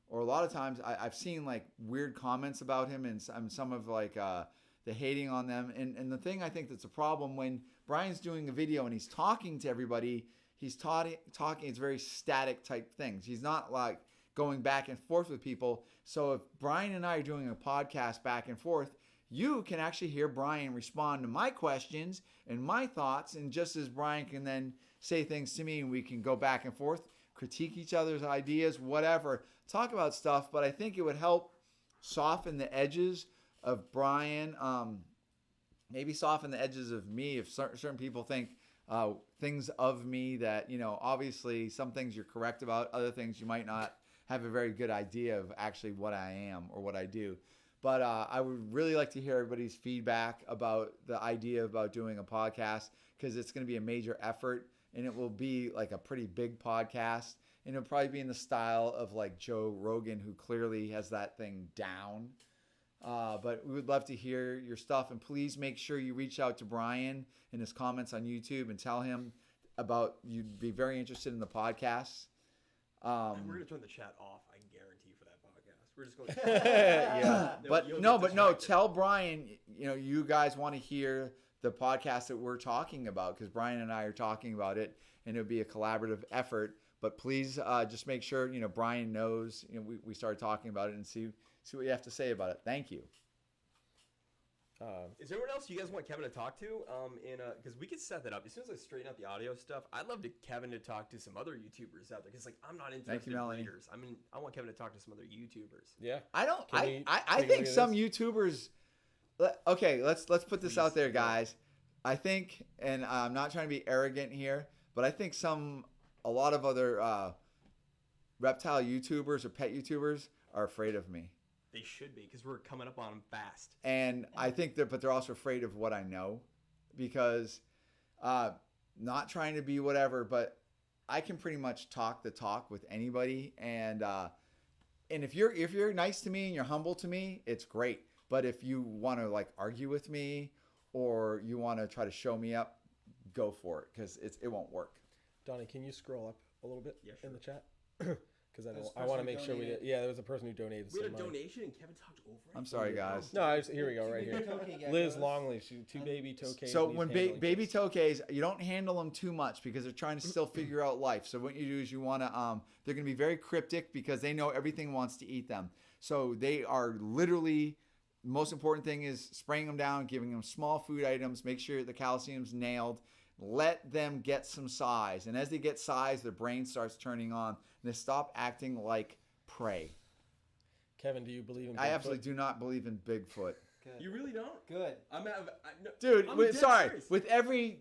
Speaker 4: or a lot of times, I've seen like weird comments about him, and some of like the hating on them. And the thing I think that's a problem when Brian's doing a video and he's talking to everybody, he's talking. It's very static type things. He's not like going back and forth with people. So if Brian and I are doing a podcast back and forth, you can actually hear Brian respond to my questions and my thoughts. And just as Brian can then say things to me and we can go back and forth, critique each other's ideas, whatever, talk about stuff. But I think it would help soften the edges of Brian, maybe soften the edges of me if certain people think things of me that, obviously some things you're correct about, other things you might not have a very good idea of actually what I am or what I do. But I would really like to hear everybody's feedback about the idea about doing a podcast, because it's going to be a major effort and it will be like a pretty big podcast. And it'll probably be in the style of like Joe Rogan, who clearly has that thing down. But we would love to hear your stuff. And please make sure you reach out to Brian in his comments on YouTube and tell him about you'd be very interested in the podcast.
Speaker 6: And we're gonna turn the chat off. I guarantee for that podcast. We're just going.
Speaker 4: Yeah,
Speaker 6: You'll
Speaker 4: but
Speaker 6: get
Speaker 4: no.
Speaker 6: distracted.
Speaker 4: Tell Brian, you guys want to hear the podcast that we're talking about, because Brian and I are talking about it, and it'll be a collaborative effort. But please, just make sure Brian knows. We started talking about it, and see what you have to say about it. Thank you.
Speaker 1: Is there anyone else you guys want Kevin to talk to? Because we could set that up as soon as I straighten out the audio stuff. I'd love Kevin to talk to some other YouTubers out there, because I'm not interested in
Speaker 4: Melanie.
Speaker 1: breeders. I want Kevin to talk to some other YouTubers.
Speaker 2: Yeah.
Speaker 4: I don't.
Speaker 2: Can we
Speaker 4: I
Speaker 2: take a
Speaker 4: think
Speaker 2: look at
Speaker 4: some
Speaker 2: this?
Speaker 4: YouTubers. Okay, let's put this out there, guys. I think, and I'm not trying to be arrogant here, but I think a lot of other reptile YouTubers or pet YouTubers are afraid of me.
Speaker 1: They should be, because we're coming up on them fast.
Speaker 4: And I think but they're also afraid of what I know, because not trying to be whatever, but I can pretty much talk the talk with anybody. And if you're nice to me and you're humble to me, it's great. But if you want to like argue with me, or you want to try to show me up, go for it, because it won't work.
Speaker 2: Donnie, can you scroll up a little bit
Speaker 1: Yeah,
Speaker 2: in
Speaker 1: sure.
Speaker 2: the chat? Because
Speaker 3: There's a
Speaker 2: I want to
Speaker 3: person
Speaker 2: make
Speaker 3: who
Speaker 2: sure we did.
Speaker 3: donated.
Speaker 2: Yeah, there was a person who donated
Speaker 1: We had
Speaker 2: some
Speaker 1: a
Speaker 2: money.
Speaker 1: donation and Kevin talked over it.
Speaker 4: I'm sorry, guys.
Speaker 2: No, here we go, right
Speaker 3: Two
Speaker 2: here.
Speaker 3: baby tokay
Speaker 2: Liz
Speaker 3: geckos.
Speaker 2: Longley, two baby tokays.
Speaker 4: So
Speaker 2: needs
Speaker 4: when
Speaker 2: handling
Speaker 4: baby
Speaker 2: kits.
Speaker 4: tokays, you don't handle them too much, because they're trying to still figure out life. So what you do is you want to, they're going to be very cryptic, because they know everything wants to eat them. So they are literally, most important thing is spraying them down, giving them small food items, make sure the calcium's nailed, let them get some size. And as they get size, their brain starts turning on, and they stop acting like prey.
Speaker 2: Kevin, do you believe in?
Speaker 4: I
Speaker 2: Bigfoot?
Speaker 4: absolutely do not believe in Bigfoot.
Speaker 3: Good.
Speaker 6: You really don't?
Speaker 3: Good.
Speaker 6: No,
Speaker 4: Dude,
Speaker 6: I'm dead
Speaker 4: sorry.
Speaker 6: serious.
Speaker 4: With every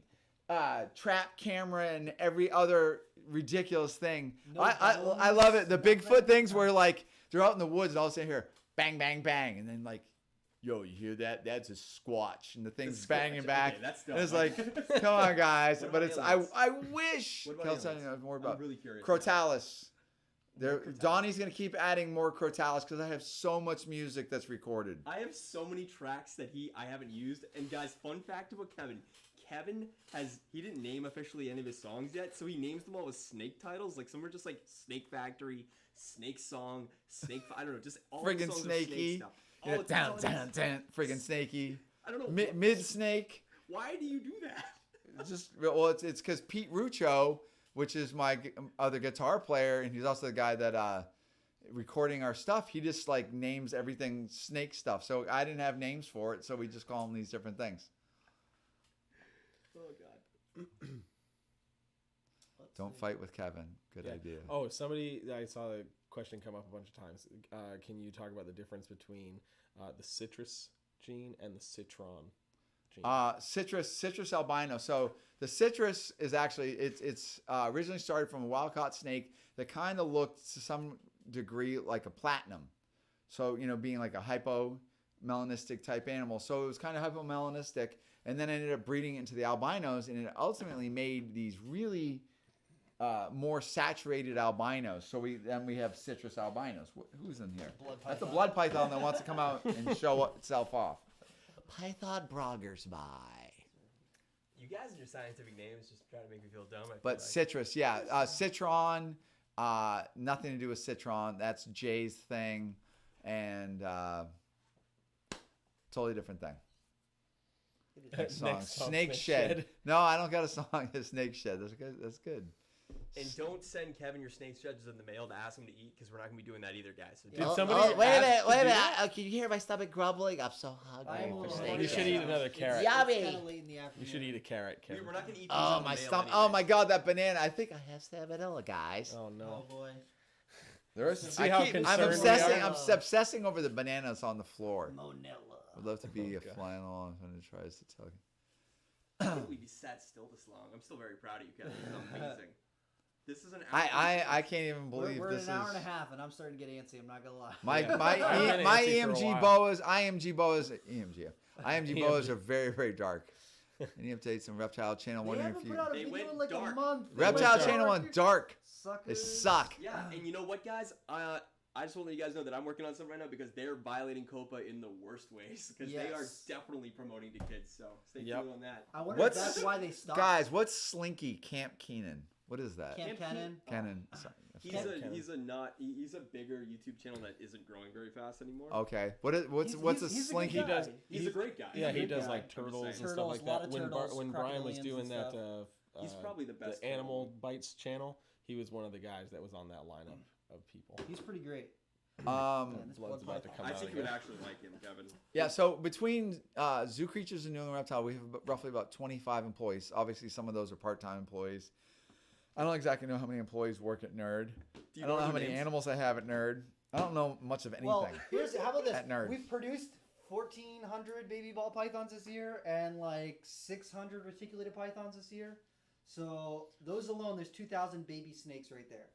Speaker 4: trap camera and every other ridiculous thing,
Speaker 3: No
Speaker 4: I love it. The
Speaker 3: bones,
Speaker 4: Bigfoot
Speaker 3: nothing.
Speaker 4: things where like they're out in the woods and all of a sudden hear bang, bang, bang, and then like, yo, you hear that? That's a squatch, and the thing's
Speaker 6: Squatch,
Speaker 4: banging
Speaker 6: okay,
Speaker 4: back.
Speaker 6: that's
Speaker 4: And it's
Speaker 6: dumb.
Speaker 4: like, come on, guys.
Speaker 6: What
Speaker 4: But
Speaker 6: about
Speaker 4: it's
Speaker 6: aliens?
Speaker 4: I wish.
Speaker 6: What about
Speaker 4: Kel's telling
Speaker 6: aliens?
Speaker 4: you more
Speaker 6: I'm
Speaker 4: about
Speaker 6: really curious.
Speaker 4: Crotalis.
Speaker 6: Crotalis.
Speaker 4: Donnie's gonna keep adding more Crotalis, because I have so much music that's recorded.
Speaker 1: I have so many tracks that I haven't used. And guys, fun fact about Kevin. Kevin he didn't name officially any of his songs yet, so he names them all with snake titles. Like some are just like Snake Factory, Snake Song, I don't know, just all the
Speaker 4: Friggin'
Speaker 1: songs are
Speaker 4: snaky.
Speaker 1: snake stuff.
Speaker 4: You know,
Speaker 1: All
Speaker 4: down,
Speaker 1: it's-
Speaker 4: down, down, friggin' snaky.
Speaker 1: I don't know.
Speaker 4: Mid snake.
Speaker 1: Why do you do that?
Speaker 4: It's because Pete Rucho, which is my other guitar player, and he's also the guy that recording our stuff. He just like names everything snake stuff. So I didn't have names for it, so we just call them these different things.
Speaker 1: Oh god.
Speaker 4: Don't fight with Kevin. Good
Speaker 2: Yeah.
Speaker 4: idea.
Speaker 2: Oh, I saw the question come up a bunch of times. Can you talk about the difference between the citrus gene and the citron?
Speaker 4: Citrus albino. So the citrus is actually it's originally started from a wild caught snake that kind of looked to some degree like a platinum. So being like a hypomelanistic type animal. So it was kind of hypomelanistic, and then ended up breeding into the albinos, and it ultimately made these really more saturated albinos. So we have citrus albinos. Who's in here? That's a blood python that wants to come out and show itself off.
Speaker 9: Python Broggers by.
Speaker 1: You guys and your scientific names just trying to make me feel dumb.
Speaker 4: But citrus, yeah. Citron, nothing to do with citron. That's Jay's thing. And totally different thing. Next song. Snake Shed. No, I don't got a song. Snake Shed. That's good.
Speaker 1: And don't send Kevin your snake sheds in the mail to ask him to eat, because we're not going to be doing that either, guys. So
Speaker 9: wait a minute. Can you hear my stomach grumbling? I'm so hungry for snake
Speaker 2: You should eat another carrot.
Speaker 9: Yummy.
Speaker 2: You should eat a carrot, Kevin.
Speaker 1: We're not going to eat these
Speaker 9: Oh,
Speaker 1: in the
Speaker 9: my
Speaker 1: mail
Speaker 9: stomach.
Speaker 1: anyway.
Speaker 4: Oh my God, that banana!
Speaker 9: I think I have salmonella, guys.
Speaker 2: Oh, no.
Speaker 3: Oh boy.
Speaker 4: I'm obsessing over the bananas on the floor.
Speaker 3: Monella.
Speaker 4: I'd love to be a flannel when it tries to tug.
Speaker 1: I can't believe you sat still this long. I'm still very proud of you, Kevin. This is amazing. This is an hour.
Speaker 4: I can't even believe
Speaker 3: we're
Speaker 4: this
Speaker 3: an hour
Speaker 4: is.
Speaker 3: and a half, and I'm starting to get antsy. I'm not gonna lie.
Speaker 4: My
Speaker 2: been
Speaker 4: my
Speaker 2: antsy for a
Speaker 4: IMG
Speaker 2: while.
Speaker 4: boas are very, very dark. Any updates on Reptile Channel?
Speaker 3: They
Speaker 4: Wondering
Speaker 3: haven't
Speaker 4: if you
Speaker 3: put out a
Speaker 1: They
Speaker 3: video
Speaker 1: went
Speaker 3: in like
Speaker 1: dark.
Speaker 3: a month.
Speaker 4: Reptile
Speaker 2: dark.
Speaker 4: Channel went dark. They
Speaker 3: Suckers.
Speaker 4: suck.
Speaker 1: Yeah, and you know what, guys? I just want to let you guys know that I'm working on something right now, because they're violating COPA in the worst ways, because they are
Speaker 3: Yes.
Speaker 1: definitely promoting to kids. So stay
Speaker 2: Yep.
Speaker 1: tuned on that.
Speaker 3: I wonder if that's why they stopped.
Speaker 4: Guys, what's Slinky Camp Keenan? What is that?
Speaker 3: Camp Cannon.
Speaker 4: Cannon. Sorry.
Speaker 1: He's a bigger YouTube channel that isn't growing very fast anymore.
Speaker 4: Okay. What's a
Speaker 3: he's a
Speaker 4: Slinky?
Speaker 3: good guy.
Speaker 1: He's a great guy.
Speaker 2: Yeah, he does
Speaker 3: guy.
Speaker 2: like
Speaker 1: I'm just
Speaker 2: turtles and
Speaker 1: saying.
Speaker 2: stuff like
Speaker 3: Turtles, a lot
Speaker 2: that.
Speaker 3: of
Speaker 2: When
Speaker 3: turtles,
Speaker 2: when Brian was
Speaker 3: crocodilians
Speaker 2: doing
Speaker 3: and
Speaker 2: that,
Speaker 3: stuff.
Speaker 1: He's probably the best.
Speaker 2: the Animal Bites channel, he was one of the guys that was on that lineup of people.
Speaker 3: He's pretty great.
Speaker 2: Blood's
Speaker 3: Blood
Speaker 2: about to
Speaker 3: python.
Speaker 2: come
Speaker 1: I
Speaker 2: out
Speaker 1: think you would
Speaker 2: again.
Speaker 1: actually like him, Kevin.
Speaker 4: Yeah, so between Zoo Creatures and New England Reptile, we have roughly about 25 employees. Obviously, some of those are part-time employees. I don't exactly know how many employees work at Nerd. I don't know how many animals I have at Nerd. I don't know much of anything.
Speaker 3: Well, how about this?
Speaker 4: At Nerd.
Speaker 3: We've produced 1,400 baby ball pythons this year, and like 600 reticulated pythons this year. So those alone, there's 2,000 baby snakes right there.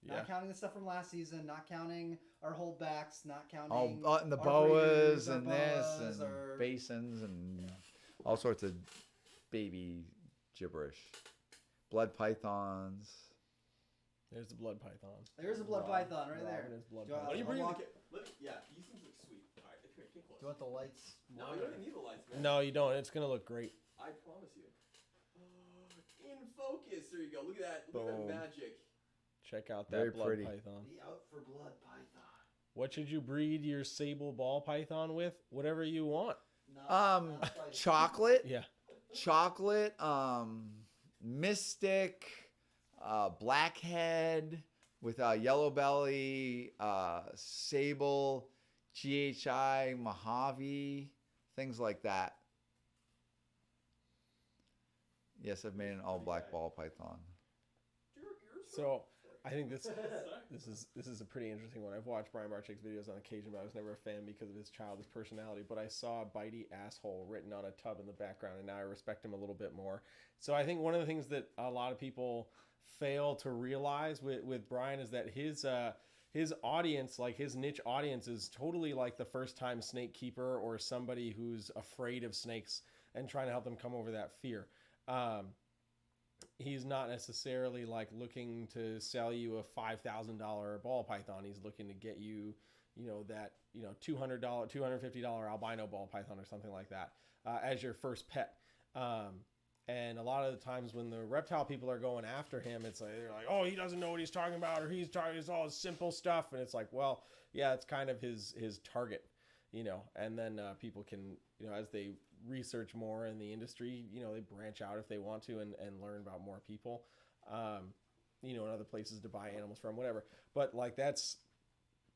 Speaker 2: Yeah.
Speaker 3: Not counting the stuff from last season, not counting our holdbacks, not counting
Speaker 4: and the
Speaker 3: our
Speaker 4: boas
Speaker 3: breeders, our
Speaker 4: and this
Speaker 3: boas,
Speaker 4: and
Speaker 3: our-
Speaker 4: basins and all sorts of baby gibberish. Blood pythons.
Speaker 2: There's the blood python.
Speaker 3: There's a blood python right there.
Speaker 2: Robin is blood
Speaker 3: Do I-
Speaker 2: python.
Speaker 1: What are you bringing?
Speaker 3: unlock-
Speaker 1: Yeah, these things look sweet. All right, here, get close.
Speaker 3: Do you want the lights?
Speaker 1: No, you don't even need the lights, man.
Speaker 2: No, you don't. It's gonna look great.
Speaker 1: I promise you. In focus. There you go. Look at that. Look at
Speaker 2: Boom.
Speaker 1: that magic.
Speaker 2: Check out that
Speaker 4: Very
Speaker 2: blood
Speaker 4: pretty.
Speaker 2: python.
Speaker 3: The out for blood python.
Speaker 2: What should you breed your sable ball python with? Whatever you want.
Speaker 4: Chocolate.
Speaker 2: Yeah.
Speaker 4: Chocolate. Mystic. Blackhead with yellow belly. Sable. GHI. Mojave. Things like that. Yes, I've made an all black ball python.
Speaker 2: So I think this is a pretty interesting one. I've watched Brian Barczyk's videos on occasion, but I was never a fan because of his childish personality. But I saw "bitey asshole" written on a tub in the background, and now I respect him a little bit more. So I think one of the things that a lot of people fail to realize with Brian is that his audience, like his niche audience, is totally like the first time snake keeper or somebody who's afraid of snakes and trying to help them come over that fear. He's not necessarily like looking to sell you a $5,000 ball python. He's looking to get you, that $200, $250 albino ball python or something like that as your first pet. And a lot of the times when the reptile people are going after him, it's like they're like, oh, he doesn't know what he's talking about, or it's all simple stuff. And it's like, well, yeah, it's kind of his target, And then people can, as they research more in the industry, they branch out if they want to and learn about more people, and other places to buy animals from, whatever. But like that's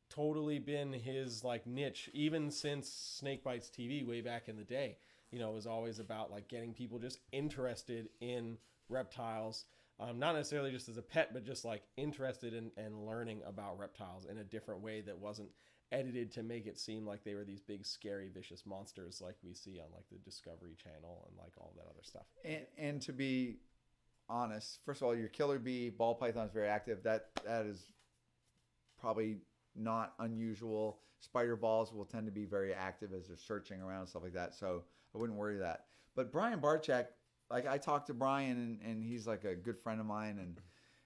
Speaker 2: totally been his like niche, even since Snake Bites TV way back in the day. It was always about like getting people just interested in reptiles, not necessarily just as a pet, but just like interested in learning about reptiles in a different way that wasn't edited to make it seem like they were these big, scary, vicious monsters like we see on like the Discovery Channel and like all that other stuff.
Speaker 4: And to be honest, first of all, your killer bee ball python is very active. That is probably not unusual. Spider balls will tend to be very active as they're searching around and stuff like that. So I wouldn't worry that. But Brian Barczyk, like I talked to Brian and he's like a good friend of mine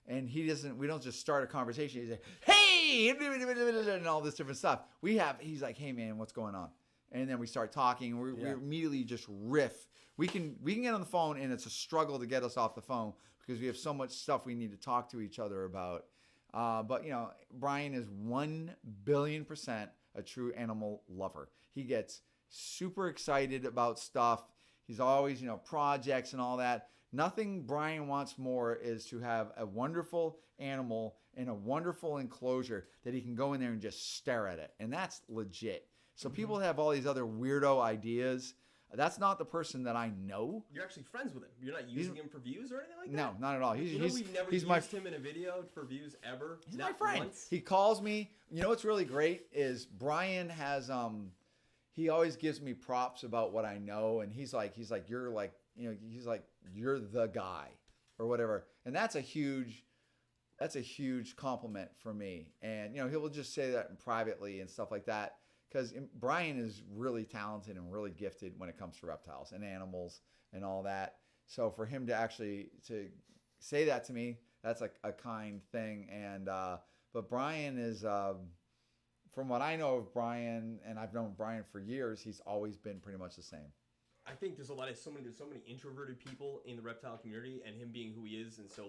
Speaker 4: and we don't just start a conversation. He's like, hey, and all this different stuff. He's like, hey man, what's going on? And then we start talking. We immediately just riff. We can get on the phone and it's a struggle to get us off the phone because we have so much stuff we need to talk to each other about. But you know, Brian is 1,000,000,000% a true animal lover. He gets super excited about stuff. He's always, projects and all that. Nothing Brian wants more is to have a wonderful animal in a wonderful enclosure that he can go in there and just stare at it. And that's legit. So people have all these other weirdo ideas. That's not the person that I know.
Speaker 1: You're actually friends with him. You're not using him for views or anything like that?
Speaker 4: No, not at all.
Speaker 1: We've never used him in a video for views ever.
Speaker 4: He's
Speaker 1: not
Speaker 4: my friend.
Speaker 1: Once.
Speaker 4: He calls me. You know what's really great is Brian has he always gives me props about what I know, and he's like you're the guy or whatever, and that's a huge compliment for me. And he'll just say that privately and stuff like that. Because Brian is really talented and really gifted when it comes to reptiles and animals and all that. So for him to actually to say that to me, that's like a kind thing. And but Brian is, from what I know of Brian, and I've known Brian for years, he's always been pretty much the same.
Speaker 1: I think there's so many introverted people in the reptile community, and him being who he is and so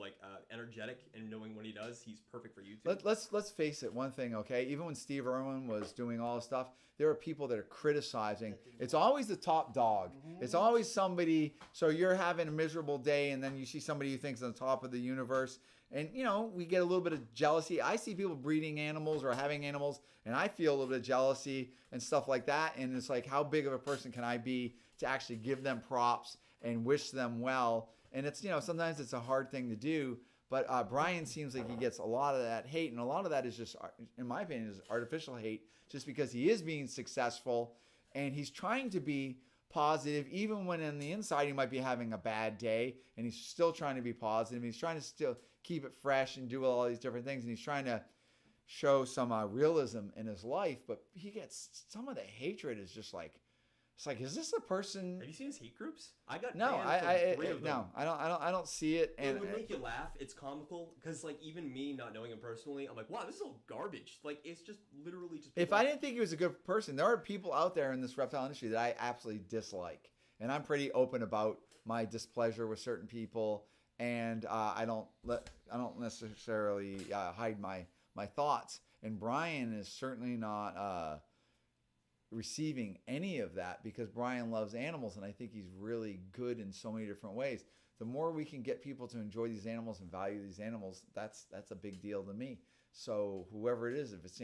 Speaker 1: energetic and knowing what he does, he's perfect for YouTube.
Speaker 4: Let's face it, one thing, okay? Even when Steve Irwin was doing all this stuff, there are people that are criticizing. It's always the top dog. It's always somebody. So you're having a miserable day, and then you see somebody you think's on the top of the universe, and we get a little bit of jealousy. I see people breeding animals or having animals, and I feel a little bit of jealousy and stuff like that. And it's like, how big of a person can I be to actually give them props and wish them well? And it's, sometimes it's a hard thing to do, but Brian seems like he gets a lot of that hate, and a lot of that is just, in my opinion, is artificial hate, just because he is being successful and he's trying to be positive, even when on the inside he might be having a bad day, and he's still trying to be positive. He's trying to still keep it fresh and do all these different things, and he's trying to show some realism in his life, but he gets some of the hatred is just like, it's like, is this a person?
Speaker 1: Have you seen his hate groups? I got
Speaker 4: no,
Speaker 1: banned from 3 of them.
Speaker 4: No, I don't see it. And
Speaker 1: it would make you laugh. It's comical because, even me not knowing him personally, I'm like, wow, this is all garbage. It's just literally just.
Speaker 4: If I didn't think he was a good person, there are people out there in this reptile industry that I absolutely dislike, and I'm pretty open about my displeasure with certain people, and I don't necessarily hide my thoughts. And Brian is certainly not receiving any of that, because Brian loves animals, and I think he's really good in so many different ways. The more we can get people to enjoy these animals and value these animals, that's a big deal to me. So whoever it is, if it's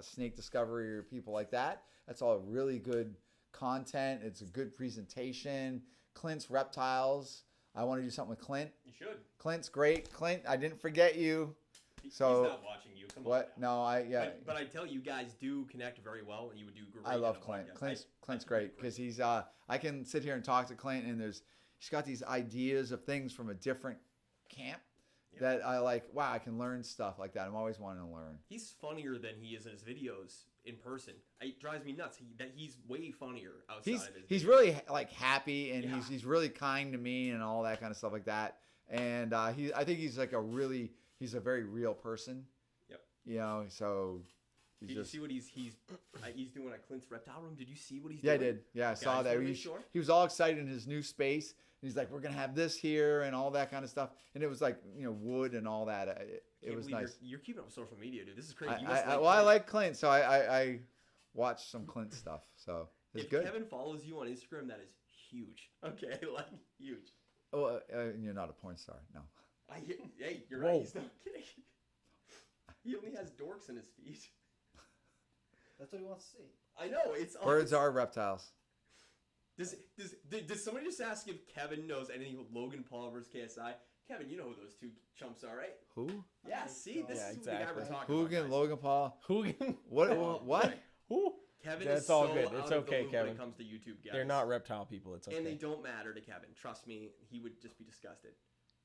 Speaker 4: Snake Discovery or people like that, that's all really good content. It's a good presentation. Clint's Reptiles. I want to do something with Clint.
Speaker 1: You should.
Speaker 4: Clint's great. Clint, I didn't forget you.
Speaker 1: He's not watching you. Come
Speaker 4: what?
Speaker 1: on.
Speaker 4: No,
Speaker 1: But I tell you guys do connect very well, and you would do great.
Speaker 4: I love Clint. Clint's great because he's. I can sit here and talk to Clint, and he's got these ideas of things from a different camp that I like. Wow, I can learn stuff like that. I'm always wanting to learn.
Speaker 1: He's funnier than he is in his videos in person. It drives me nuts. He's way funnier outside.
Speaker 4: He's really happy, and he's really kind to me and all that kind of stuff like that. And I think he's he's a very real person. Yep. So
Speaker 1: did you see what he's doing at Clint's Reptile Room? Did you see what he's
Speaker 4: doing?
Speaker 1: Yeah,
Speaker 4: I did. Yeah, I saw that. He was all excited in his new space. And he's like, we're going to have this here and all that kind of stuff. And it was wood and all that. It was nice.
Speaker 1: You're keeping up with social media, dude. This is crazy.
Speaker 4: I like Clint, so I watched some Clint stuff. So it's good.
Speaker 1: If Kevin follows you on Instagram, that is huge. Okay, huge.
Speaker 4: Oh, you're not a porn star. No.
Speaker 1: Hey, you're right. He's not kidding. He only has dorks in his feet.
Speaker 3: That's what he wants to see.
Speaker 1: I know.
Speaker 4: Birds are reptiles.
Speaker 1: Does somebody just ask if Kevin knows anything about Logan Paul versus KSI? Kevin, you know who those two chumps are, right?
Speaker 7: Who?
Speaker 1: Yeah, see, this
Speaker 2: Yeah,
Speaker 1: is
Speaker 2: exactly.
Speaker 1: the guy we're talking
Speaker 7: Who
Speaker 1: about.
Speaker 7: again?
Speaker 1: guys.
Speaker 7: Logan Paul.
Speaker 2: Hooligan.
Speaker 7: What? What?
Speaker 2: Who?
Speaker 1: Kevin
Speaker 2: That's
Speaker 1: is
Speaker 2: all
Speaker 1: so
Speaker 2: good.
Speaker 1: out
Speaker 2: It's
Speaker 1: of the
Speaker 2: okay,
Speaker 1: loop
Speaker 2: Kevin.
Speaker 1: when it comes to YouTube guys.
Speaker 2: They're not reptile people. It's okay.
Speaker 1: And they don't matter to Kevin. Trust me, he would just be disgusted.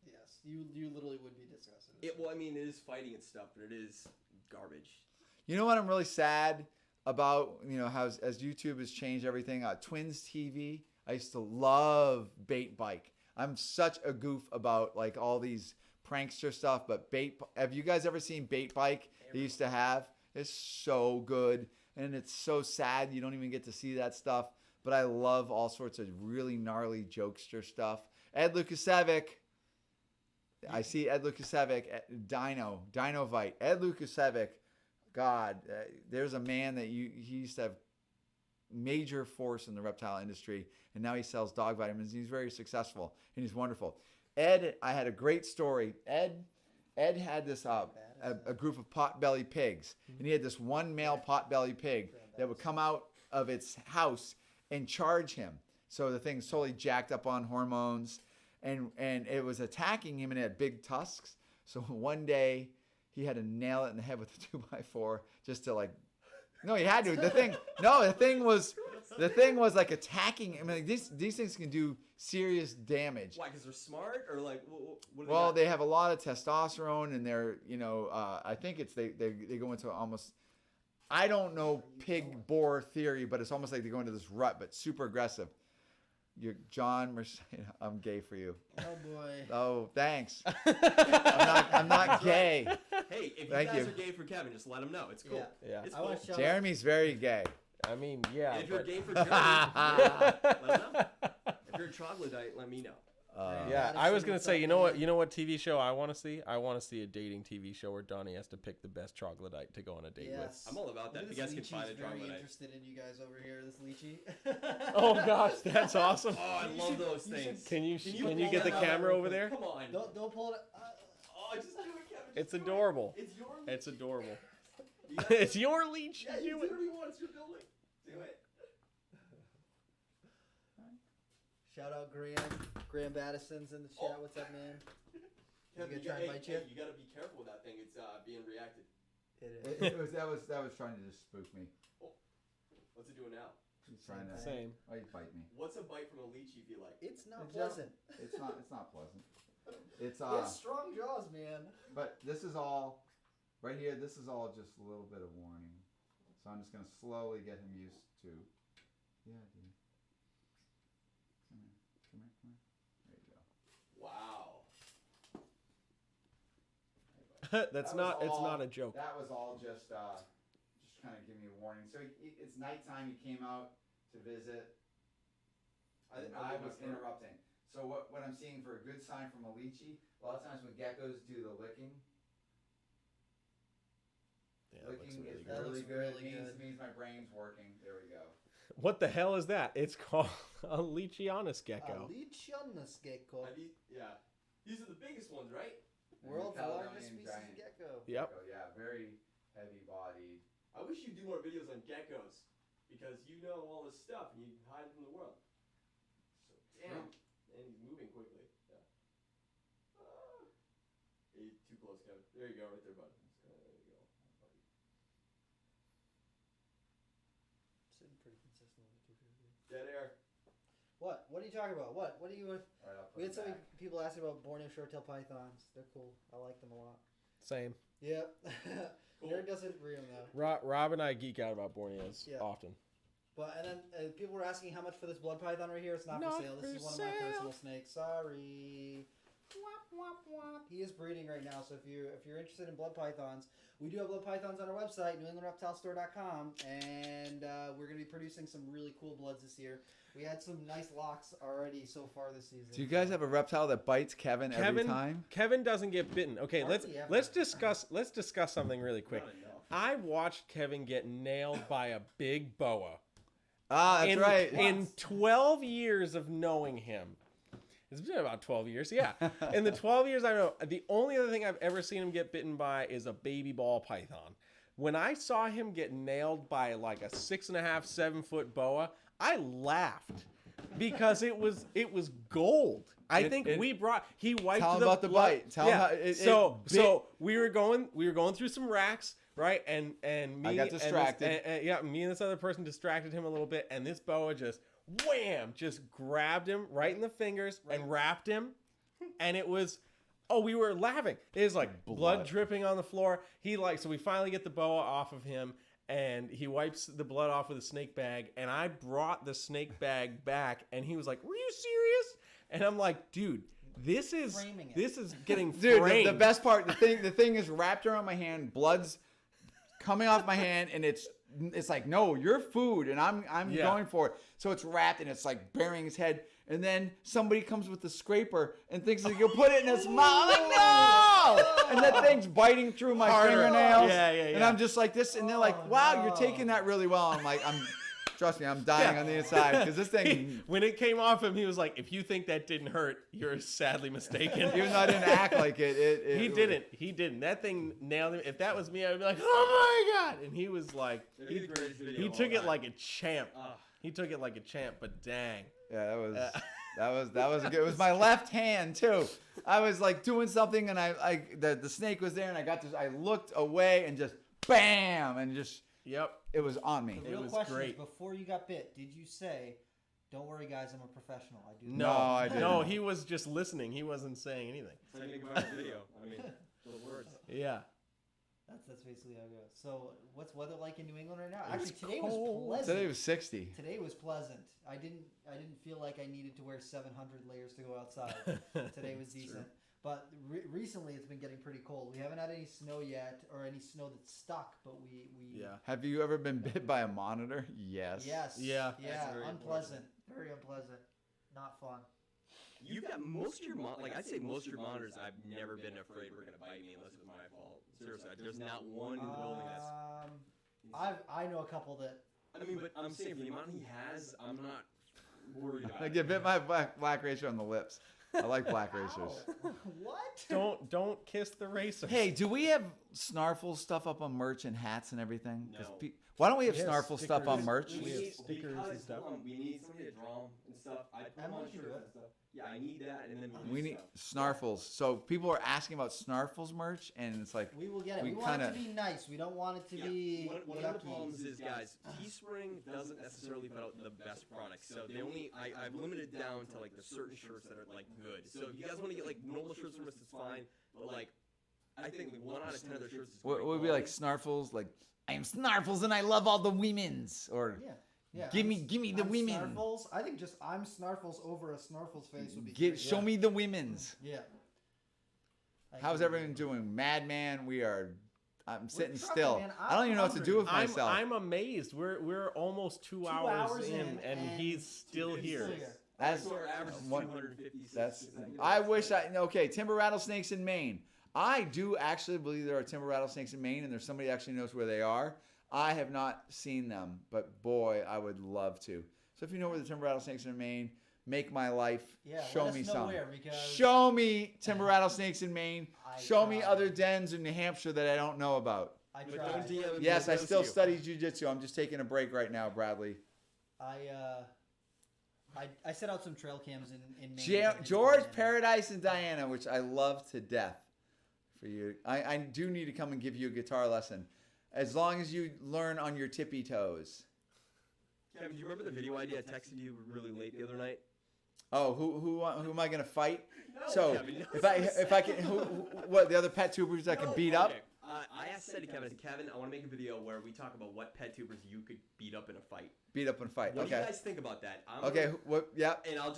Speaker 3: Yes, you literally would be disgusted.
Speaker 1: Well, I mean, it is fighting and stuff, but it is garbage.
Speaker 7: You know what I'm really sad about? You know, how as YouTube has changed everything. Twins TV. I used to love Bait Bike. I'm such a goof about like all these prankster stuff, but have you guys ever seen Bait Bike? They used to have. It's so good, and it's so sad you don't even get to see that stuff. But I love all sorts of really gnarly jokester stuff. Ed Lukasevic. I see Ed Lukasevic at Dinovite. Ed Lukasevic. God, there's a man that he used to have major force in the reptile industry, and now he sells dog vitamins. He's very successful, and he's wonderful. Ed, I had a great story. Ed had this a group of potbelly pigs, and he had this one male potbelly pig that would come out of its house and charge him. So the thing's totally jacked up on hormones, and it was attacking him, and it had big tusks. So one day he had to nail it in the head with a 2x4 just to like. No, he had to. The thing was like attacking. I mean, like, these things can do serious damage.
Speaker 1: Why? Because they're smart, or like, what
Speaker 7: Well, they have a lot of testosterone, and they're, you know, I think it's they go into almost, I don't know pig boar theory, but it's almost like they go into this rut, but super aggressive. You're John Mercedes. I'm gay for you.
Speaker 3: Oh boy.
Speaker 7: Oh, thanks. I'm not gay.
Speaker 1: Hey, if you
Speaker 7: Thank
Speaker 1: guys
Speaker 7: you.
Speaker 1: are gay for Kevin, just let him know. It's cool.
Speaker 2: Yeah.
Speaker 1: It's
Speaker 3: I
Speaker 1: cool.
Speaker 3: want to shout
Speaker 7: Jeremy's very gay.
Speaker 2: I mean, yeah.
Speaker 1: And if you're
Speaker 2: but-
Speaker 1: gay for Jeremy, let him know. If you're a troglodyte, let me know.
Speaker 2: Yeah, I was gonna say, you know what TV show I want to see? I want to see a dating TV show where Donnie has to pick the best troglodyte to go on a date with.
Speaker 3: Yes.
Speaker 1: I'm all about that.
Speaker 3: Look
Speaker 1: If you
Speaker 3: at
Speaker 1: guys can
Speaker 3: this
Speaker 1: find a
Speaker 3: Leechy's very
Speaker 1: troglodyte.
Speaker 3: interested in you guys over here. This Leechy.
Speaker 2: Oh gosh, that's awesome.
Speaker 1: Oh, I love those things.
Speaker 2: Can you
Speaker 1: pull
Speaker 2: get the
Speaker 1: that out
Speaker 2: camera
Speaker 1: real
Speaker 2: over
Speaker 1: quick?
Speaker 2: there?
Speaker 1: Come on.
Speaker 3: Don't pull it.
Speaker 1: Oh, just do it, Kevin.
Speaker 2: It's
Speaker 1: Just do it.
Speaker 2: adorable.
Speaker 1: It's your leech.
Speaker 2: It's adorable.
Speaker 1: You got
Speaker 2: It's your leech.
Speaker 1: Yeah, you
Speaker 2: Do
Speaker 1: do
Speaker 2: it.
Speaker 1: what you want. It's your building. Do it.
Speaker 3: Shout out Graham Battison's in the chat. What's up, man?
Speaker 1: Kevin,
Speaker 3: gonna try and bite you?
Speaker 1: you gotta be careful with that thing. It's being reacted.
Speaker 3: It
Speaker 7: That was trying to just spook me.
Speaker 1: What's it doing now?
Speaker 7: He's trying to.
Speaker 2: Same.
Speaker 7: Oh, he bite me.
Speaker 1: What's a bite from a leechy feel like?
Speaker 3: It's not
Speaker 7: It's
Speaker 3: pleasant.
Speaker 7: It's not pleasant. It's
Speaker 3: He has strong jaws, man.
Speaker 7: But this is all right here. This is all just a little bit of warning. So I'm just gonna slowly get him used to. Yeah, dude. Come here. There you go.
Speaker 1: Wow.
Speaker 2: That's
Speaker 7: That was
Speaker 2: it's
Speaker 7: all-
Speaker 2: not a joke.
Speaker 7: That was all just kind of giving me a warning. So it's nighttime. He came out to visit. And I was interrupting. So what I'm seeing for a good sign from a leechy, a lot of times when geckos do the licking,
Speaker 2: Yeah, it looks
Speaker 7: licking
Speaker 2: really
Speaker 7: is
Speaker 2: good.
Speaker 7: really
Speaker 3: That
Speaker 7: good.
Speaker 3: looks really
Speaker 7: It means my brain's working. There we go.
Speaker 2: What the hell is that? It's called a Leachianus gecko.
Speaker 3: Leechyonus gecko.
Speaker 1: Yeah. These are the biggest ones, right?
Speaker 3: World's
Speaker 7: Caledonian
Speaker 3: largest species
Speaker 7: giant
Speaker 3: gecko.
Speaker 2: Yep.
Speaker 7: gecko, yeah, very heavy bodied.
Speaker 1: I wish you'd do more videos on geckos because you know all this stuff and you hide from the world. So damn. And he's moving quickly. Yeah. Too close, Kevin. There you go, right there, bud. There you go.
Speaker 3: Sitting pretty consistent with the 250.
Speaker 1: Dead air.
Speaker 3: What? What are you talking about? What do you?
Speaker 7: All right, I'll put
Speaker 3: We had
Speaker 7: it
Speaker 3: so many
Speaker 7: back.
Speaker 3: people asking about Borneo short-tail pythons. They're cool. I like them a lot.
Speaker 2: Same.
Speaker 3: Yep.
Speaker 1: Cool.
Speaker 3: Nerd doesn't breed them though.
Speaker 2: Rob and I geek out about Borneos
Speaker 3: Yeah.
Speaker 2: often.
Speaker 3: But and then people were asking how much for this blood python right here. It's not, for sale. This is one of my personal snakes. Sorry. Womp, womp, womp. He is breeding right now, so if you're interested in blood pythons, we do have blood pythons on our website, NewEnglandReptileStore.com, and we're going to be producing some really cool bloods this year. We had some nice locks already so far this season.
Speaker 7: Do you guys have a reptile that bites Kevin every time?
Speaker 2: Kevin doesn't get bitten. Okay,
Speaker 3: Hardly ever.
Speaker 2: let's discuss something really quick. I watched Kevin get nailed by a big boa.
Speaker 7: Ah, that's right.
Speaker 2: In 12 years of knowing him. It's been about 12 years, yeah. In the 12 years I know, the only other thing I've ever seen him get bitten by is a baby ball python. When I saw him get nailed by like a 6.5, 7 foot boa, I laughed because it was gold. I think he wiped
Speaker 4: Tell him
Speaker 2: the
Speaker 4: about the
Speaker 2: blood.
Speaker 4: bite. Tell him how it
Speaker 2: so we were going through some racks, right? And me,
Speaker 4: I got distracted.
Speaker 2: Me and this other person distracted him a little bit, and this boa just wham, just grabbed him right in the fingers and wrapped him, and it was. Oh, we were laughing. It was like blood dripping on the floor. So we finally get the boa off of him, and he wipes the blood off with a snake bag. And I brought the snake bag back, and he was like, "Were you serious?" And I'm like, "Dude, this is getting
Speaker 4: Dude,
Speaker 2: framed."
Speaker 4: the best part, the thing is wrapped around my hand, blood's coming off my hand, and it's like, no, you're food, and I'm going for it. So it's wrapped, and it's like burying his head. And then somebody comes with the scraper and thinks that you'll put it in his mouth. I'm like, no! And that thing's biting through my fingernails.
Speaker 2: Yeah.
Speaker 4: And I'm just like this. And they're like, wow, you're taking that really well. I'm like, trust me, I'm dying on the inside. Because this thing.
Speaker 2: When it came off him, he was like, if you think that didn't hurt, you're sadly mistaken.
Speaker 4: Even though I didn't act like it.
Speaker 2: He didn't. That thing nailed him. If that was me, I would be like, oh my God. And he was like, he took it like a champ. He took it like a champ, but dang.
Speaker 4: Yeah, that was good. It was my left hand too. I was like doing something, and the snake was there, and I looked away, and just bam, and just it was on me.
Speaker 3: The real
Speaker 2: was
Speaker 3: question
Speaker 2: great.
Speaker 3: is, before you got bit, did you say, "Don't worry, guys, I'm a professional. I do"?
Speaker 2: No,
Speaker 4: I didn't.
Speaker 2: No, he was just listening. He wasn't saying anything.
Speaker 6: Saying about the video. I mean, the words.
Speaker 2: Yeah.
Speaker 3: That's basically how it goes. So, what's weather like in New England right now? Actually, today was pleasant.
Speaker 4: Today was 60.
Speaker 3: Today was pleasant. I didn't feel like I needed to wear 700 layers to go outside. Today was decent. True. But recently, it's been getting pretty cold. We haven't had any snow yet, or any snow that's stuck. But we
Speaker 4: Have you ever been bit by a monitor? Yes.
Speaker 3: Yes.
Speaker 2: Yeah.
Speaker 3: Yeah. Unpleasant. Very unpleasant. Not fun.
Speaker 1: You've got most of your I'd say most of your monitors. I've never been afraid were gonna bite me unless it was my fault. Seriously, there's not one in the building that's.
Speaker 3: I know a couple that.
Speaker 1: I mean, but I'm saying for the amount he has, I'm not worried about
Speaker 4: I get bit by black racer on the lips. I like black racers.
Speaker 3: What?
Speaker 2: Don't kiss the racer.
Speaker 4: Hey, do we have Snarfle stuff up on merch and hats and everything?
Speaker 1: No.
Speaker 4: Why don't we have Snarfle stuff on merch?
Speaker 2: We have stickers and stuff.
Speaker 1: We need somebody to draw them and stuff. I put them on shirts and stuff. Yeah, I need that, and then
Speaker 4: we need Snarfles. So people are asking about Snarfles merch, and it's like
Speaker 3: we will get it. We want it to be nice. We don't want it to be.
Speaker 1: One of the problems is, guys, Teespring doesn't necessarily put out the best products. So they only I've limited down to like the certain shirts that are like good. So if you guys want to get like normal shirts from us, it's fine. But like, I think like 1 out of 10 of their shirts is
Speaker 4: what would be like Snarfles? Like, I am Snarfles and I love all the women's, or
Speaker 3: yeah,
Speaker 4: give me the women.
Speaker 3: Snarfles. I think just I'm Snarfles over a Snarfles face would be great.
Speaker 4: Show me the women's.
Speaker 3: Yeah.
Speaker 4: How's everyone doing? Madman, I'm sitting still.
Speaker 3: Man.
Speaker 4: I don't even know what to do with myself.
Speaker 2: I'm amazed. We're almost 2 hours in, and he's still here.
Speaker 4: That's
Speaker 1: our average is 250.
Speaker 4: I wish okay, timber rattlesnakes in Maine. I do actually believe there are timber rattlesnakes in Maine, and there's somebody actually knows where they are. I have not seen them, but boy, I would love to. So if you know where the timber rattlesnakes are in Maine, make my life. Show me some. Show me timber rattlesnakes in Maine. Show me other dens in New Hampshire that I don't know about.
Speaker 3: I tried.
Speaker 4: Yes, I still study jiu-jitsu. I'm just taking a break right now, Bradley.
Speaker 3: I set out some trail cams in Maine.
Speaker 4: George, Paradise, and Diana, which I love to death for you. I do need to come and give you a guitar lesson. As long as you learn on your tippy toes.
Speaker 1: Kevin, do you remember the video idea I texted you really late the other night?
Speaker 4: Oh, who am I gonna fight?
Speaker 1: No,
Speaker 4: so
Speaker 1: Kevin, no.
Speaker 4: if I can, what the other pet tubers I can beat up?
Speaker 1: I said to Kevin, I want to make a video where we talk about what pet tubers you could beat up in a fight.
Speaker 4: Beat up in a fight.
Speaker 1: What
Speaker 4: okay.
Speaker 1: do you guys think about that?
Speaker 4: Yeah.
Speaker 1: And I'm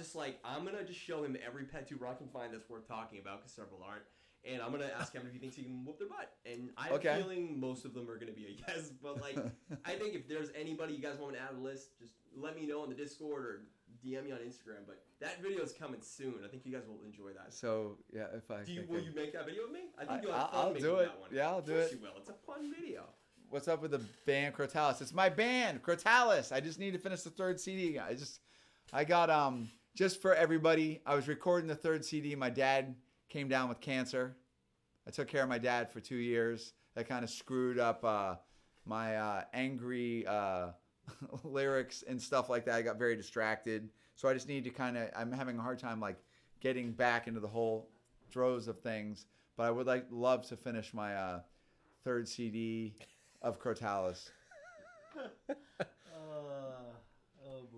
Speaker 1: gonna just show him every pet tuber I can find that's worth talking about, because several aren't. And I'm gonna ask him if he thinks he can whoop their butt. And I'm feeling most of them are gonna be a yes. But like, I think if there's anybody you guys want to add to the list, just let me know on the Discord or DM me on Instagram. But that video is coming soon. I think you guys will enjoy that.
Speaker 4: So yeah,
Speaker 1: will you make that video with me? I think you'll have fun
Speaker 4: I'll
Speaker 1: making
Speaker 4: do it.
Speaker 1: That one.
Speaker 4: Yeah, I'll do it.
Speaker 1: You will. It's a fun video.
Speaker 4: What's up with the band Crotalis? It's my band, Crotalis. I just need to finish the 3rd CD. I got just for everybody. I was recording the 3rd CD. My dad came down with cancer. I took care of my dad for 2 years. That kind of screwed up my angry lyrics and stuff like that. I got very distracted. So I just need to I'm having a hard time like getting back into the whole throes of things. But I would love to finish my third CD of Crotalis.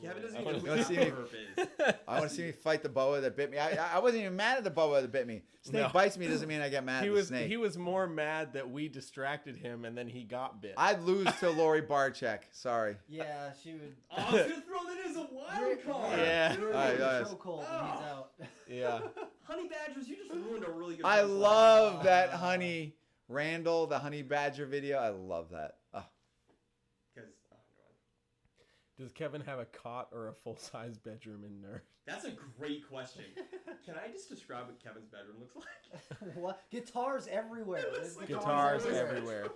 Speaker 6: Kevin doesn't
Speaker 4: wanna
Speaker 6: even know
Speaker 4: see
Speaker 6: what
Speaker 4: me-
Speaker 6: herp is.
Speaker 4: I want to see me fight the boa that bit me. I wasn't even mad at the boa that bit me. Snake
Speaker 2: No.
Speaker 4: bites me doesn't mean I get mad at the snake.
Speaker 2: He was more mad that we distracted him and then he got bit.
Speaker 4: I'd lose to Lori Barczyk. Sorry.
Speaker 3: Yeah, she would.
Speaker 6: Oh, I was gonna throw that as a wild card.
Speaker 2: Yeah.
Speaker 3: You're
Speaker 4: All right,
Speaker 3: gonna
Speaker 4: guys.
Speaker 3: show Cole when he's out.
Speaker 2: Yeah.
Speaker 6: Honey Badgers, you just ruined a really good.
Speaker 4: I
Speaker 6: punchline.
Speaker 4: love that Honey Randall, the Honey Badger video. I love that. Oh.
Speaker 6: 'Cause-
Speaker 2: Does Kevin have a cot or a full-size bedroom in Nerd?
Speaker 6: That's a great question. Can I just describe what Kevin's bedroom looks like?
Speaker 3: What? Guitars everywhere. There's
Speaker 2: Guitars everywhere.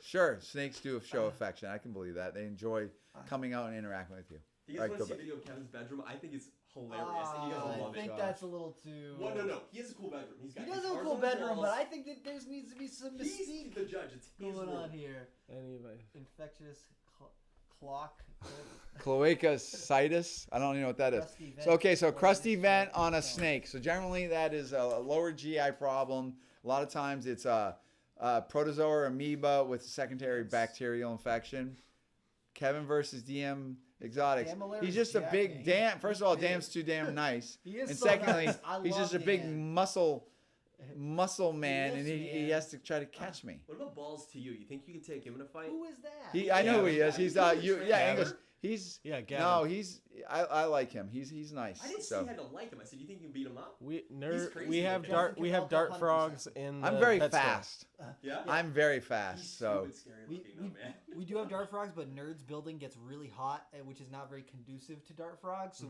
Speaker 4: Sure, snakes do show affection. I can believe that. They enjoy coming out and interacting with you.
Speaker 6: Do you
Speaker 4: All
Speaker 6: guys
Speaker 4: right,
Speaker 6: want
Speaker 4: go
Speaker 6: to see a video of Kevin's bedroom? I think it's hilarious,
Speaker 3: Ah,
Speaker 6: and you guys will
Speaker 3: I
Speaker 6: love
Speaker 3: think
Speaker 6: it.
Speaker 3: that's a little too.
Speaker 6: Well, no. He has a cool bedroom. He's got
Speaker 3: He does have a
Speaker 6: guitars
Speaker 3: cool
Speaker 6: on the
Speaker 3: bedroom, but
Speaker 6: walls.
Speaker 3: I think that there needs to be some
Speaker 6: He's
Speaker 3: mystique
Speaker 6: the judge. It's his
Speaker 3: going
Speaker 6: room.
Speaker 3: on here.
Speaker 2: Anyway.
Speaker 3: Infectious clock.
Speaker 4: Cloacacitis. I don't even know what that is.
Speaker 3: Crusty vent.
Speaker 4: So okay, so
Speaker 3: Or
Speaker 4: crusty
Speaker 3: just
Speaker 4: vent
Speaker 3: like-
Speaker 4: on a snake. So generally that is a lower GI problem. A lot of times it's a protozoa or amoeba with secondary bacterial infection. Kevin versus DM Exotics.
Speaker 3: Dan Malaria's
Speaker 4: He's just a
Speaker 3: jacked,
Speaker 4: big
Speaker 3: man.
Speaker 4: damn. First of all,
Speaker 3: Big.
Speaker 4: Dam's too damn nice.
Speaker 3: He is
Speaker 4: And
Speaker 3: so
Speaker 4: secondly,
Speaker 3: nice. I
Speaker 4: he's
Speaker 3: love
Speaker 4: just a big
Speaker 3: Dan.
Speaker 4: muscle man, and
Speaker 3: is,
Speaker 4: he
Speaker 3: man.
Speaker 4: has to try to catch me.
Speaker 6: What about balls to you? You think you could take him in a fight?
Speaker 3: Who is that?
Speaker 4: I know who he
Speaker 6: Yeah.
Speaker 4: is. He's
Speaker 6: Gavin?
Speaker 4: English. He's
Speaker 2: Yeah, Gavin.
Speaker 4: no, he's I like him. He's nice.
Speaker 6: I didn't say
Speaker 4: so.
Speaker 6: you had to like him. I said, you think you can beat him up?
Speaker 2: We
Speaker 6: crazy
Speaker 2: have
Speaker 6: looking.
Speaker 2: dart
Speaker 3: Doesn't come
Speaker 2: dart
Speaker 3: out
Speaker 2: frogs in the
Speaker 4: I'm very
Speaker 2: pet store.
Speaker 4: fast.
Speaker 6: Yeah.
Speaker 4: I'm very
Speaker 6: He's
Speaker 4: fast. So
Speaker 6: stupid scary looking though, man.
Speaker 3: We do have dart frogs, but Nerds building gets really hot, which is not very conducive to dart frogs. So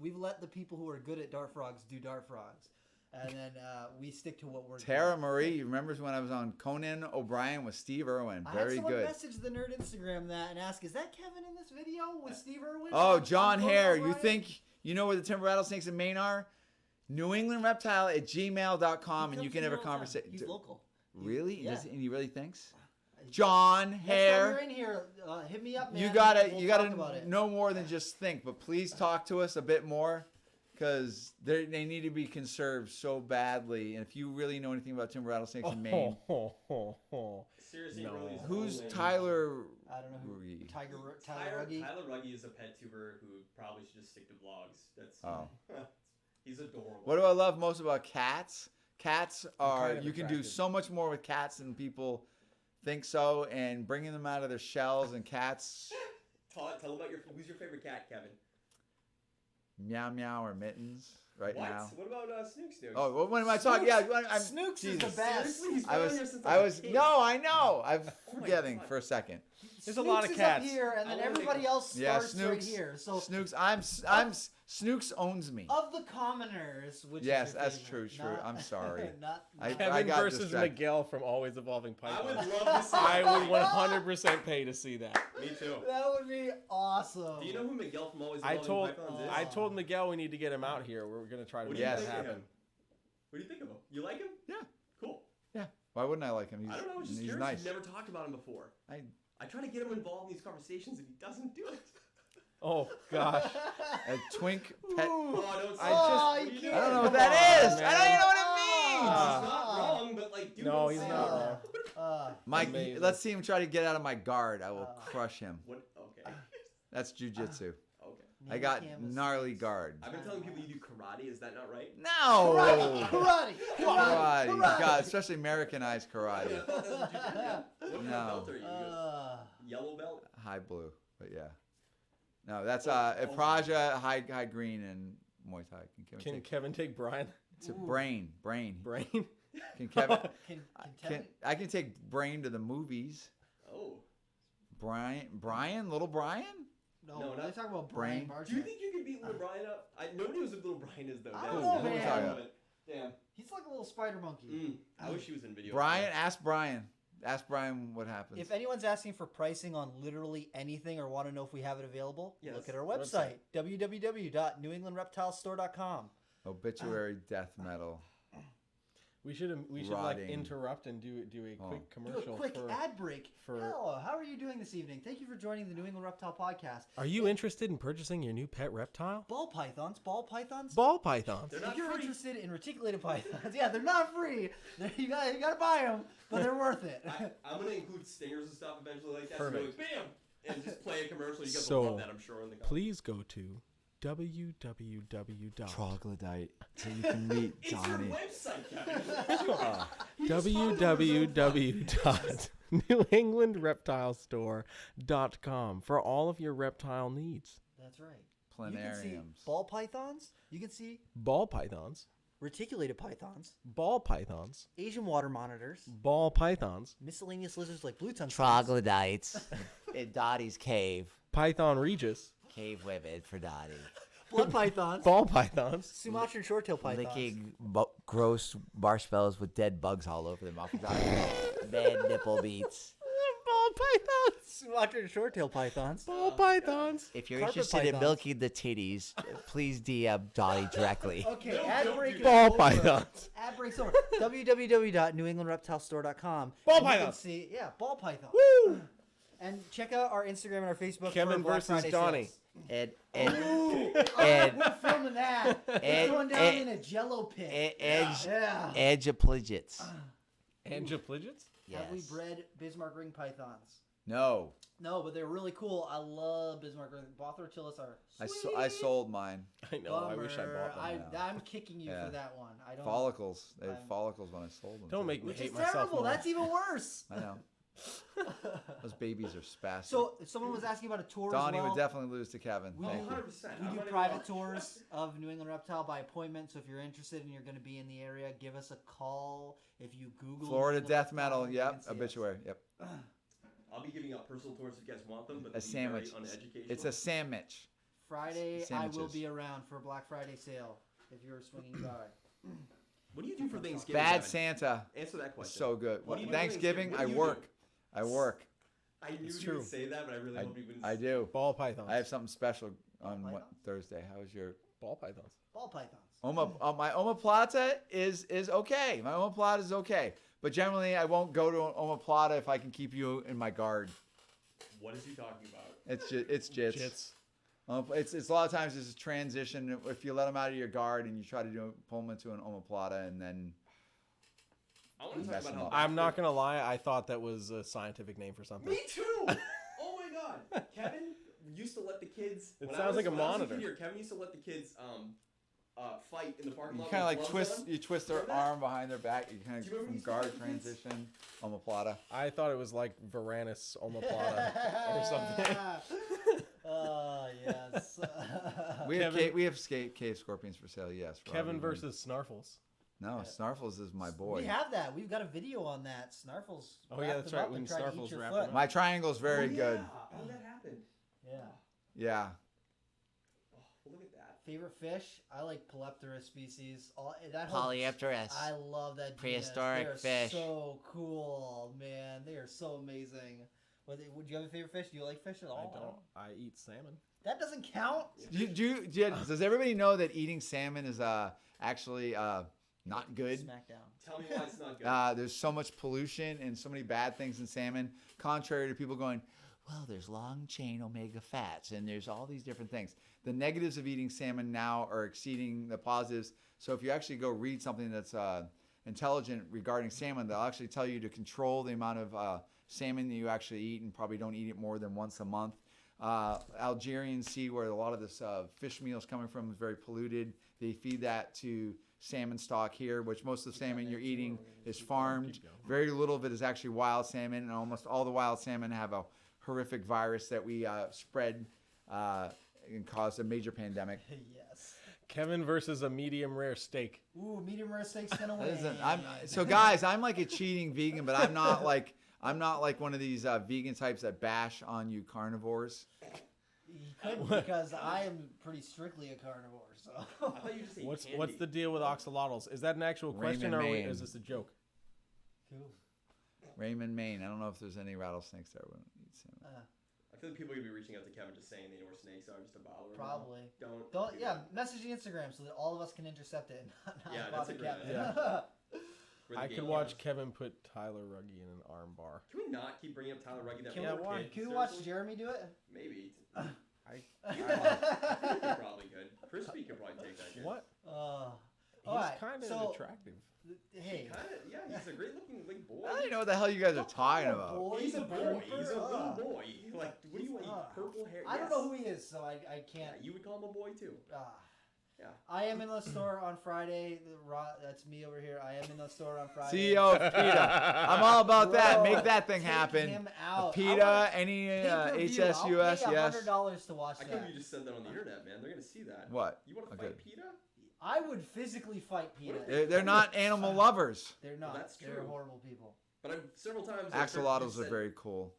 Speaker 3: we've let the people who are good at dart frogs do dart frogs, and then we stick to what we're.
Speaker 4: Tara
Speaker 3: good.
Speaker 4: Marie, remembers when I was on Conan O'Brien with Steve Irwin?
Speaker 3: I
Speaker 4: Very
Speaker 3: had someone
Speaker 4: good.
Speaker 3: message the Nerd Instagram that and ask, "Is that Kevin in this video with Steve Irwin?"
Speaker 4: Oh,
Speaker 3: on
Speaker 4: John
Speaker 3: Conan
Speaker 4: Hare. You
Speaker 3: O'Brien?"
Speaker 4: think you know where the timber rattlesnakes in Maine are? New England Reptile at gmail.com, and you
Speaker 3: He
Speaker 4: can have a
Speaker 3: comes here all the time.
Speaker 4: conversation.
Speaker 3: He's local.
Speaker 4: Really?
Speaker 3: Yeah.
Speaker 4: And he really thinks? John
Speaker 3: Next time you're
Speaker 4: Hare.
Speaker 3: in here, hit me up, man.
Speaker 4: You
Speaker 3: and
Speaker 4: gotta
Speaker 3: we'll
Speaker 4: you
Speaker 3: talk
Speaker 4: gotta
Speaker 3: about it.
Speaker 4: know more than just think, but please talk to us a bit more, because they need to be conserved so badly. And if you really know anything about timber rattlesnakes in Maine,
Speaker 6: Seriously,
Speaker 2: No.
Speaker 6: really.
Speaker 4: who's
Speaker 6: only-
Speaker 3: I don't know who.
Speaker 4: Ruggie?
Speaker 3: Tyler
Speaker 6: Tyler
Speaker 3: Ruggie.
Speaker 6: Ruggie is a pet tuber who probably should just stick to vlogs. That's
Speaker 4: Oh.
Speaker 6: he's adorable.
Speaker 4: What do I love most about cats? Cats are
Speaker 2: kind of
Speaker 4: you can do
Speaker 2: attracted.
Speaker 4: so much more with cats than people think so, and bringing them out of their shells and cats
Speaker 6: Tell about who's your favorite cat, Kevin?
Speaker 4: meow meow or mittens right
Speaker 6: What?
Speaker 4: now.
Speaker 6: What about Snooks?
Speaker 4: Oh, what am I talking? Yeah, I'm
Speaker 3: Snooks is
Speaker 4: Jesus.
Speaker 3: the best.
Speaker 6: Seriously, he's
Speaker 4: I
Speaker 6: been on here
Speaker 4: was
Speaker 6: since
Speaker 4: I was
Speaker 6: a kid.
Speaker 4: no, I know. I'm
Speaker 6: Oh my
Speaker 4: forgetting
Speaker 6: God.
Speaker 4: for a second.
Speaker 2: There's a lot of
Speaker 3: Snooks
Speaker 2: cats.
Speaker 3: is up here, and then
Speaker 6: I wanna make
Speaker 3: everybody
Speaker 6: a-
Speaker 3: else
Speaker 4: Yeah,
Speaker 3: starts right
Speaker 4: Snooks.
Speaker 3: here. So
Speaker 4: Snooks, Snooks owns me.
Speaker 3: of the commoners, which
Speaker 4: Yes,
Speaker 3: is your
Speaker 4: that's
Speaker 3: favorite?
Speaker 4: true.
Speaker 3: Not-
Speaker 4: I'm sorry.
Speaker 3: not,
Speaker 4: I
Speaker 2: Kevin
Speaker 4: got
Speaker 2: versus
Speaker 4: distracted.
Speaker 2: Miguel from Always Evolving
Speaker 6: I would
Speaker 2: Python.
Speaker 6: love to see.
Speaker 2: I
Speaker 6: that.
Speaker 2: would 100% pay to see that.
Speaker 6: Me too.
Speaker 3: that would be awesome.
Speaker 6: Do you know who Miguel from Always
Speaker 2: I
Speaker 6: Evolving
Speaker 2: told
Speaker 6: Pythons is?
Speaker 2: I told Miguel we need to get him out here. We're gonna try to
Speaker 6: What
Speaker 2: make
Speaker 6: do you
Speaker 2: that
Speaker 6: think of
Speaker 2: happen.
Speaker 6: him? What do you think of him? You like him?
Speaker 4: Yeah.
Speaker 6: Cool.
Speaker 4: Yeah. Why wouldn't I like him? He's,
Speaker 6: I don't know. I was just
Speaker 4: he's
Speaker 6: curious.
Speaker 4: nice.
Speaker 6: You've never talked about him before. I try to get him involved in these conversations and he doesn't do it.
Speaker 2: Oh gosh.
Speaker 4: A twink pet.
Speaker 6: Oh, don't say
Speaker 2: I
Speaker 6: that.
Speaker 2: just-
Speaker 6: What are you
Speaker 3: you
Speaker 6: doing?
Speaker 4: I don't know what
Speaker 2: Come
Speaker 4: that is.
Speaker 2: on,
Speaker 4: I don't even know what it means.
Speaker 6: He's not wrong, but like, dude,
Speaker 2: No,
Speaker 6: don't
Speaker 2: he's
Speaker 6: say
Speaker 2: not
Speaker 6: that.
Speaker 2: wrong.
Speaker 4: Mike,
Speaker 2: Amazing.
Speaker 4: let's see him try to get out of my guard. I will crush him.
Speaker 6: What? Okay.
Speaker 4: That's jujitsu.
Speaker 6: Okay.
Speaker 4: I got gnarly guard.
Speaker 6: I've been telling people you do karate. Is that not right?
Speaker 4: No.
Speaker 3: Karate.
Speaker 4: Karate. God, especially Americanized
Speaker 6: I
Speaker 4: karate.
Speaker 6: thought that's what you did. Yeah. What kind
Speaker 4: No.
Speaker 6: of belt are you? Yellow belt?
Speaker 4: High blue, but yeah. No, that's Praja, high green, and Muay Thai.
Speaker 2: Can Kevin take Brian?
Speaker 4: It's a brain.
Speaker 2: Brain.
Speaker 4: Can Kevin?
Speaker 3: Can
Speaker 4: I can take Brain to the movies.
Speaker 6: Oh.
Speaker 4: Brian, little Brian.
Speaker 3: No,
Speaker 6: No,
Speaker 3: they're
Speaker 6: not-
Speaker 3: talking about
Speaker 4: Brain.
Speaker 3: Brian
Speaker 6: Do you
Speaker 3: Barczyk.
Speaker 6: think you could beat Little Brian up? Nobody knows who Little Brian is, though.
Speaker 3: I
Speaker 6: That's-
Speaker 3: don't know,
Speaker 6: that's
Speaker 3: man.
Speaker 6: part of it. Damn.
Speaker 3: He's like a little spider monkey.
Speaker 6: I wish he was in video.
Speaker 4: Brian, ask Brian. Ask Brian what happens.
Speaker 3: If anyone's asking for pricing on literally anything or want to know if we have it available,
Speaker 6: Yes.
Speaker 3: look at our website, www.newenglandreptilestore.com.
Speaker 4: Obituary death metal.
Speaker 2: We should like
Speaker 4: Rotting.
Speaker 2: interrupt and do a quick
Speaker 3: Do
Speaker 2: commercial.
Speaker 3: a quick
Speaker 2: for,
Speaker 3: ad break.
Speaker 2: for-
Speaker 3: Hello, how are you doing this evening? Thank you for joining the New England Reptile Podcast.
Speaker 2: Are you interested in purchasing your new pet reptile?
Speaker 3: Ball pythons.
Speaker 2: Ball pythons.
Speaker 6: They're
Speaker 3: If
Speaker 6: not
Speaker 3: you're
Speaker 6: free.
Speaker 3: interested in reticulated pythons, yeah, they're not free. You gotta buy them, but they're worth it.
Speaker 6: I'm gonna include stingers and stuff eventually like that.
Speaker 2: Perfect.
Speaker 6: So bam, and just play a commercial. You guys
Speaker 2: So,
Speaker 6: will love that, I'm sure. In the comments.
Speaker 2: Please go to www.
Speaker 7: Troglodyte, so you can meet
Speaker 6: It's your
Speaker 7: Donnie.
Speaker 6: website, Kevin.
Speaker 2: www.newenglandreptilestore.com for all of your reptile needs.
Speaker 3: That's right. You can see
Speaker 7: Planariums.
Speaker 3: ball pythons. You can see
Speaker 2: Ball pythons,
Speaker 3: reticulated pythons,
Speaker 2: ball pythons,
Speaker 3: Asian water monitors,
Speaker 2: ball pythons,
Speaker 3: miscellaneous lizards like blue tongue.
Speaker 9: Troglodytes in Dottie's cave.
Speaker 2: Python regis,
Speaker 9: Cave women for Dottie.
Speaker 3: blood pythons,
Speaker 2: ball pythons,
Speaker 3: Sumatran short-tailed pythons.
Speaker 9: Licking gross marshmallows with dead bugs all over them off of Dottie's bad nipple beats.
Speaker 2: ball pythons,
Speaker 3: Sumatran short-tailed pythons.
Speaker 2: ball pythons.
Speaker 9: If you're
Speaker 3: Carpet
Speaker 9: interested in
Speaker 3: pythons.
Speaker 9: milking the titties, please DM Dottie directly.
Speaker 3: Okay, ad break.
Speaker 2: Ball
Speaker 3: over.
Speaker 2: pythons.
Speaker 3: Ad break's over. www.newenglandreptilestore.com.
Speaker 2: Ball
Speaker 3: and you can
Speaker 2: pythons.
Speaker 3: see, yeah, ball python.
Speaker 2: Woo!
Speaker 3: And check out our Instagram and our Facebook.
Speaker 2: Kevin
Speaker 3: for Black
Speaker 2: versus
Speaker 3: Friday
Speaker 2: Donnie.
Speaker 3: sales.
Speaker 9: And
Speaker 3: We're filming that. We're going down in a Jello pit. Yeah.
Speaker 9: Edgepligits.
Speaker 2: Angiopligits?
Speaker 9: Yes.
Speaker 3: Have we bred Bismarck ring pythons?
Speaker 4: No,
Speaker 3: No, but they're really cool. I love Bismarck ring. Bothrotillus are sweet.
Speaker 4: I sold mine.
Speaker 2: I know. I wish I bought them.
Speaker 3: I'm kicking you
Speaker 4: Yeah.
Speaker 3: for that one. I don't.
Speaker 4: Follicles. They had
Speaker 3: I'm-
Speaker 4: follicles when I sold them.
Speaker 2: Don't
Speaker 4: too.
Speaker 2: make me
Speaker 3: Which
Speaker 2: hate
Speaker 3: is
Speaker 2: myself
Speaker 3: terrible.
Speaker 2: more.
Speaker 3: That's even worse.
Speaker 4: I know. Those babies are spastic.
Speaker 3: So, if someone was asking about a tour
Speaker 4: Donnie
Speaker 3: as well,
Speaker 4: would definitely lose to Kevin.
Speaker 3: We
Speaker 4: Thank
Speaker 3: do-
Speaker 4: you.
Speaker 6: 100%.
Speaker 3: we do private tours of New England Reptile by appointment. So if you're interested and you're going to be in the area, give us a call. If you Google
Speaker 4: Florida
Speaker 3: New England
Speaker 4: death
Speaker 3: Reptile,
Speaker 4: metal.
Speaker 3: you
Speaker 4: Yep.
Speaker 3: can see us.
Speaker 4: Obituary. Yep.
Speaker 6: I'll be giving out personal tours if you guys want them, but
Speaker 4: A
Speaker 6: they'll be very
Speaker 4: sandwich.
Speaker 6: uneducational.
Speaker 4: It's a sandwich.
Speaker 3: Friday, I will
Speaker 4: Sandwiches.
Speaker 3: be around for Black Friday sale if you're swinging by.
Speaker 6: What do you do for Thanksgiving?
Speaker 4: Bad
Speaker 6: Kevin?
Speaker 4: Santa.
Speaker 6: Answer that
Speaker 4: is
Speaker 6: question.
Speaker 4: so good.
Speaker 6: What do you do for
Speaker 4: Thanksgiving, I
Speaker 6: Thanksgiving? What do you
Speaker 4: work. I work.
Speaker 6: I knew
Speaker 2: It's
Speaker 6: you would
Speaker 2: true.
Speaker 6: say that, but I really hope you wouldn't.
Speaker 4: I do.
Speaker 2: Ball pythons.
Speaker 4: I have something special on
Speaker 3: Ball
Speaker 4: what,
Speaker 3: pythons?
Speaker 4: Thursday. How was your
Speaker 2: ball pythons.
Speaker 3: Ball pythons.
Speaker 4: my omoplata is okay. My omoplata is okay. But generally, I won't go to an omoplata if I can keep you in my guard.
Speaker 6: What is he talking about?
Speaker 4: It's jits.
Speaker 2: Jits.
Speaker 4: It's a lot of times it's a transition. If you let them out of your guard and you try to pull them into an omoplata, and then
Speaker 6: I want to talk
Speaker 4: Mess
Speaker 6: about
Speaker 4: them
Speaker 6: how
Speaker 4: up.
Speaker 2: I'm not gonna lie. I thought that was a scientific name for something.
Speaker 6: Me too. Oh my god, Kevin used to let the kids.
Speaker 2: It
Speaker 6: when
Speaker 2: sounds
Speaker 6: I was,
Speaker 2: like a
Speaker 6: when I was
Speaker 2: monitor.
Speaker 6: kid here, Kevin used to let the kids fight in the parking
Speaker 4: you
Speaker 6: lot.
Speaker 4: kind of
Speaker 6: with
Speaker 4: like
Speaker 6: gloves
Speaker 4: twist.
Speaker 6: on.
Speaker 4: You twist their
Speaker 6: Remember that?
Speaker 4: arm behind their back. You kind
Speaker 6: Do you remember
Speaker 4: of from
Speaker 6: these
Speaker 4: guard
Speaker 6: fucking kids?
Speaker 4: transition omoplata.
Speaker 2: I thought it was like Varanus omoplata or something.
Speaker 3: Yes.
Speaker 4: We have
Speaker 2: Kevin-
Speaker 4: we have cave scorpions for sale. Yes.
Speaker 2: Kevin
Speaker 4: Robbie.
Speaker 2: versus Snarfles.
Speaker 4: No, Snarfles is my boy.
Speaker 3: We have that. We've got a video on that. Snarfles.
Speaker 2: Oh, yeah,
Speaker 3: wrapped
Speaker 2: that's
Speaker 3: him
Speaker 2: right,
Speaker 3: up
Speaker 2: when
Speaker 3: and tried to eat
Speaker 2: Snarfles
Speaker 3: your
Speaker 2: wrapped
Speaker 3: foot.
Speaker 2: him up.
Speaker 4: My triangle's very good.
Speaker 6: Oh, that happened.
Speaker 3: Yeah.
Speaker 4: Yeah.
Speaker 6: Oh, look at that.
Speaker 3: Favorite fish? I like Polypterus species. That whole-
Speaker 9: Polypterus.
Speaker 3: I love that.
Speaker 9: Prehistoric
Speaker 3: genus. They're
Speaker 9: fish.
Speaker 3: So cool, man. They are so amazing. Would you have a favorite fish? Do you like fish at
Speaker 2: I
Speaker 3: all?
Speaker 2: don't. I eat salmon.
Speaker 3: That doesn't count.
Speaker 4: Does everybody know that eating salmon is actually not good?
Speaker 3: Smackdown.
Speaker 6: Tell me why it's not good.
Speaker 4: There's so much pollution and so many bad things in salmon, contrary to people going, well, there's long chain omega fats and there's all these different things. The negatives of eating salmon now are exceeding the positives. So if you actually go read something that's intelligent regarding salmon, they'll actually tell you to control the amount of salmon that you actually eat and probably don't eat it more than once a month. Algerian Sea, where a lot of this fish meal is coming from, is very polluted. They feed that to salmon stock here, which most of the salmon you're eating is farmed. Very little of it is actually wild salmon, and almost all the wild salmon have a horrific virus that we spread and caused a major pandemic.
Speaker 3: Yes.
Speaker 2: Kevin versus a medium rare steak.
Speaker 3: Ooh, medium rare steak's gonna
Speaker 4: That
Speaker 3: win.
Speaker 4: isn't- so guys, I'm like a cheating vegan, but I'm not like one of these vegan types that bash on you carnivores.
Speaker 3: You couldn't because I am pretty strictly a carnivore. So.
Speaker 6: I thought you just ate
Speaker 2: What's
Speaker 6: candy.
Speaker 2: the deal with oxolotls? Is that an actual question,
Speaker 4: Raymond,
Speaker 2: or
Speaker 4: Maine.
Speaker 2: is this a joke?
Speaker 3: Cool.
Speaker 4: Raymond, Maine. I don't know if there's any rattlesnakes there. We don't eat salmon.
Speaker 6: I feel like people are gonna be reaching out to Kevin just saying they know where snakes are just to bother him.
Speaker 3: Probably.
Speaker 6: Don't.
Speaker 3: Don't.
Speaker 6: do
Speaker 3: Yeah.
Speaker 6: that.
Speaker 3: Message the Instagram so that all of us can intercept it. And not
Speaker 6: Yeah, that's
Speaker 3: bother
Speaker 6: a great
Speaker 3: Kevin.
Speaker 2: idea.
Speaker 6: Where the
Speaker 2: I
Speaker 6: game
Speaker 2: could watch
Speaker 6: counts.
Speaker 2: Kevin put Tyler Ruggie in an arm bar.
Speaker 6: Can we not keep bringing up Tyler Ruggie? That
Speaker 3: Can
Speaker 2: Yeah,
Speaker 3: we,
Speaker 2: why?
Speaker 3: can we watch Jeremy do it?
Speaker 6: Maybe.
Speaker 2: I
Speaker 6: I think he probably could. Crispy could probably take that. Good.
Speaker 2: what? He's
Speaker 3: Alright,
Speaker 2: kind of
Speaker 3: so-
Speaker 2: attractive.
Speaker 3: Hey.
Speaker 6: He's a great looking like boy.
Speaker 4: I don't even know what the hell you guys are talking about.
Speaker 3: Boy,
Speaker 6: He's a boy. He's a little
Speaker 3: uh,
Speaker 6: boy. Like, what do you want? Purple hair?
Speaker 3: I don't know who he is, so I can't.
Speaker 6: Yeah, you would call him a boy too. Yeah.
Speaker 3: I am in the store on Friday. That's me over here. I am in the store on Friday.
Speaker 4: CEO of PETA. I'm all about that.
Speaker 3: Bro,
Speaker 4: Make that thing
Speaker 3: take
Speaker 4: happen.
Speaker 3: him out.
Speaker 4: PETA, any
Speaker 3: Pay-per-view.
Speaker 4: HSUS,
Speaker 3: I'll pay
Speaker 4: yes.
Speaker 3: $100 to watch
Speaker 6: I
Speaker 3: that.
Speaker 6: couldn't you just said that on the internet, man. They're gonna see that.
Speaker 4: What?
Speaker 6: You want to
Speaker 4: Okay.
Speaker 6: fight PETA?
Speaker 3: I would physically fight PETA.
Speaker 4: They're not animal lovers.
Speaker 3: They're not.
Speaker 6: that's
Speaker 3: They're
Speaker 6: true.
Speaker 3: horrible people.
Speaker 6: But I've several times.
Speaker 4: Axolotls are very cool.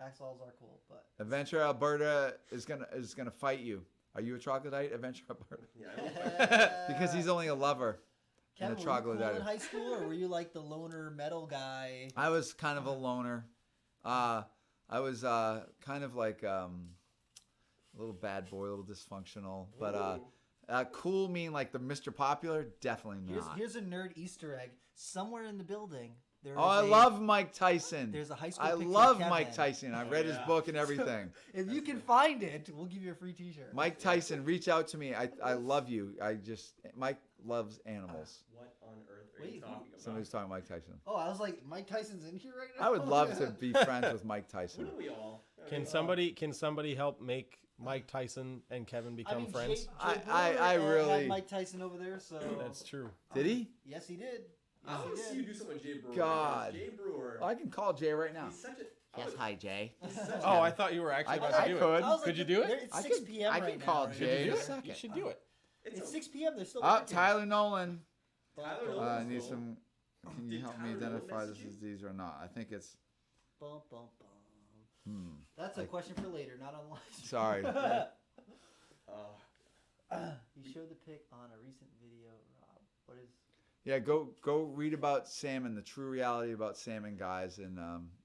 Speaker 3: Axolotls are cool, but
Speaker 4: Adventure Alberta is gonna fight you. Are you a troglodyte, Adventure Alberta?
Speaker 6: Yeah. I will fight.
Speaker 4: Because he's only a lover
Speaker 3: Kevin,
Speaker 4: and a
Speaker 3: were you cool in
Speaker 4: troglodyte.
Speaker 3: high school, or were you like the loner metal guy?
Speaker 4: I was kind of a loner. I was kind of like a little bad boy, a little dysfunctional. But cool mean like the Mr. Popular? Definitely not.
Speaker 3: Here's a nerd Easter egg. Somewhere in the building, there
Speaker 4: Oh, I
Speaker 3: is
Speaker 4: love Mike Tyson.
Speaker 3: There's a high school
Speaker 4: I
Speaker 3: picture of
Speaker 4: love
Speaker 3: Kevin.
Speaker 4: Mike Tyson. I read his book and everything.
Speaker 3: If you can find it, we'll give you a free T-shirt.
Speaker 4: Mike Tyson, reach out to me. I love you. Mike loves animals.
Speaker 6: What on earth are
Speaker 3: Wait,
Speaker 6: you
Speaker 3: who?
Speaker 6: talking about?
Speaker 4: Somebody's talking Mike Tyson.
Speaker 3: Oh, I was like, Mike Tyson's in here right now.
Speaker 4: I would love to be friends with Mike Tyson.
Speaker 6: Wouldn't we all?
Speaker 2: Can somebody help make Mike Tyson and Kevin become friends?
Speaker 4: I
Speaker 3: Brewer
Speaker 4: really-
Speaker 3: had Mike Tyson over there, so
Speaker 2: That's true.
Speaker 4: Did he?
Speaker 3: yes, he did.
Speaker 6: I
Speaker 3: Yes,
Speaker 6: want to
Speaker 3: he
Speaker 6: see
Speaker 3: did.
Speaker 6: you do something with Jay Brewer.
Speaker 4: God.
Speaker 6: Jay Brewer.
Speaker 4: Oh, I can call Jay right now.
Speaker 6: He's such a.
Speaker 9: Yes, hi, Jay.
Speaker 2: Oh, I thought you were actually about to do
Speaker 4: could.
Speaker 2: it.
Speaker 3: I was
Speaker 2: Could
Speaker 3: like,
Speaker 2: you do it?
Speaker 3: It's
Speaker 4: I
Speaker 3: 6
Speaker 4: could-
Speaker 3: p.m.
Speaker 4: I
Speaker 3: right
Speaker 4: can
Speaker 3: now,
Speaker 4: call
Speaker 3: right?
Speaker 4: Jay in a
Speaker 2: You
Speaker 4: second.
Speaker 2: should do it.
Speaker 3: It's 6 p.m. They're still
Speaker 4: Oh,
Speaker 3: working.
Speaker 4: Tyler Nolan.
Speaker 6: Tyler
Speaker 4: I
Speaker 6: Nolan's
Speaker 4: need
Speaker 6: cool.
Speaker 4: some. Can you
Speaker 6: Did
Speaker 4: help me
Speaker 6: Tyler Nolan
Speaker 4: identify this
Speaker 6: message you?
Speaker 4: as these or not? I think it's.
Speaker 3: Bum, bum, bum. That's a question for later, not on live.
Speaker 4: Sorry.
Speaker 3: You showed the pic on a recent video, Rob. What is?
Speaker 4: Yeah, go read about salmon, the true reality about salmon, guys, and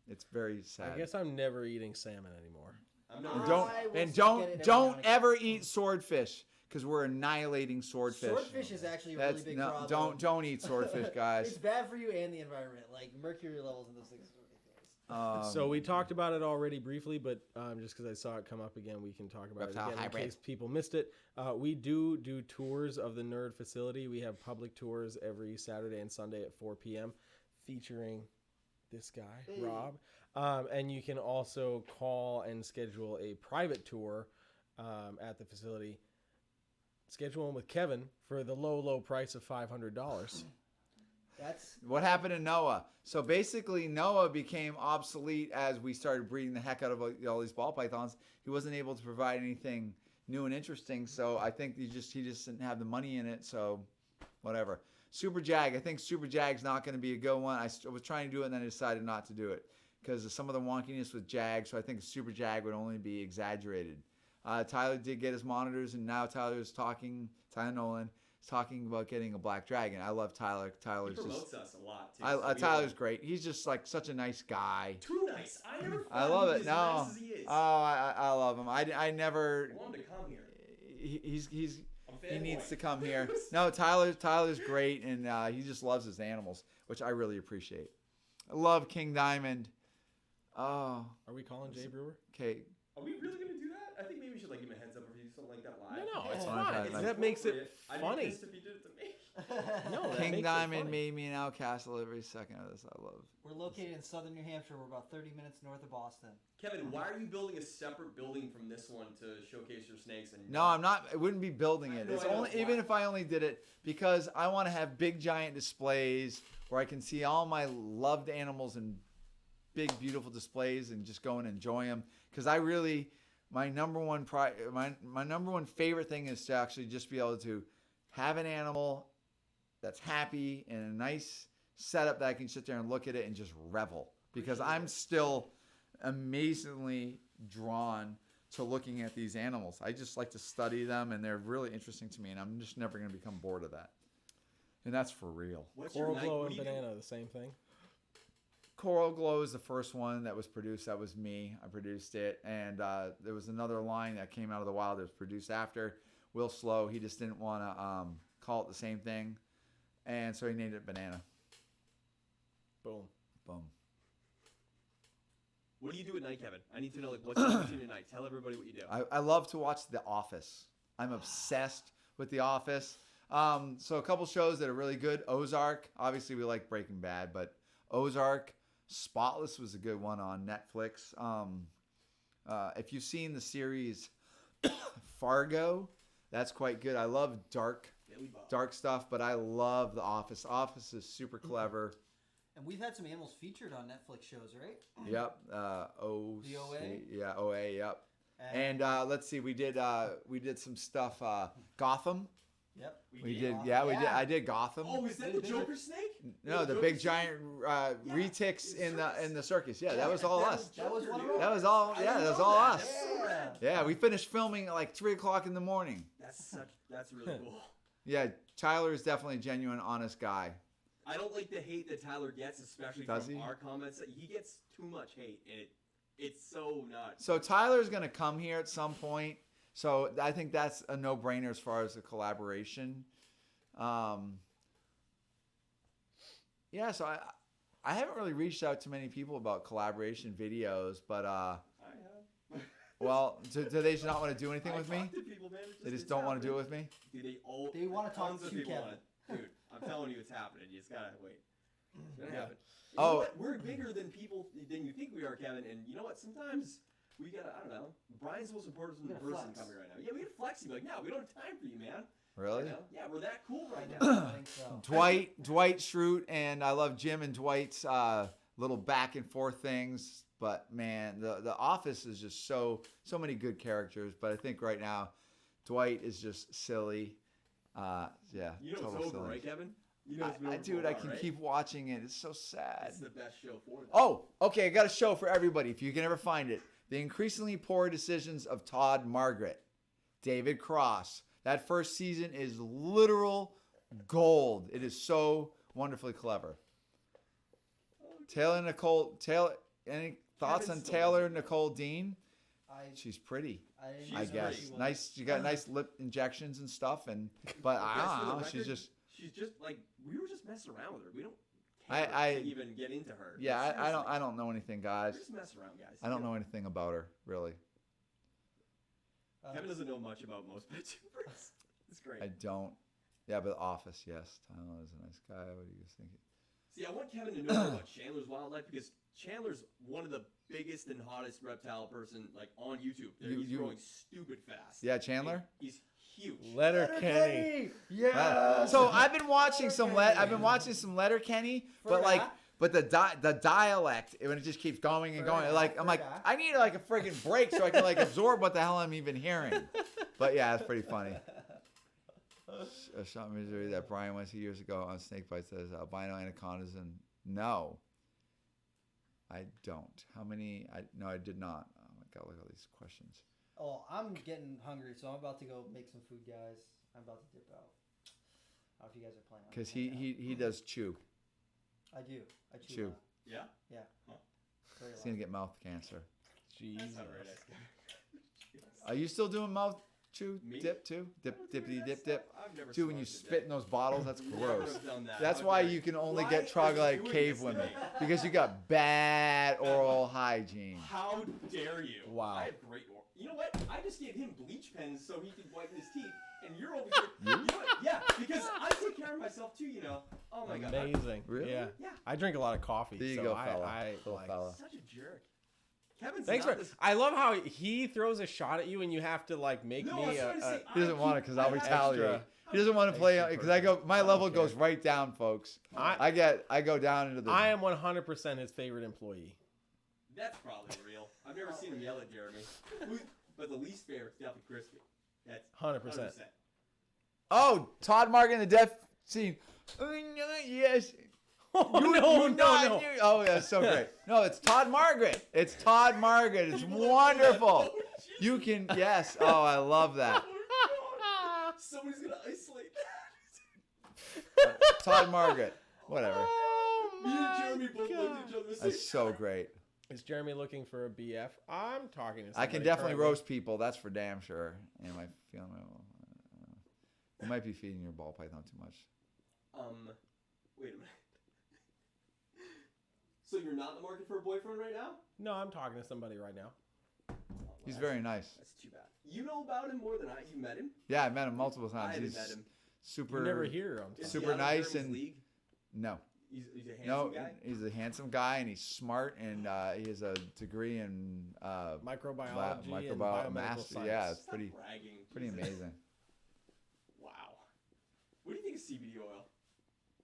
Speaker 4: it's very sad.
Speaker 2: I guess I'm never eating salmon anymore.
Speaker 6: I'm
Speaker 4: And
Speaker 6: not.
Speaker 4: don't
Speaker 3: I will
Speaker 4: and
Speaker 3: just get it
Speaker 4: don't
Speaker 3: every now
Speaker 4: don't
Speaker 3: and again.
Speaker 4: ever eat swordfish because we're annihilating swordfish.
Speaker 3: Swordfish is actually a really big problem.
Speaker 4: don't eat swordfish,
Speaker 3: It's
Speaker 4: guys.
Speaker 3: bad for you and the environment. Like mercury levels in those things are ridiculous.
Speaker 2: So we talked about it already briefly, but just because I saw it come up again, we can talk about
Speaker 9: Reptile
Speaker 2: it again
Speaker 9: hybrid.
Speaker 2: in case people missed it. We do tours of the Nerd facility. We have public tours every Saturday and Sunday at 4 p.m. featuring this guy, Rob. And you can also call and schedule a private tour at the facility. Schedule them with Kevin for the low price of $500.
Speaker 3: That's
Speaker 4: What happened to Noah? So basically, Noah became obsolete as we started breeding the heck out of all these ball pythons. He wasn't able to provide anything new and interesting. So I think he just didn't have the money in it. So whatever. Super Jag. I think Super Jag's not going to be a good one. I was trying to do it and then I decided not to do it because of some of the wonkiness with Jag. So I think Super Jag would only be exaggerated. Tyler did get his monitors, and now Tyler Nolan is talking about getting a black dragon. I love Tyler.
Speaker 6: He
Speaker 4: Tyler's
Speaker 6: promotes
Speaker 4: just,
Speaker 6: us a lot too. so we
Speaker 4: Tyler's
Speaker 6: all-
Speaker 4: great. He's just like such a nice guy.
Speaker 6: Too nice. I never. Thought
Speaker 4: I love
Speaker 6: he
Speaker 4: it.
Speaker 6: was
Speaker 4: No,
Speaker 6: as nice as he is.
Speaker 4: I love him. I never.
Speaker 6: I want him to come here.
Speaker 4: He needs to come here. No, Tyler's great, and he just loves his animals, which I really appreciate. I love King Diamond. Oh,
Speaker 2: Are we calling Jay Brewer?
Speaker 4: okay.
Speaker 6: Are we really gonna do that? I think maybe we should like give him a heads up if you do something like that live.
Speaker 2: No, it's
Speaker 4: Yeah.
Speaker 2: fine.
Speaker 4: It's
Speaker 2: That makes it
Speaker 6: I'd be
Speaker 2: funny.
Speaker 6: pissed if you did it to me.
Speaker 2: No, that
Speaker 4: King
Speaker 2: makes it
Speaker 4: Diamond
Speaker 2: funny.
Speaker 4: made me an outcastle every second of this. I love.
Speaker 3: we're located in southern New Hampshire. We're about 30 minutes north of Boston.
Speaker 6: Kevin, why are you building a separate building from this one to showcase your snakes? And
Speaker 4: No, I'm not. I wouldn't be building it.
Speaker 6: No,
Speaker 4: It's
Speaker 6: I know.
Speaker 4: only even if I only did it because I want to have big giant displays where I can see all my loved animals in big beautiful displays and just go and enjoy them. Because I really, my number one favorite thing is to actually just be able to have an animal that's happy in a nice setup that I can sit there and look at it and just revel. Because I'm still amazingly drawn to looking at these animals. I just like to study them, and they're really interesting to me, and I'm just never going to become bored of that. And that's for real.
Speaker 6: What's your
Speaker 2: Coral
Speaker 6: night?
Speaker 2: Glow
Speaker 6: What
Speaker 2: and
Speaker 6: do you do?
Speaker 2: Banana, the same thing.
Speaker 4: Coral Glow is the first one that was produced. That was me. I produced it. And there was another line that came out of the wild that was produced after. Will Slow, he just didn't want to call it the same thing. And so he named it Banana.
Speaker 2: Boom.
Speaker 7: Boom.
Speaker 6: What do you do at night, Kevin? I need to know like what's your routine at night. Tell everybody what you do.
Speaker 7: I love to watch The Office. I'm obsessed with The Office. So a couple shows that are really good. Ozark. Obviously, we like Breaking Bad, but Ozark. Spotless was a good one on Netflix. If you've seen the series Fargo, that's quite good. I love dark stuff, but I love The Office. Office is super clever.
Speaker 3: And we've had some animals featured on Netflix shows, right?
Speaker 7: Yep.
Speaker 3: The OA?
Speaker 7: Yeah, OA. Yep. And let's see, we did some stuff. Gotham.
Speaker 3: Yep.
Speaker 7: We did. Yeah, we did. I did Gotham.
Speaker 6: Oh, is that the Joker snake?
Speaker 7: No, the big giant retics in the circus. Yeah, that was all us.
Speaker 3: That was one of them.
Speaker 7: That was all. Yeah, that was all us. Yeah, we finished filming at like 3:00 in the morning.
Speaker 6: That's really cool.
Speaker 7: Yeah, Tyler is definitely a genuine, honest guy.
Speaker 6: I don't like the hate that Tyler gets, especially
Speaker 7: Does
Speaker 6: from
Speaker 7: he?
Speaker 6: our comments. He gets too much hate, and it's so nuts.
Speaker 7: So Tyler's gonna come here at some point. So I think that's a no-brainer as far as the collaboration. Yeah, so I haven't really reached out to many people about collaboration videos, but
Speaker 6: I have.
Speaker 7: well, do they just not want to do anything with me?
Speaker 6: talk to people, man.
Speaker 7: They just don't want to do it with me?
Speaker 6: Dude,
Speaker 3: They wanna talk
Speaker 6: tons of
Speaker 3: to
Speaker 6: people
Speaker 3: Kevin.
Speaker 6: want it. Dude, I'm telling you, it's happening. You just gotta wait. It's gonna happen. You
Speaker 7: Oh.
Speaker 6: know what? We're bigger than you think we are, Kevin. And you know what? Sometimes we gotta, I don't know. Brian's the most important
Speaker 3: We gotta
Speaker 6: person
Speaker 3: flex.
Speaker 6: coming right now. Yeah, we gotta flex. He's like, no, we don't have time for you, man.
Speaker 7: Really?
Speaker 6: You know? Yeah, we're that cool right
Speaker 3: I
Speaker 6: now.
Speaker 3: think so.
Speaker 7: Dwight Schrute, and I love Jim and Dwight's little back and forth things. But man, the Office is just so many good characters. But I think right now, Dwight is just silly. Yeah,
Speaker 6: You know
Speaker 7: total
Speaker 6: it's over,
Speaker 7: silly.
Speaker 6: right, Kevin? You know it's been over for a
Speaker 7: Dude, I
Speaker 6: while,
Speaker 7: can
Speaker 6: right?
Speaker 7: keep watching it. It's so sad.
Speaker 6: It's the best show for them.
Speaker 7: Oh, okay. I got a show for everybody. If you can ever find it, The Increasingly Poor Decisions of Todd Margaret, David Cross. That first season is literal gold. It is so wonderfully clever. Any thoughts on Taylor Nicole Dean? She's pretty. I guess. Nice. She got nice lip injections and stuff. But I don't know. She's just
Speaker 6: like, we were just messing around with her. We don't
Speaker 7: I
Speaker 6: to even get into her.
Speaker 7: Yeah,
Speaker 6: Like,
Speaker 7: I don't know anything, guys.
Speaker 6: We're just messing around, guys.
Speaker 7: I don't know anything about her, really.
Speaker 6: Kevin doesn't know much about most YouTubers. It's great.
Speaker 7: I don't. Yeah, but The Office, yes. Tyler is a nice guy. What do you guys think?
Speaker 6: See, I want Kevin to know more about Chandler's wildlife because Chandler's one of the biggest and hottest reptile person like on YouTube. He's growing stupid fast.
Speaker 7: Yeah, Chandler?
Speaker 6: He's huge.
Speaker 2: Letterkenny.
Speaker 3: Yeah.
Speaker 7: So I've been watching some Letterkenny, but the dialect when it just keeps going and going. I need like a friggin' break so I can like absorb what the hell I'm even hearing. But yeah, it's pretty funny. A shot misery that Brian went to years ago on Snake Bite says albino anacondas and no, I don't. How many? No, I did not. Oh my god, look at all these questions.
Speaker 3: Oh, I'm getting hungry, so I'm about to go make some food, guys. I'm about to dip out. I don't know if you guys are playing.
Speaker 7: Because he does chew.
Speaker 3: I do. I chew.
Speaker 7: Chew.
Speaker 6: Yeah?
Speaker 3: Yeah.
Speaker 6: Huh.
Speaker 3: Very
Speaker 7: He's gonna get mouth cancer.
Speaker 2: Jesus.
Speaker 6: That's not right.
Speaker 7: Are you still doing mouth chew?
Speaker 6: Me?
Speaker 7: Dip too? Dippity dip.
Speaker 6: I've never
Speaker 7: Dude, when you
Speaker 6: smoked a
Speaker 7: spit
Speaker 6: dip.
Speaker 7: in those bottles, that's gross.
Speaker 6: Never done that.
Speaker 7: That's
Speaker 6: How
Speaker 7: why
Speaker 6: dare
Speaker 7: you can only
Speaker 6: Why
Speaker 7: get
Speaker 6: are you
Speaker 7: troglodyte
Speaker 6: doing
Speaker 7: cave
Speaker 6: this to
Speaker 7: women.
Speaker 6: me?
Speaker 7: Because you got bad oral hygiene.
Speaker 6: How dare you?
Speaker 2: Wow.
Speaker 6: I have great oral. You know what? I just gave him bleach pens so he could whiten his teeth, and you're over here. You know what? Yeah, because I take care of myself too. You know. Oh my god.
Speaker 2: Amazing.
Speaker 7: Really?
Speaker 2: Yeah.
Speaker 6: Yeah.
Speaker 2: I drink a lot of coffee.
Speaker 7: There you
Speaker 2: so
Speaker 7: go, fella.
Speaker 2: I like,
Speaker 7: fella.
Speaker 6: Such a jerk. Kevin's
Speaker 2: Thanks
Speaker 6: not
Speaker 2: for.
Speaker 6: this.
Speaker 2: I love how he throws a shot at you and you have to like make
Speaker 6: No, I
Speaker 2: me
Speaker 6: was trying to say,
Speaker 7: He doesn't want it because I'll
Speaker 6: I have
Speaker 7: retaliate.
Speaker 2: extra-
Speaker 7: He doesn't want to play
Speaker 2: extra
Speaker 7: because I go. My level
Speaker 2: Okay.
Speaker 7: goes right down, folks. I go down into the.
Speaker 2: I am 100% his favorite employee.
Speaker 6: That's probably real. I've never seen him yell at Jeremy. But the least favorite is definitely Crispy. That's
Speaker 2: 100%.
Speaker 7: Oh, Todd Margaret in the death scene. Yes.
Speaker 2: Oh,
Speaker 7: You
Speaker 2: no.
Speaker 7: no. Oh, yeah, so great. No, it's Todd Margaret. It's Todd Margaret. It's wonderful. You can, yes. Oh, I love that.
Speaker 6: Somebody's gonna isolate.
Speaker 7: Todd Margaret. Whatever.
Speaker 6: Me and Jeremy both looked at each other. and said,
Speaker 7: That's so great.
Speaker 2: Is Jeremy looking for a BF? I'm talking to somebody.
Speaker 7: I can definitely
Speaker 2: currently.
Speaker 7: roast people. That's for damn sure. Am I feeling? You might be feeding your ball python too much.
Speaker 6: Wait a minute. So you're not in the market for a boyfriend right now?
Speaker 2: No, I'm talking to somebody right now.
Speaker 7: He's very nice.
Speaker 6: That's too bad. You know about him more than I. You met him?
Speaker 7: Yeah, I met him multiple
Speaker 6: I
Speaker 7: times.
Speaker 6: haven't
Speaker 7: He's
Speaker 6: met him.
Speaker 7: super.
Speaker 2: You never hear him.
Speaker 6: Is
Speaker 7: Super
Speaker 6: he out of
Speaker 7: nice
Speaker 6: Jeremy's
Speaker 7: and-
Speaker 6: league?
Speaker 7: No.
Speaker 6: He's a handsome
Speaker 7: No,
Speaker 6: guy.
Speaker 7: he's a handsome guy and he's smart and he has a degree in
Speaker 2: Microbiology and
Speaker 7: microbiology
Speaker 2: biomedical
Speaker 7: master.
Speaker 2: science.
Speaker 7: Yeah, it's
Speaker 6: Stop
Speaker 7: pretty
Speaker 6: bragging. Jesus.
Speaker 7: amazing.
Speaker 6: Wow. What do you think of CBD oil,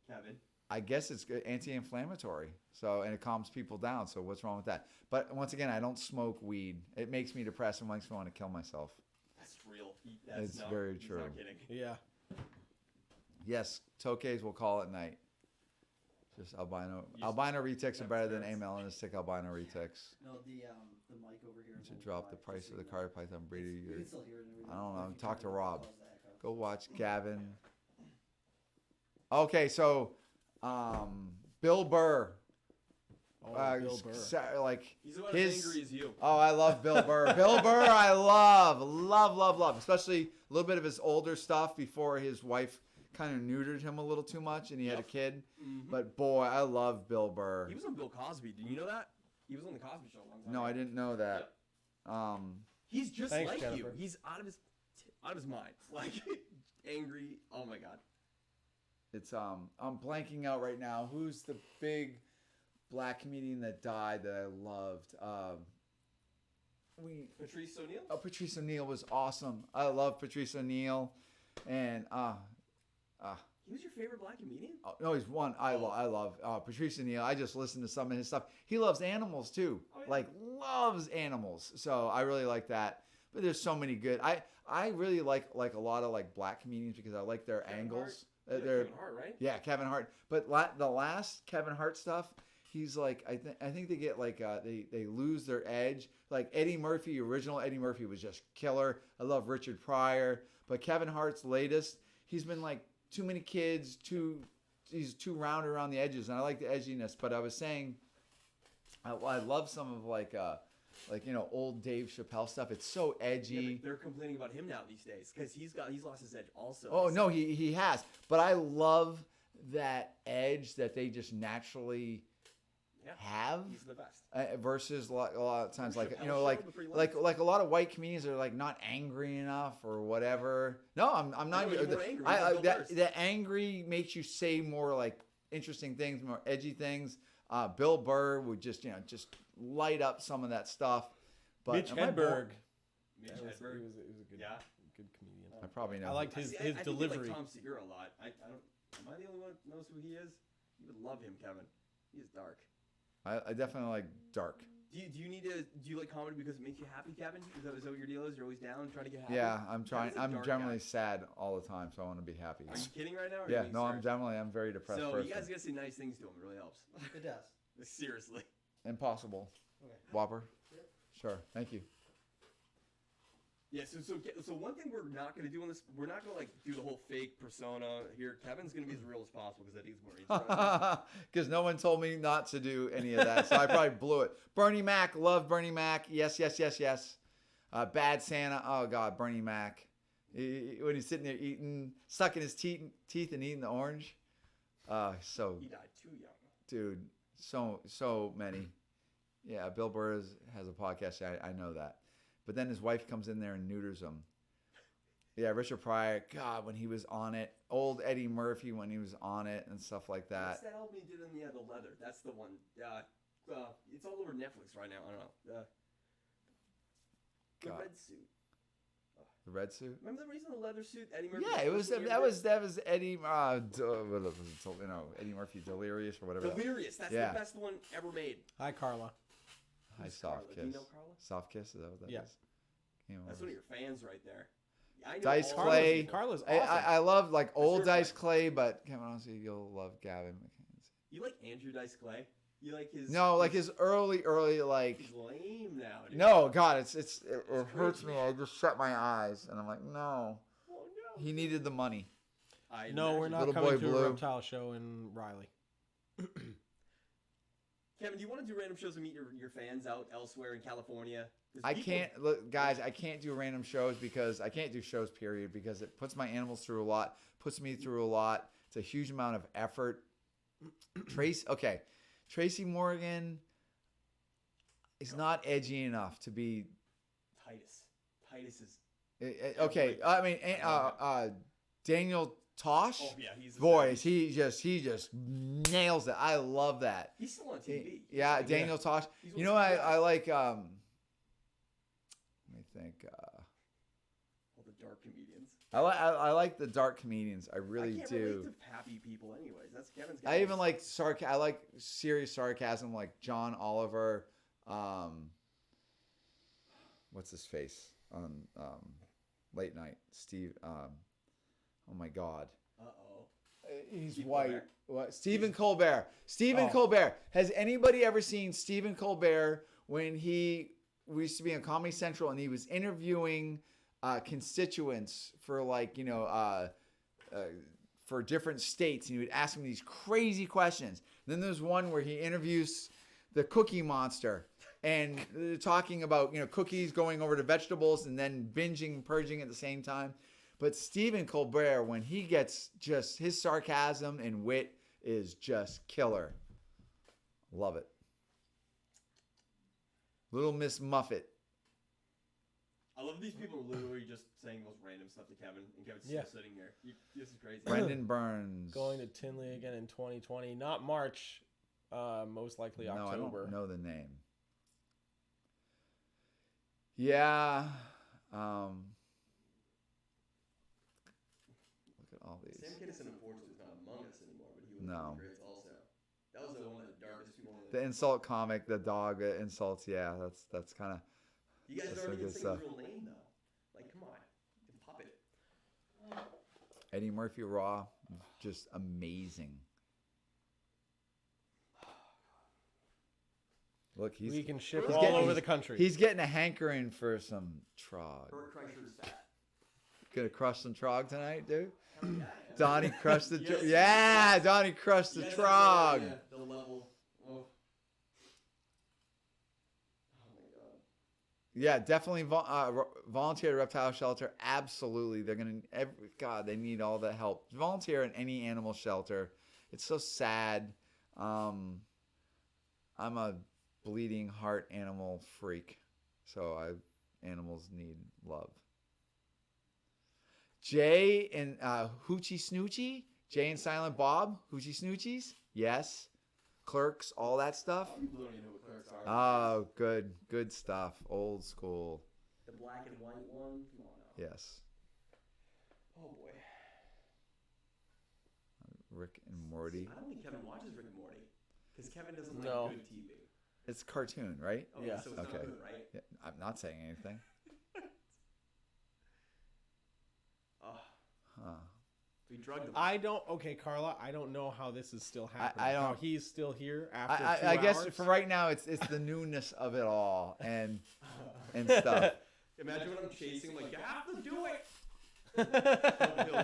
Speaker 6: Kevin?
Speaker 7: I guess it's good, anti-inflammatory. So and it calms people down. So what's wrong with that? But once again, I don't smoke weed. It makes me depressed and makes me want to kill myself.
Speaker 6: That's real. That's
Speaker 7: It's very
Speaker 6: he's
Speaker 7: true.
Speaker 6: Not kidding.
Speaker 2: Yeah.
Speaker 7: Yes, Tokays will call at night. Just albino retics are better than amelanistic albino retics.
Speaker 3: No, the mic over here.
Speaker 7: You should drop the price of the card python breeder.
Speaker 3: You can still hear it and everything.
Speaker 7: I don't know.
Speaker 3: If you
Speaker 7: Talk to
Speaker 3: turn it up,
Speaker 7: Rob.
Speaker 3: it causes the echo.
Speaker 7: Go watch Gavin. Okay, so Bill Burr.
Speaker 2: Oh, Bill Burr.
Speaker 7: Like
Speaker 6: He's about
Speaker 7: his.
Speaker 6: as angry as you.
Speaker 7: Oh, I love Bill Burr. Bill Burr, I love. Especially a little bit of his older stuff before his wife kind of neutered him a little too much and he had a kid.
Speaker 6: Mm-hmm.
Speaker 7: But boy, I love Bill Burr.
Speaker 6: He was on Bill Cosby. Did you know that? He was on the Cosby Show a long time
Speaker 7: No,
Speaker 6: ago.
Speaker 7: I didn't know that.
Speaker 6: He's just
Speaker 2: Thanks,
Speaker 6: like
Speaker 2: Jennifer.
Speaker 6: you. He's out of his mind. Like angry. Oh my god.
Speaker 7: It's I'm blanking out right now. Who's the big black comedian that died that I loved?
Speaker 6: Patrice O'Neal.
Speaker 7: Oh, Patrice O'Neal was awesome. I love Patrice O'Neal, and
Speaker 6: He was your favorite black comedian?
Speaker 7: oh, no, he's one I love Patrice O'Neal. I just listened to some of his stuff. He loves animals too, like loves animals. So I really like that. But there's so many good. I really like a lot of like black comedians because I like their
Speaker 6: Kevin
Speaker 7: angles.
Speaker 6: Hart?
Speaker 7: They're
Speaker 6: Kevin Hart, right?
Speaker 7: yeah, Kevin Hart. But the last Kevin Hart stuff, he's like I think they get like they lose their edge. Like Eddie Murphy, original Eddie Murphy was just killer. I love Richard Pryor, but Kevin Hart's latest, he's been like too many kids, he's too round around the edges, and I like the edginess. But I was saying, I love some of like old Dave Chappelle stuff. It's so edgy.
Speaker 6: Yeah, but they're complaining about him now these days because he's lost his edge also.
Speaker 7: Oh no, he has. But I love that edge that they just naturally have.
Speaker 6: He's the best.
Speaker 7: Versus a lot of times, like
Speaker 6: Chappelle
Speaker 7: you know,
Speaker 6: show
Speaker 7: like
Speaker 6: before he
Speaker 7: like like a lot of white comedians are like not angry enough or whatever. No, I'm not.
Speaker 6: No, he's more angry.
Speaker 7: I,
Speaker 6: He's
Speaker 7: that
Speaker 6: the
Speaker 7: the angry makes you say more like interesting things, more edgy things. Bill Burr would just light up some of that stuff. But
Speaker 2: Mitch
Speaker 7: am I
Speaker 2: Hedberg.
Speaker 6: Mitch
Speaker 2: He was
Speaker 6: Hedberg.
Speaker 2: a good, good comedian.
Speaker 7: I probably know.
Speaker 2: I liked his
Speaker 6: I think you
Speaker 2: delivery.
Speaker 6: like Tom Segura a lot. I don't. Am I the only one that knows who he is? You would love him, Kevin. He is dark.
Speaker 7: I definitely like dark.
Speaker 6: Do you like comedy because it makes you happy, Kevin? Is that what your deal is? You're always down trying to get happy?
Speaker 7: Yeah, I'm trying.
Speaker 6: Kevin's a
Speaker 7: I'm
Speaker 6: dark
Speaker 7: generally
Speaker 6: guy.
Speaker 7: sad all the time, so I want to be happy.
Speaker 6: Are you kidding right now? Or are
Speaker 7: Yeah,
Speaker 6: you
Speaker 7: no,
Speaker 6: serious?
Speaker 7: I'm very depressed
Speaker 6: So
Speaker 7: person.
Speaker 6: you guys gotta say nice things to him. It really helps.
Speaker 3: It does.
Speaker 6: Seriously.
Speaker 7: Impossible.
Speaker 3: Okay.
Speaker 7: Whopper. Sure. Thank you.
Speaker 6: Yeah. So one thing we're not gonna do on this, we're not gonna like do the whole fake persona here. Kevin's gonna be as real as possible because I think it's more interesting.
Speaker 7: Because no one told me not to do any of that, so I probably blew it. Bernie Mac, love Bernie Mac. Yes. Bad Santa. Oh God, Bernie Mac. When he's sitting there sucking his teeth and eating the orange. So
Speaker 6: He died too young.
Speaker 7: dude, so many. Yeah, Bill Burr has a podcast. I know that. But then his wife comes in there and neuters him. Yeah, Richard Pryor, God, when he was on it. Old Eddie Murphy when he was on it and stuff like that.
Speaker 6: What's that album he did in the leather? That's the one. It's all over Netflix right now. I don't know. The
Speaker 7: God.
Speaker 6: red suit.
Speaker 7: The red suit?
Speaker 6: Remember the reason the leather suit? Eddie Murphy.
Speaker 7: Yeah, it was that was Eddie Eddie Murphy Delirious or whatever.
Speaker 6: Delirious. That's
Speaker 7: Yeah.
Speaker 6: the best one ever made.
Speaker 2: Hi, Carla.
Speaker 7: Hi,
Speaker 6: Who's
Speaker 7: Soft
Speaker 6: Carla?
Speaker 7: Kiss.
Speaker 6: Do you know Carla?
Speaker 7: Soft Kiss, is that what that is?
Speaker 2: Yeah.
Speaker 7: Came
Speaker 6: That's
Speaker 7: over.
Speaker 6: one of your fans right there. Yeah, I know
Speaker 7: Dice
Speaker 6: all
Speaker 7: Clay.
Speaker 6: those people.
Speaker 2: Carla's awesome.
Speaker 7: I love like old
Speaker 6: your
Speaker 7: Dice
Speaker 6: friend.
Speaker 7: Clay, but Kevin, honestly, you'll love Gavin McKenzie.
Speaker 6: You like Andrew Dice Clay? You like his?
Speaker 7: No, like his early like.
Speaker 6: He's lame now. Dude.
Speaker 7: No, God, it hurts
Speaker 6: crazy.
Speaker 7: me. I just shut my eyes, and I'm like, no.
Speaker 6: Oh no.
Speaker 7: He needed the money.
Speaker 6: I
Speaker 2: No, we're
Speaker 6: imagine.
Speaker 2: not
Speaker 7: Little
Speaker 2: coming
Speaker 7: Boy
Speaker 2: to
Speaker 7: Blue.
Speaker 2: a reptile show in Riley.
Speaker 6: Kevin, do you want to do random shows and meet your fans out elsewhere in California? 'Cause
Speaker 7: I
Speaker 6: people-
Speaker 7: can't look, guys. I can't do random shows because I can't do shows. Period, because it puts my animals through a lot, puts me through a lot. It's a huge amount of effort. Tracy Morgan is not edgy enough to be.
Speaker 6: Titus is.
Speaker 7: Okay, I mean, Daniel Tosh.
Speaker 6: Oh yeah, he's.
Speaker 7: Boy, he just nails it. I love that.
Speaker 6: He's still on TV.
Speaker 7: Yeah, Daniel Tosh. You know, I like. Let me think.
Speaker 6: All the dark comedians.
Speaker 7: I like the dark comedians. I really
Speaker 6: I can't
Speaker 7: do.
Speaker 6: relate to happy people, anyways. That's Kevin's.
Speaker 7: I even like I like serious sarcasm, like John Oliver. What's his face on Late Night? Steve. Oh my God. He's
Speaker 6: Steve
Speaker 7: white.
Speaker 6: Colbert.
Speaker 7: What? Stephen Colbert. Stephen Colbert. Has anybody ever seen Stephen Colbert when we used to be on Comedy Central and he was interviewing constituents for for different states, and he would ask them these crazy questions. And then there's one where he interviews the Cookie Monster, and they're talking about cookies going over to vegetables and then binging, purging at the same time. But Stephen Colbert, when he gets just his sarcasm and wit is just killer. Love it. Little Miss Muffet.
Speaker 6: I love these people literally just saying the most random stuff to Kevin, and Kevin's still sitting here. This is crazy.
Speaker 7: Brendan Burns.
Speaker 2: Going to Tinley again in 2020. Not March. Most likely October.
Speaker 7: No, I don't know the name. Yeah. Look at all these.
Speaker 6: Sam Kinison, unfortunately, is not among us anymore, but he was
Speaker 7: No.
Speaker 6: one of the greats also. That was one of the darkest people.
Speaker 7: The insult comic, the dog insults. Yeah, that's kind of.
Speaker 6: You guys
Speaker 7: That's
Speaker 6: don't
Speaker 7: so
Speaker 6: even
Speaker 7: good
Speaker 6: say
Speaker 7: stuff.
Speaker 6: his real name, though. Like, come on. You puppet.
Speaker 7: Eddie Murphy Raw, just amazing. Look,
Speaker 2: We can ship
Speaker 7: he's
Speaker 2: all
Speaker 7: getting-
Speaker 2: over the country.
Speaker 7: He's getting a hankering for some trog.
Speaker 6: Bert Kreischer's fat.
Speaker 7: Gonna crush some trog tonight, dude? Donnie crushed the trog. Yeah, Donnie crushed the trog.
Speaker 6: Yeah, the level. Oh.
Speaker 7: Yeah, definitely volunteer at Reptile Shelter. Absolutely. They're going to, God, they need all the help. Volunteer in any animal shelter. It's so sad. I'm a bleeding heart animal freak. So animals need love. Jay and Hoochie Snoochie. Jay and Silent Bob. Hoochie Snoochies. Yes. Clerks, all that stuff.
Speaker 6: People don't even know what clerks are.
Speaker 7: Oh, good stuff. Old school.
Speaker 6: The black and white one? Come on now.
Speaker 7: Yes.
Speaker 6: Oh, boy.
Speaker 7: Rick and Morty.
Speaker 6: I don't think Kevin watches Rick and Morty. Because Kevin doesn't like
Speaker 2: No.
Speaker 6: good TV.
Speaker 7: It's cartoon, right?
Speaker 6: Oh,
Speaker 2: Yeah.
Speaker 6: So it's
Speaker 7: Okay.
Speaker 6: not good, right?
Speaker 7: Yeah, I'm not saying anything.
Speaker 6: Oh,
Speaker 7: Huh.
Speaker 6: we drugged him.
Speaker 2: Okay, Carla, I don't know how this is still happening.
Speaker 7: I don't-
Speaker 2: How he's still here after
Speaker 7: I
Speaker 2: 2
Speaker 7: guess
Speaker 2: hours.
Speaker 7: for right now, it's the newness of it all and stuff.
Speaker 6: Imagine when I'm chasing, like, you have to do it.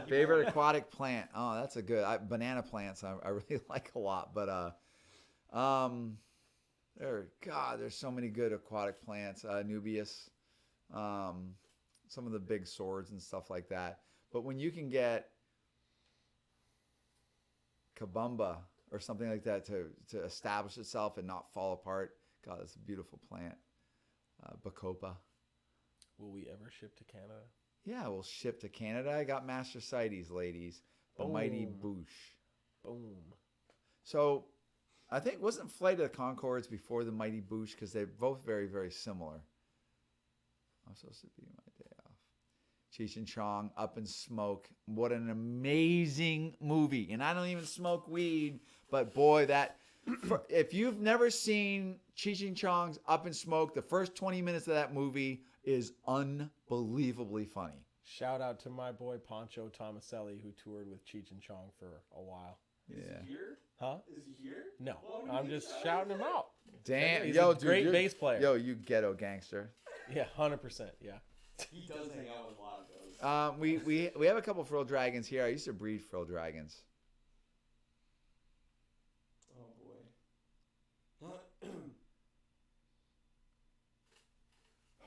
Speaker 7: Favorite aquatic plant? Oh, that's a good banana plants. I really like a lot, but there's so many good aquatic plants. Nubius, some of the big swords and stuff like that. But when you can get Kabumba or something like that to establish itself and not fall apart, God, that's a beautiful plant. Bacopa.
Speaker 2: Will we ever ship to Canada?
Speaker 7: Yeah, we'll ship to Canada. I got Mastercites, ladies. The mighty Boosh.
Speaker 2: Boom.
Speaker 7: So, I think, wasn't Flight of the Conchords before the mighty Boosh? Because they're both very, very similar. I'm supposed to be my day off. Cheech and Chong, Up in Smoke. What an amazing movie. And I don't even smoke weed, but boy, if you've never seen Cheech and Chong's Up in Smoke, the first 20 minutes of that movie is unbelievably funny.
Speaker 2: Shout out to my boy Pancho Tomaselli, who toured with Cheech and Chong for a while.
Speaker 7: Yeah.
Speaker 6: Is he here?
Speaker 2: Huh?
Speaker 6: Is he here?
Speaker 2: No,
Speaker 6: What would
Speaker 2: I'm
Speaker 6: he
Speaker 2: just
Speaker 6: say?
Speaker 2: shouting him out.
Speaker 7: Damn,
Speaker 2: He's
Speaker 7: yo,
Speaker 2: a
Speaker 7: dude,
Speaker 2: great bass player.
Speaker 7: Yo, you ghetto gangster.
Speaker 2: Yeah, 100%. Yeah.
Speaker 6: He does hang out with a lot of those.
Speaker 7: We have a couple frill dragons here. I used to breed frill dragons.
Speaker 6: Oh, boy.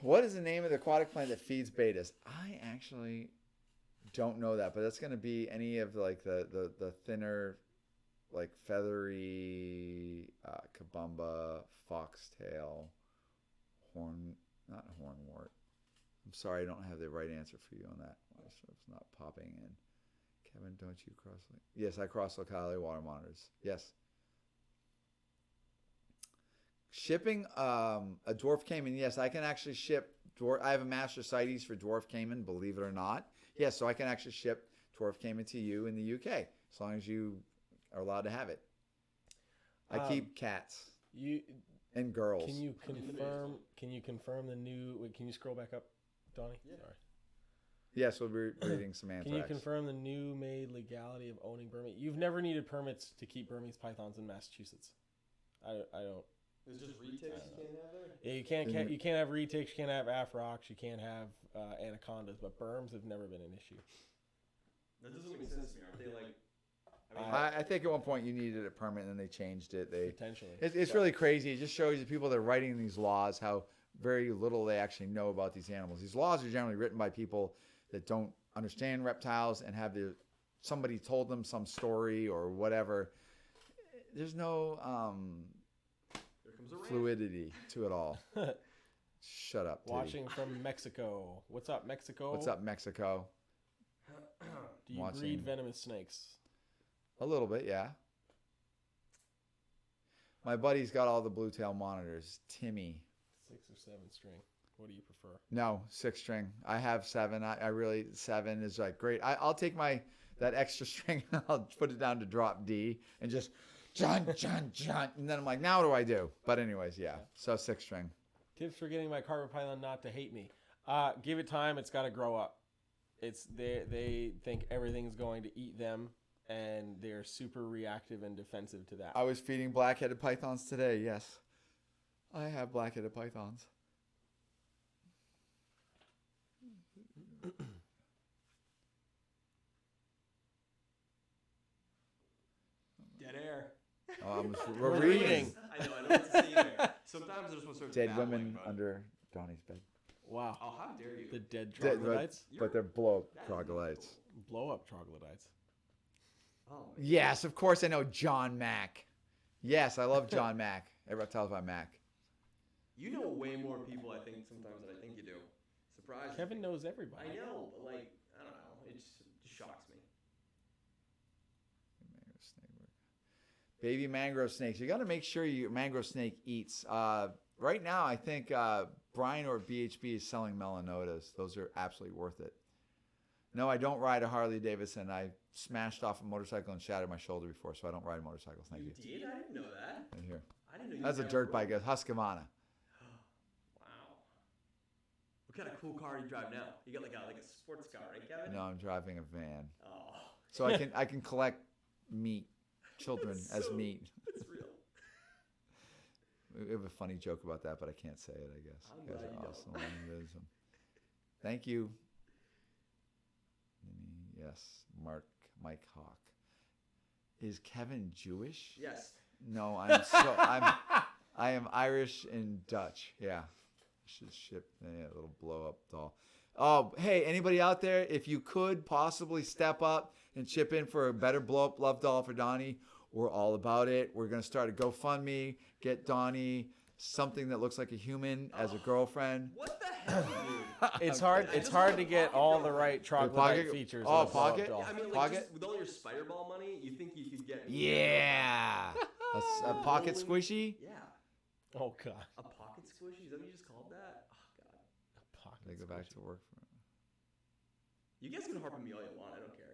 Speaker 7: What is the name of the aquatic plant that feeds betas? I actually don't know that, but that's going to be any of like the thinner
Speaker 4: like feathery, kabumba, foxtail, not hornwort. I'm sorry, I don't have the right answer for you on that. It's not popping in. Kevin, don't you cross? Yes, I cross locality water monitors. Yes. Shipping a dwarf caiman. Yes, I can actually ship dwarf. I have a master CITES for dwarf caiman. Believe it or not. Yes, so I can actually ship dwarf caiman to you in the UK as long as you are allowed to have it. I keep cats and girls.
Speaker 2: Can you confirm? Can you confirm the new? Wait, can you scroll back up, Donnie? Yeah. Sorry.
Speaker 4: Yes, we'll be reading some anthrax.
Speaker 2: Can you confirm the new made legality of owning Burmese? You've never needed permits to keep Burmese pythons in Massachusetts. I don't.
Speaker 6: It's just retakes you can't have there?
Speaker 2: Yeah, you can't have retakes, you can't have afrox, you can't have anacondas, but berms have never been an issue.
Speaker 6: That doesn't make sense to me. Aren't they like?
Speaker 4: I think at one point you needed a permit and then they changed it.
Speaker 2: Potentially.
Speaker 4: It's really crazy. It just shows you people that are writing these laws how very little they actually know about these animals. These laws are generally written by people that don't understand reptiles and have somebody told them some story or whatever. There's no fluidity to it all. Shut up, Titty.
Speaker 2: Watching from Mexico. What's up, Mexico?
Speaker 4: What's up, Mexico?
Speaker 2: Do you breed venomous snakes?
Speaker 4: A little bit, yeah. My buddy's got all the blue tail monitors. Timmy.
Speaker 2: 6 or 7 string. What do you prefer?
Speaker 4: No, 6 string. I have 7. I really 7 is like great. I'll take that extra string and I'll put it down to drop D and just John, and then I'm like, now what do I do? But anyways, yeah. So 6 string.
Speaker 2: Tips for getting my carpet python not to hate me. Give it time. It's got to grow up. They think everything's going to eat them, and they're super reactive and defensive to that.
Speaker 4: I was feeding black-headed pythons today. Yes, I have black-headed pythons.
Speaker 6: Dead air.
Speaker 4: We're reading.
Speaker 6: I know what to see there. Sometimes there's one sort of
Speaker 4: dead women under Donnie's bed.
Speaker 2: Wow.
Speaker 6: Oh, how dare you?
Speaker 2: The dead troglodytes?
Speaker 4: But they're blow-up troglodytes.
Speaker 2: Blow-up troglodytes.
Speaker 6: Oh,
Speaker 4: yes, of course I know John Mack. Yes, I love John Mack at Reptiles by Mac.
Speaker 6: You know way more people, I think, sometimes than I think you do. Surprise.
Speaker 2: Kevin knows everybody.
Speaker 6: I know, but like, I don't know. It just shocks me.
Speaker 4: Baby mangrove snakes. You got to make sure your mangrove snake eats. Right now, I think Brian or BHB is selling melanotas. Those are absolutely worth it. No, I don't ride a Harley Davidson. I smashed off a motorcycle and shattered my shoulder before, so I don't ride motorcycles. Thank you.
Speaker 6: You did? I didn't know that.
Speaker 4: Right here.
Speaker 6: I didn't know you
Speaker 4: That's a dirt bike, a Husqvarna.
Speaker 6: Wow. What kind of cool car do you drive now? You got like a sports car, right, Kevin?
Speaker 4: No, I'm driving a van.
Speaker 6: Oh.
Speaker 4: So I can collect meat, children as meat.
Speaker 6: It's real.
Speaker 4: We have a funny joke about that, but I can't say it, I guess.
Speaker 6: I'm
Speaker 4: You guys
Speaker 6: glad
Speaker 4: are
Speaker 6: you
Speaker 4: awesome. Thank you. Yes, Mike Hawk. Is Kevin Jewish?
Speaker 6: Yes.
Speaker 4: No, I am Irish and Dutch. Yeah. Should ship a little blow up doll. Oh, hey, anybody out there, if you could possibly step up and chip in for a better blow up love doll for Donnie, we're all about it. We're going to start a GoFundMe, get Donnie something that looks like a human as a girlfriend.
Speaker 6: What the hell, dude?
Speaker 2: It's hard to get all the right troglodyte features.
Speaker 4: Oh, pocket?
Speaker 6: Yeah, I mean, like,
Speaker 4: pocket?
Speaker 6: with all your spider ball money, you think you could get...
Speaker 4: Yeah. a pocket squishy?
Speaker 6: Yeah.
Speaker 2: Oh, God.
Speaker 6: A pocket squishy? Is that what you just called that? Oh, God.
Speaker 2: A pocket
Speaker 4: They go back to work for
Speaker 6: You guys can harp on me all you want. I don't care.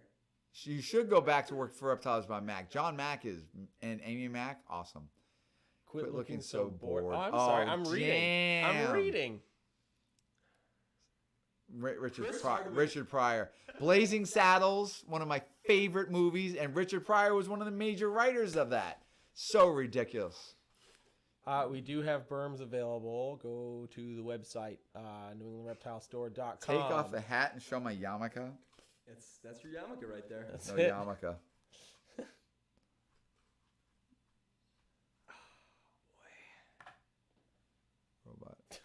Speaker 4: You should go back to work for Reptiles by Mac. John Mack and Amy Mack, awesome.
Speaker 2: Quit looking so bored.
Speaker 4: bored.
Speaker 2: Oh, I'm sorry.
Speaker 4: Oh,
Speaker 2: I'm reading.
Speaker 4: damn.
Speaker 2: I'm reading.
Speaker 4: Richard Pryor. Blazing Saddles, one of my favorite movies, and Richard Pryor was one of the major writers of that. So ridiculous.
Speaker 2: We do have berms available. Go to the website, NewEnglandReptileStore.com.
Speaker 4: Take off the hat and show my yarmulke.
Speaker 6: That's your yarmulke right there.
Speaker 2: That's
Speaker 4: No
Speaker 2: it.
Speaker 4: yarmulke. Robot.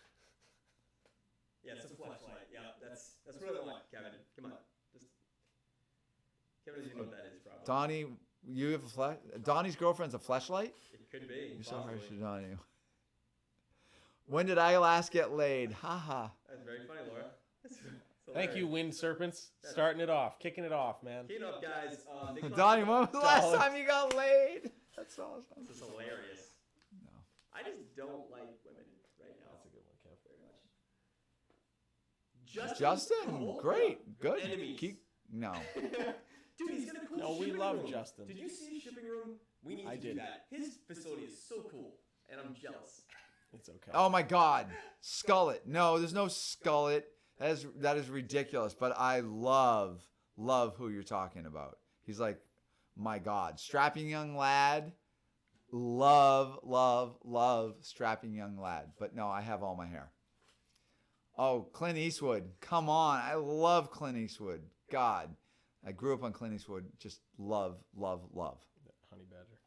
Speaker 6: Yeah, it's a flashlight. Yeah, that's what I want, Kevin. Come on. Kevin doesn't know what that is, probably.
Speaker 4: Donnie
Speaker 7: You have a flash. Donnie's girlfriend's a fleshlight.
Speaker 6: It could be.
Speaker 7: You're so harsh
Speaker 6: possibly.
Speaker 7: to Donnie. When did I last get laid? Haha.
Speaker 6: That's very funny, Laura.
Speaker 2: Thank you, Wind Serpents. Starting it off, kicking it off, man.
Speaker 6: Keep it up, guys.
Speaker 7: Donnie, when was the last time you got laid? That's awesome.
Speaker 6: This is hilarious.
Speaker 7: No.
Speaker 6: I just don't like women right now.
Speaker 2: That's a good one, Kev.
Speaker 6: Very much.
Speaker 7: Justin,
Speaker 6: Cool.
Speaker 7: great, good.
Speaker 6: Enemies.
Speaker 7: No.
Speaker 6: Dude, he's got a cool
Speaker 2: No, we
Speaker 6: shipping
Speaker 2: love
Speaker 6: room.
Speaker 2: Justin.
Speaker 6: Did you see his shipping room? We need
Speaker 2: I
Speaker 6: to do
Speaker 2: did.
Speaker 6: that. His facility is so cool, and I'm jealous.
Speaker 2: It's okay.
Speaker 7: Oh my God, Skullet. No, there's no Skullet. That is ridiculous. But I love who you're talking about. He's like, my God, strapping young lad. Love strapping young lad. But no, I have all my hair. Oh, Clint Eastwood. Come on. I love Clint Eastwood. God. I grew up on Clint Eastwood. Just love.
Speaker 2: Honey Badger.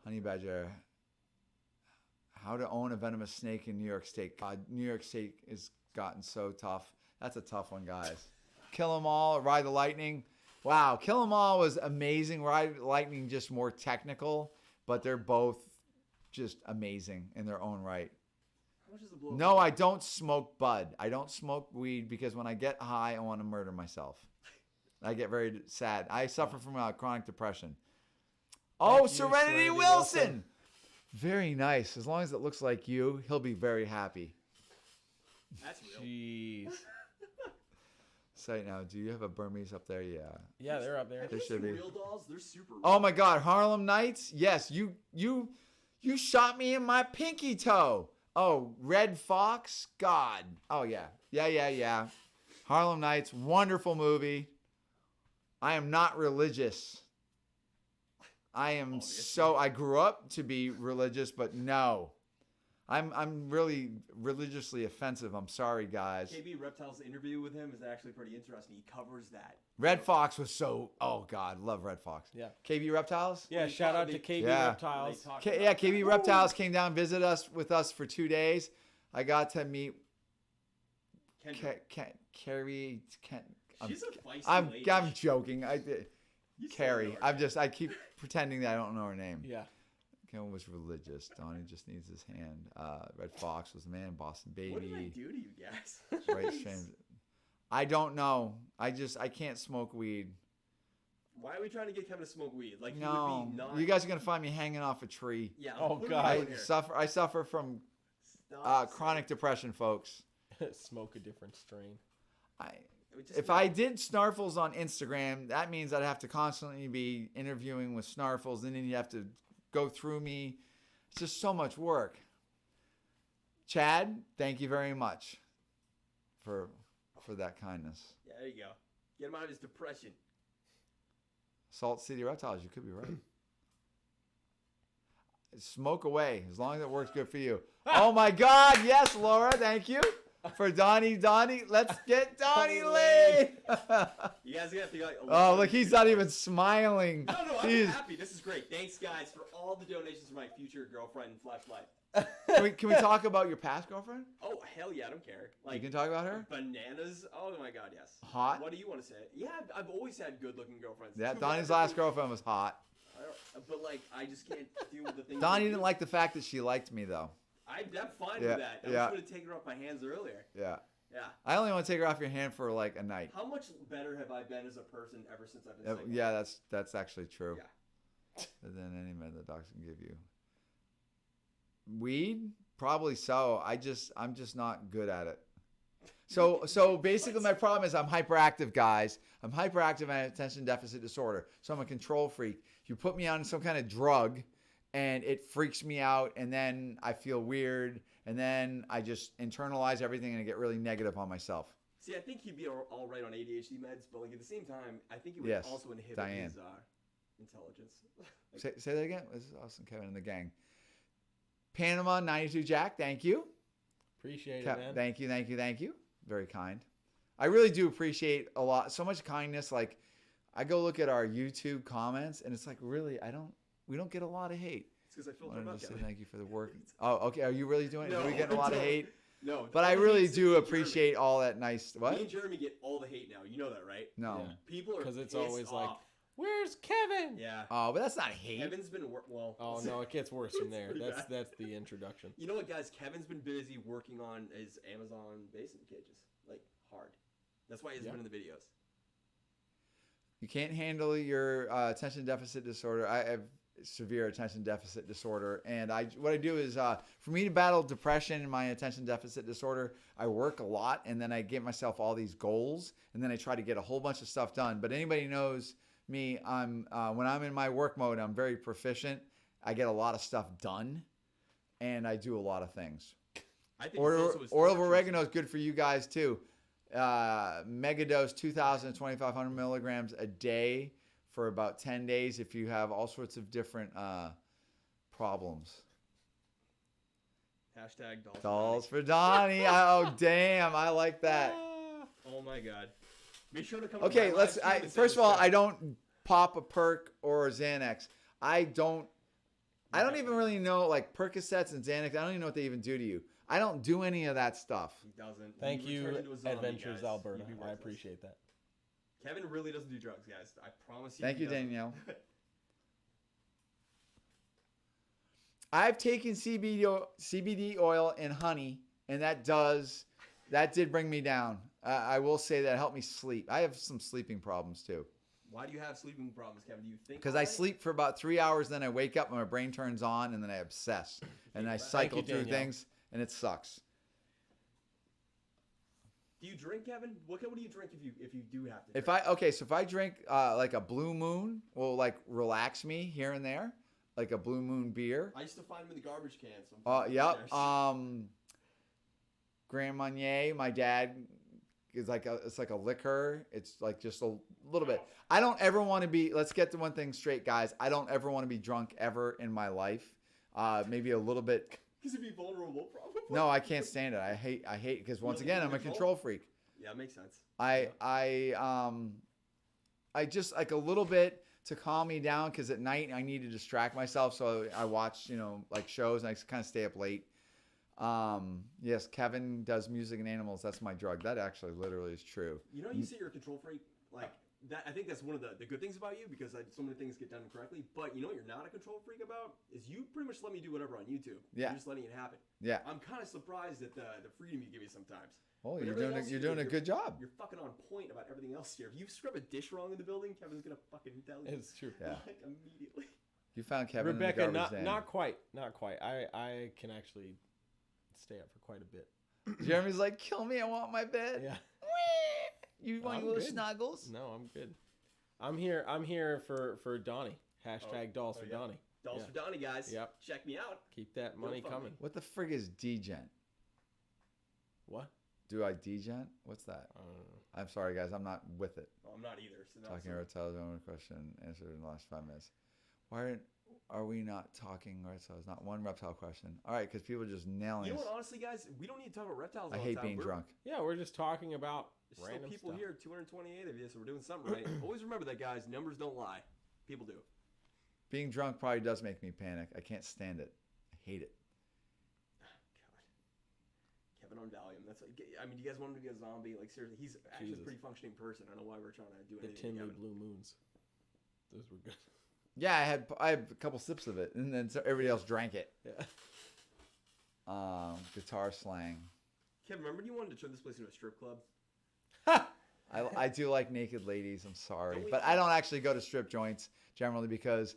Speaker 7: Honey Badger. How to own a venomous snake in New York State. God, New York State has gotten so tough. That's a tough one, guys. Kill 'em All, Ride the Lightning. Wow, Kill 'em All was amazing. Ride the Lightning just more technical, but they're both just amazing in their own right.
Speaker 6: How much is the blow?
Speaker 7: No, I don't smoke bud. I don't smoke weed because when I get high, I want to murder myself. I get very sad. I suffer from chronic depression. Oh,
Speaker 2: you,
Speaker 7: Serenity
Speaker 2: Serenity
Speaker 7: Wilson.
Speaker 2: Wilson.
Speaker 7: Very nice. As long as it looks like you, he'll be very happy.
Speaker 6: That's real.
Speaker 2: Jeez.
Speaker 7: Say now, do you have a Burmese up there? Yeah.
Speaker 2: Yeah, they're up there.
Speaker 6: Have
Speaker 7: There
Speaker 6: you
Speaker 7: should
Speaker 6: seen
Speaker 7: be.
Speaker 6: real dolls? They're super.
Speaker 7: Oh my God, Harlem Nights. Yes, you shot me in my pinky toe. Oh, Red Fox. God. Oh yeah. Harlem Nights, wonderful movie. I am not religious. I grew up to be religious, but no. I'm really religiously offensive. I'm sorry, guys.
Speaker 6: KB Reptile's interview with him is actually pretty interesting. He covers that.
Speaker 7: Red Fox was so, oh God, love Red Fox.
Speaker 2: Yeah.
Speaker 7: KB Reptiles?
Speaker 2: Yeah, shout out to KB
Speaker 7: Yeah.
Speaker 2: Reptiles.
Speaker 7: KB Reptiles came down and visited us with us for 2 days. I got to meet Carrie.
Speaker 6: She's a feisty
Speaker 7: I'm
Speaker 6: lady.
Speaker 7: joking. I did.
Speaker 6: You still
Speaker 7: Carrie.
Speaker 6: know her.
Speaker 7: I keep pretending that I don't know her name.
Speaker 2: Yeah.
Speaker 7: Kevin was religious. Donnie just needs his hand. Red Fox was the man. Boston Baby.
Speaker 6: What did I do to you guys?
Speaker 7: Right Strand. I don't know. I can't smoke weed.
Speaker 6: Why are we trying to get Kevin to smoke weed? Like, he
Speaker 7: No.
Speaker 6: would be not...
Speaker 7: You guys are gonna find me hanging off a tree.
Speaker 6: Yeah.
Speaker 2: Oh,
Speaker 6: put him
Speaker 2: God.
Speaker 6: down
Speaker 7: I
Speaker 6: here.
Speaker 7: suffer from
Speaker 6: Stop
Speaker 7: chronic depression, folks.
Speaker 2: Smoke a different strain.
Speaker 7: If I did Snarfles on Instagram, that means I'd have to constantly be interviewing with Snarfles, and then you have to go through me. It's just so much work. Chad, thank you very much for that kindness.
Speaker 6: Yeah, there you go. Get him out of his depression.
Speaker 7: Salt City Reptiles, you could be right. Smoke away, as long as it works good for you. Oh my God, yes, Laura, thank you. For Donnie, let's get Donnie laid.
Speaker 6: You guys are gonna have to go.
Speaker 7: Oh, look, he's not even smiling.
Speaker 6: No, I'm
Speaker 7: He's-
Speaker 6: happy. This is great. Thanks, guys, for all the donations for my future girlfriend and flashlight.
Speaker 7: Can we talk about your past girlfriend?
Speaker 6: Oh, hell yeah, I don't care. Like,
Speaker 7: You can talk about her?
Speaker 6: bananas. Oh my God, yes.
Speaker 7: Hot?
Speaker 6: What do you want to say? Yeah, I've always had good-looking girlfriends.
Speaker 7: Yeah,
Speaker 6: Too
Speaker 7: Donnie's
Speaker 6: bad-
Speaker 7: last girlfriend was hot.
Speaker 6: But like, I just can't deal with the things.
Speaker 7: Donnie
Speaker 6: they
Speaker 7: didn't
Speaker 6: do.
Speaker 7: like the fact that she liked me, though.
Speaker 6: I'm fine
Speaker 7: Yeah,
Speaker 6: with that. I
Speaker 7: yeah.
Speaker 6: was going to take her off my hands earlier.
Speaker 7: Yeah.
Speaker 6: Yeah.
Speaker 7: I only want to take her off your hand for like a night.
Speaker 6: How much better have I been as a person ever since I've been single?
Speaker 7: Yeah, that's actually true.
Speaker 6: Yeah.
Speaker 7: Than any med the docs can give you. Weed? Probably so. I'm just not good at it. So basically my problem is I'm hyperactive, guys. I'm hyperactive and I have attention deficit disorder. So I'm a control freak. You put me on some kind of drug and it freaks me out and then I feel weird and then I just internalize everything and I get really negative on myself.
Speaker 6: See, I think he'd be all right on ADHD meds, but like at the same time, I think it would
Speaker 7: Yes,
Speaker 6: also inhibit
Speaker 7: Diane.
Speaker 6: his intelligence.
Speaker 7: Say that again? This is Austin, Kevin, and the gang. Panama 92 Jack, thank you.
Speaker 2: Appreciate it, man.
Speaker 7: Thank you. Very kind. I really do appreciate a lot, so much kindness. Like, I go look at our YouTube comments, and it's like, really, we don't get a lot of hate.
Speaker 6: It's because I
Speaker 7: I
Speaker 6: filtered
Speaker 7: wanted
Speaker 6: up,
Speaker 7: to say
Speaker 6: Kevin.
Speaker 7: thank you for the work. Oh, okay. Are you really doing it?
Speaker 6: No,
Speaker 7: Are we getting a lot of hate?
Speaker 6: No.
Speaker 7: But I
Speaker 6: all the
Speaker 7: really
Speaker 6: hate's
Speaker 7: do
Speaker 6: me and
Speaker 7: appreciate
Speaker 6: Jeremy.
Speaker 7: all that nice. What?
Speaker 6: Me and Jeremy get all the hate now. You know that, right?
Speaker 7: No.
Speaker 2: Yeah.
Speaker 6: People are
Speaker 2: Because it's
Speaker 6: pissed
Speaker 2: always like,
Speaker 6: off.
Speaker 2: where's Kevin? fine.
Speaker 6: Yeah.
Speaker 4: Oh, but that's not hate.
Speaker 6: Kevin's been well.
Speaker 2: Oh no, it gets worse from there.
Speaker 6: pretty
Speaker 2: That's
Speaker 6: bad.
Speaker 2: that's the introduction.
Speaker 6: You know what, guys? Kevin's been busy working on his Amazon basin cages, like hard. That's why he hasn't been in the videos.
Speaker 4: You can't handle your attention deficit disorder. I have severe attention deficit disorder, and what I do is for me to battle depression and my attention deficit disorder, I work a lot, and then I get myself all these goals, and then I try to get a whole bunch of stuff done. But anybody who knows me, I'm when I'm in my work mode, I'm very proficient. I get a lot of stuff done, and I do a lot of things.
Speaker 6: I think
Speaker 4: Oil of oregano is good for you guys too. Megadose 2,000 to 2,500 milligrams a day for about 10 days if you have all sorts of different problems.
Speaker 6: Hashtag
Speaker 4: Dolls for Donnie. Oh, damn. I like that.
Speaker 6: Oh, my God. Make sure to come
Speaker 4: Okay,
Speaker 6: to my
Speaker 4: let's.
Speaker 6: live stream and say
Speaker 4: First of all,
Speaker 6: this.
Speaker 4: I don't pop a perk or a Xanax. I don't even really know, like Percocets and Xanax. I don't even know what they even do to you. I don't do any of that stuff.
Speaker 6: He doesn't.
Speaker 2: Thank
Speaker 6: He
Speaker 2: you,
Speaker 6: returned into a zombie,
Speaker 2: Adventures
Speaker 6: guys.
Speaker 2: Alberta.
Speaker 6: You'd be
Speaker 2: I
Speaker 6: worthless.
Speaker 2: appreciate that.
Speaker 6: Kevin really doesn't do drugs, guys. I promise you.
Speaker 4: Thank
Speaker 6: he
Speaker 4: you,
Speaker 6: doesn't.
Speaker 4: Danielle. I've taken CBD oil and honey, and that did bring me down. I will say that helped me sleep. I have some sleeping problems too.
Speaker 6: Why do you have sleeping problems, Kevin? Do you think?
Speaker 4: Because I sleep for about 3 hours, then I wake up and my brain turns on, and then I obsess. And I cycle
Speaker 2: you,
Speaker 4: through
Speaker 2: Danielle.
Speaker 4: things, and it sucks.
Speaker 6: Do you drink, Kevin? What do you drink if you do have to? Drink?
Speaker 4: So if I drink like a Blue Moon, will like relax me here and there, like a Blue Moon beer.
Speaker 6: I used to find them in the garbage can. So
Speaker 4: Yep. Grand Marnier, my dad is it's like a liquor. It's like just a little bit. I don't ever want to be. Let's get to one thing straight, guys. I don't ever want to be drunk ever in my life. Maybe a little bit.
Speaker 6: Because it'd be vulnerable, probably.
Speaker 4: No, I can't stand it. I hate because once again, I'm a control freak.
Speaker 6: Yeah, it makes sense.
Speaker 4: I just like a little bit to calm me down because at night I need to distract myself. So I watch, like shows and I kind of stay up late. Yes, Kevin does music and animals. That's my drug. That actually literally is true.
Speaker 6: You say you're a control freak. Like that, I think that's one of the good things about you because so many things get done correctly. But you know what you're not a control freak about is you pretty much let me do whatever on YouTube.
Speaker 4: Yeah.
Speaker 6: You're just letting it happen.
Speaker 4: Yeah.
Speaker 6: I'm kind of surprised at the freedom you give me sometimes.
Speaker 4: Oh,
Speaker 6: But
Speaker 4: you're
Speaker 6: everything
Speaker 4: doing
Speaker 6: else
Speaker 4: you're
Speaker 6: you do,
Speaker 4: doing a good job.
Speaker 6: You're fucking on point about everything else here. If you scrub a dish wrong in the building, Kevin's gonna fucking tell you.
Speaker 2: It's true.
Speaker 4: Yeah.
Speaker 6: Like immediately.
Speaker 4: You found Kevin
Speaker 2: Rebecca,
Speaker 4: in the garbage
Speaker 2: not quite. I can actually stay up for quite a bit.
Speaker 4: Jeremy's like, kill me. I want my bed.
Speaker 2: Yeah.
Speaker 4: You want
Speaker 2: I'm
Speaker 4: your little
Speaker 2: good.
Speaker 4: snuggles?
Speaker 2: No, I'm good. I'm here for Donnie. Hashtag dolls for
Speaker 6: yeah.
Speaker 2: Donnie.
Speaker 6: Dolls
Speaker 2: Yeah.
Speaker 6: for Donnie, guys.
Speaker 2: Yep.
Speaker 6: Check me out.
Speaker 2: Keep that money
Speaker 6: fund me.
Speaker 2: coming.
Speaker 4: What the frig is degen?
Speaker 2: What?
Speaker 4: Do I degen? What's that?
Speaker 2: I don't know.
Speaker 4: I'm sorry, guys. I'm not with it.
Speaker 6: Oh, I'm not either. So
Speaker 4: Talking reptiles, one question answered in the last 5 minutes. Why are we not talking reptiles? Not one reptile question. All right, because people are just nailing
Speaker 6: You know
Speaker 4: us.
Speaker 6: what? Honestly, guys, we don't need to talk about reptiles.
Speaker 4: I
Speaker 6: all
Speaker 4: hate
Speaker 6: the time.
Speaker 4: being drunk.
Speaker 2: Yeah, we're just talking about
Speaker 6: There's
Speaker 2: random
Speaker 6: still people
Speaker 2: stuff.
Speaker 6: here, 228 of you, so we're doing something right. Always remember that, guys. Numbers don't lie. People do.
Speaker 4: Being drunk probably does make me panic. I can't stand it. I hate it.
Speaker 6: God. Kevin on Valium. That's like, I mean, do you guys want him to be a zombie? Like, seriously, he's actually
Speaker 2: Jesus.
Speaker 6: a pretty functioning person. I don't know why we're trying to do
Speaker 2: The
Speaker 6: anything. to
Speaker 2: Tinley
Speaker 6: Kevin.
Speaker 2: Blue Moons. Those were good.
Speaker 4: Yeah, I had a couple sips of it, and then everybody else drank it.
Speaker 2: Yeah.
Speaker 4: Guitar slang.
Speaker 6: Kevin, remember you wanted to turn this place into a strip club?
Speaker 4: I do like naked ladies. I'm sorry,
Speaker 6: Don't we
Speaker 4: but I don't actually go to strip joints generally because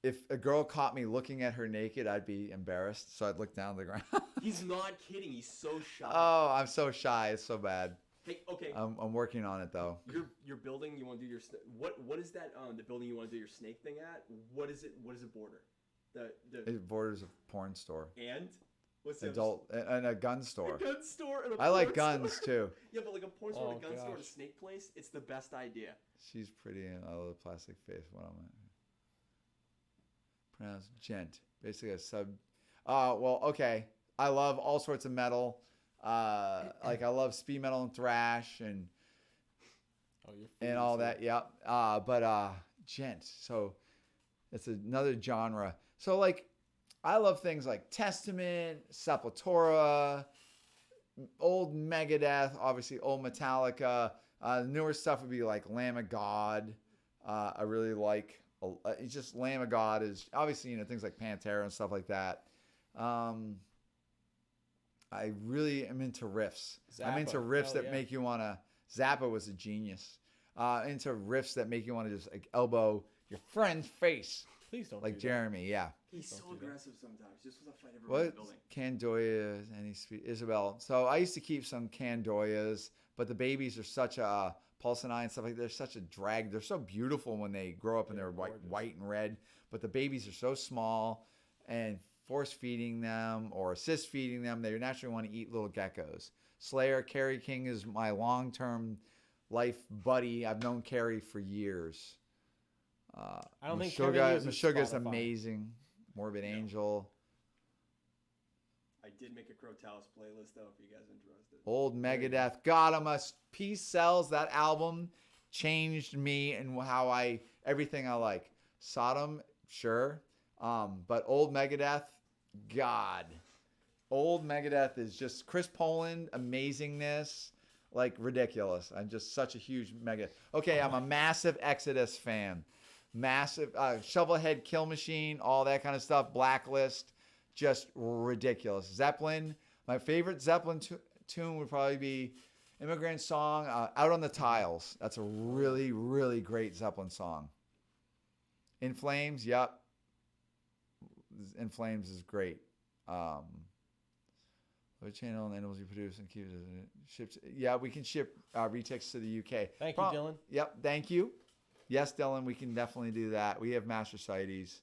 Speaker 4: if a girl caught me looking at her naked, I'd be embarrassed. So I'd look down to the ground.
Speaker 6: He's not kidding. He's so shy.
Speaker 4: Oh, I'm so shy. It's so bad.
Speaker 6: Hey, okay.
Speaker 4: I'm working on it though.
Speaker 6: Your building. You want to do your what is that? The building you want to do your snake thing at? What is it? What is it border? The
Speaker 4: It borders a porn store,
Speaker 6: and what's the
Speaker 4: adult, and a gun store.
Speaker 6: A gun store and a
Speaker 4: I like
Speaker 6: porn
Speaker 4: guns
Speaker 6: store.
Speaker 4: too.
Speaker 6: Yeah, but like a porn store, and a
Speaker 2: Oh,
Speaker 6: gun store, and a
Speaker 2: gosh.
Speaker 6: snake place. It's the best idea.
Speaker 4: She's pretty and I love the plastic face. What am I? Pronounced gent. Basically a sub. Well, okay. I love all sorts of metal. Like I love speed metal and thrash and all that. Yeah. But gent. So it's another genre. So like, I love things like Testament, Sepultura, old Megadeth, obviously old Metallica. The newer stuff would be like Lamb of God. I really like. It's just Lamb of God is obviously, things like Pantera and stuff like that. I really am into riffs. I'm into riffs that make you want to. Zappa was a genius. Into riffs that make you want to just like elbow your friend's face.
Speaker 2: Please don't.
Speaker 4: Like Jeremy, yeah.
Speaker 6: He's so aggressive sometimes. Just wants to fight everyone in the building.
Speaker 4: Candoya, Isabel. So I used to keep some Candoyas, but the babies are such a Pulsini and stuff like that. They're such a drag. They're so beautiful when they grow up and they're white and red, but the babies are so small, and force feeding them or assist feeding them, they naturally want to eat little geckos. Slayer, Carrie King is my long-term life buddy. I've known Carrie for years.
Speaker 2: I don't think
Speaker 4: Meshuggah's amazing. Morbid Angel.
Speaker 6: I did make a Crotalis playlist though, if you guys are interested.
Speaker 4: Old Megadeth. God, I'm a Peace Sells. That album changed me and everything I like. Sodom, sure. But Old Megadeth, God. Old Megadeth is just Chris Poland, amazingness, like ridiculous. I'm just such a huge Megadeth. Okay, I'm a massive Exodus fan. Massive Shovelhead, Kill Machine, all that kind of stuff. Blacklist, just ridiculous. Zeppelin, my favorite Zeppelin tune would probably be Immigrant Song, Out on the Tiles. That's a really, really great Zeppelin song. In Flames, yep. In Flames is great. What channel and animals you produce and keep shipped? Yeah, we can ship retics to the UK.
Speaker 2: Thank you, Dylan.
Speaker 4: Yep, thank you. Yes, Dylan, we can definitely do that. We have Master Cites.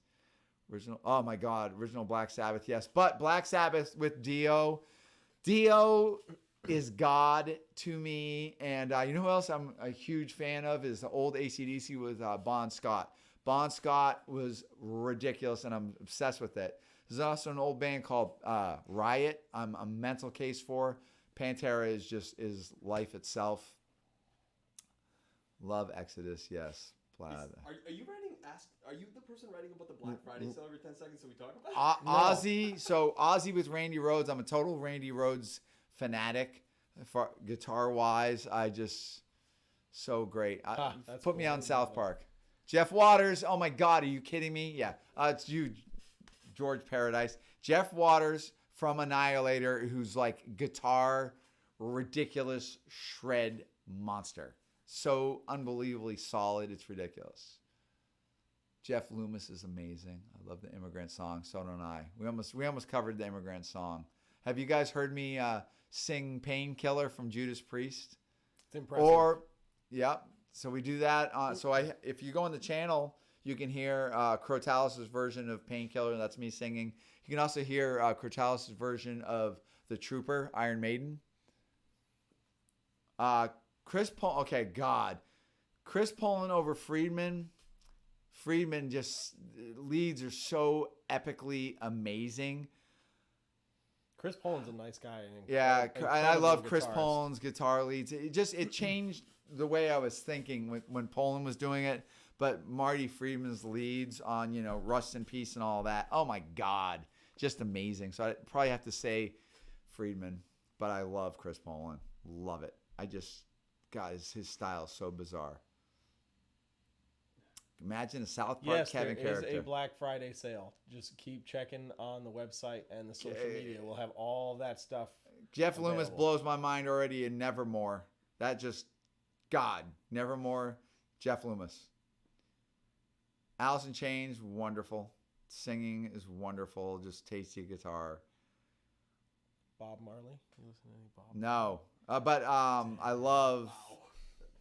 Speaker 4: Oh my God, original Black Sabbath, yes. But Black Sabbath with Dio. Dio is God to me. And you know who else I'm a huge fan of is the old AC/DC with Bon Scott. Bon Scott was ridiculous, and I'm obsessed with it. There's also an old band called Riot. I'm a mental case for. Pantera is life itself. Love Exodus, yes.
Speaker 6: Are you writing? Are you the person writing about the Black Friday sale every 10 seconds? So we talk about
Speaker 4: Ozzy. So Ozzy with Randy Rhoads. I'm a total Randy Rhoads fanatic. For guitar wise, so great. Put me on South Park. Jeff Waters. Oh my God, are you kidding me? Yeah, it's you, George Paradise. Jeff Waters from Annihilator, who's like guitar, ridiculous shred monster. So unbelievably solid, it's ridiculous. Jeff Loomis is amazing. I love the Immigrant Song. So don't I. We almost covered the Immigrant Song. Have you guys heard me sing Painkiller from Judas Priest?
Speaker 2: It's impressive.
Speaker 4: Yep. So we do that. If you go on the channel, you can hear Crotalis' version of Painkiller. That's me singing. You can also hear Crotalis' version of The Trooper, Iron Maiden. Chris Poland over Friedman. Friedman just leads are so epically amazing.
Speaker 2: Chris Poland's a nice guy.
Speaker 4: I love Chris Poland's guitar leads. It changed the way I was thinking when Poland was doing it. But Marty Friedman's leads on Rust in Peace and all that. Oh my God, just amazing. So I probably have to say Friedman, but I love Chris Poland. Love it. His style is so bizarre. Imagine a South Park Kevin character.
Speaker 2: There is a Black Friday sale. Just keep checking on the website and the social media. We'll have all of that stuff.
Speaker 4: Jeff Loomis blows my mind already in Nevermore. Nevermore, Jeff Loomis. Alice in Chains, wonderful. Singing is wonderful. Just tasty guitar.
Speaker 2: Bob Marley? You listen to any Bob?
Speaker 4: No. I love.
Speaker 6: Wow.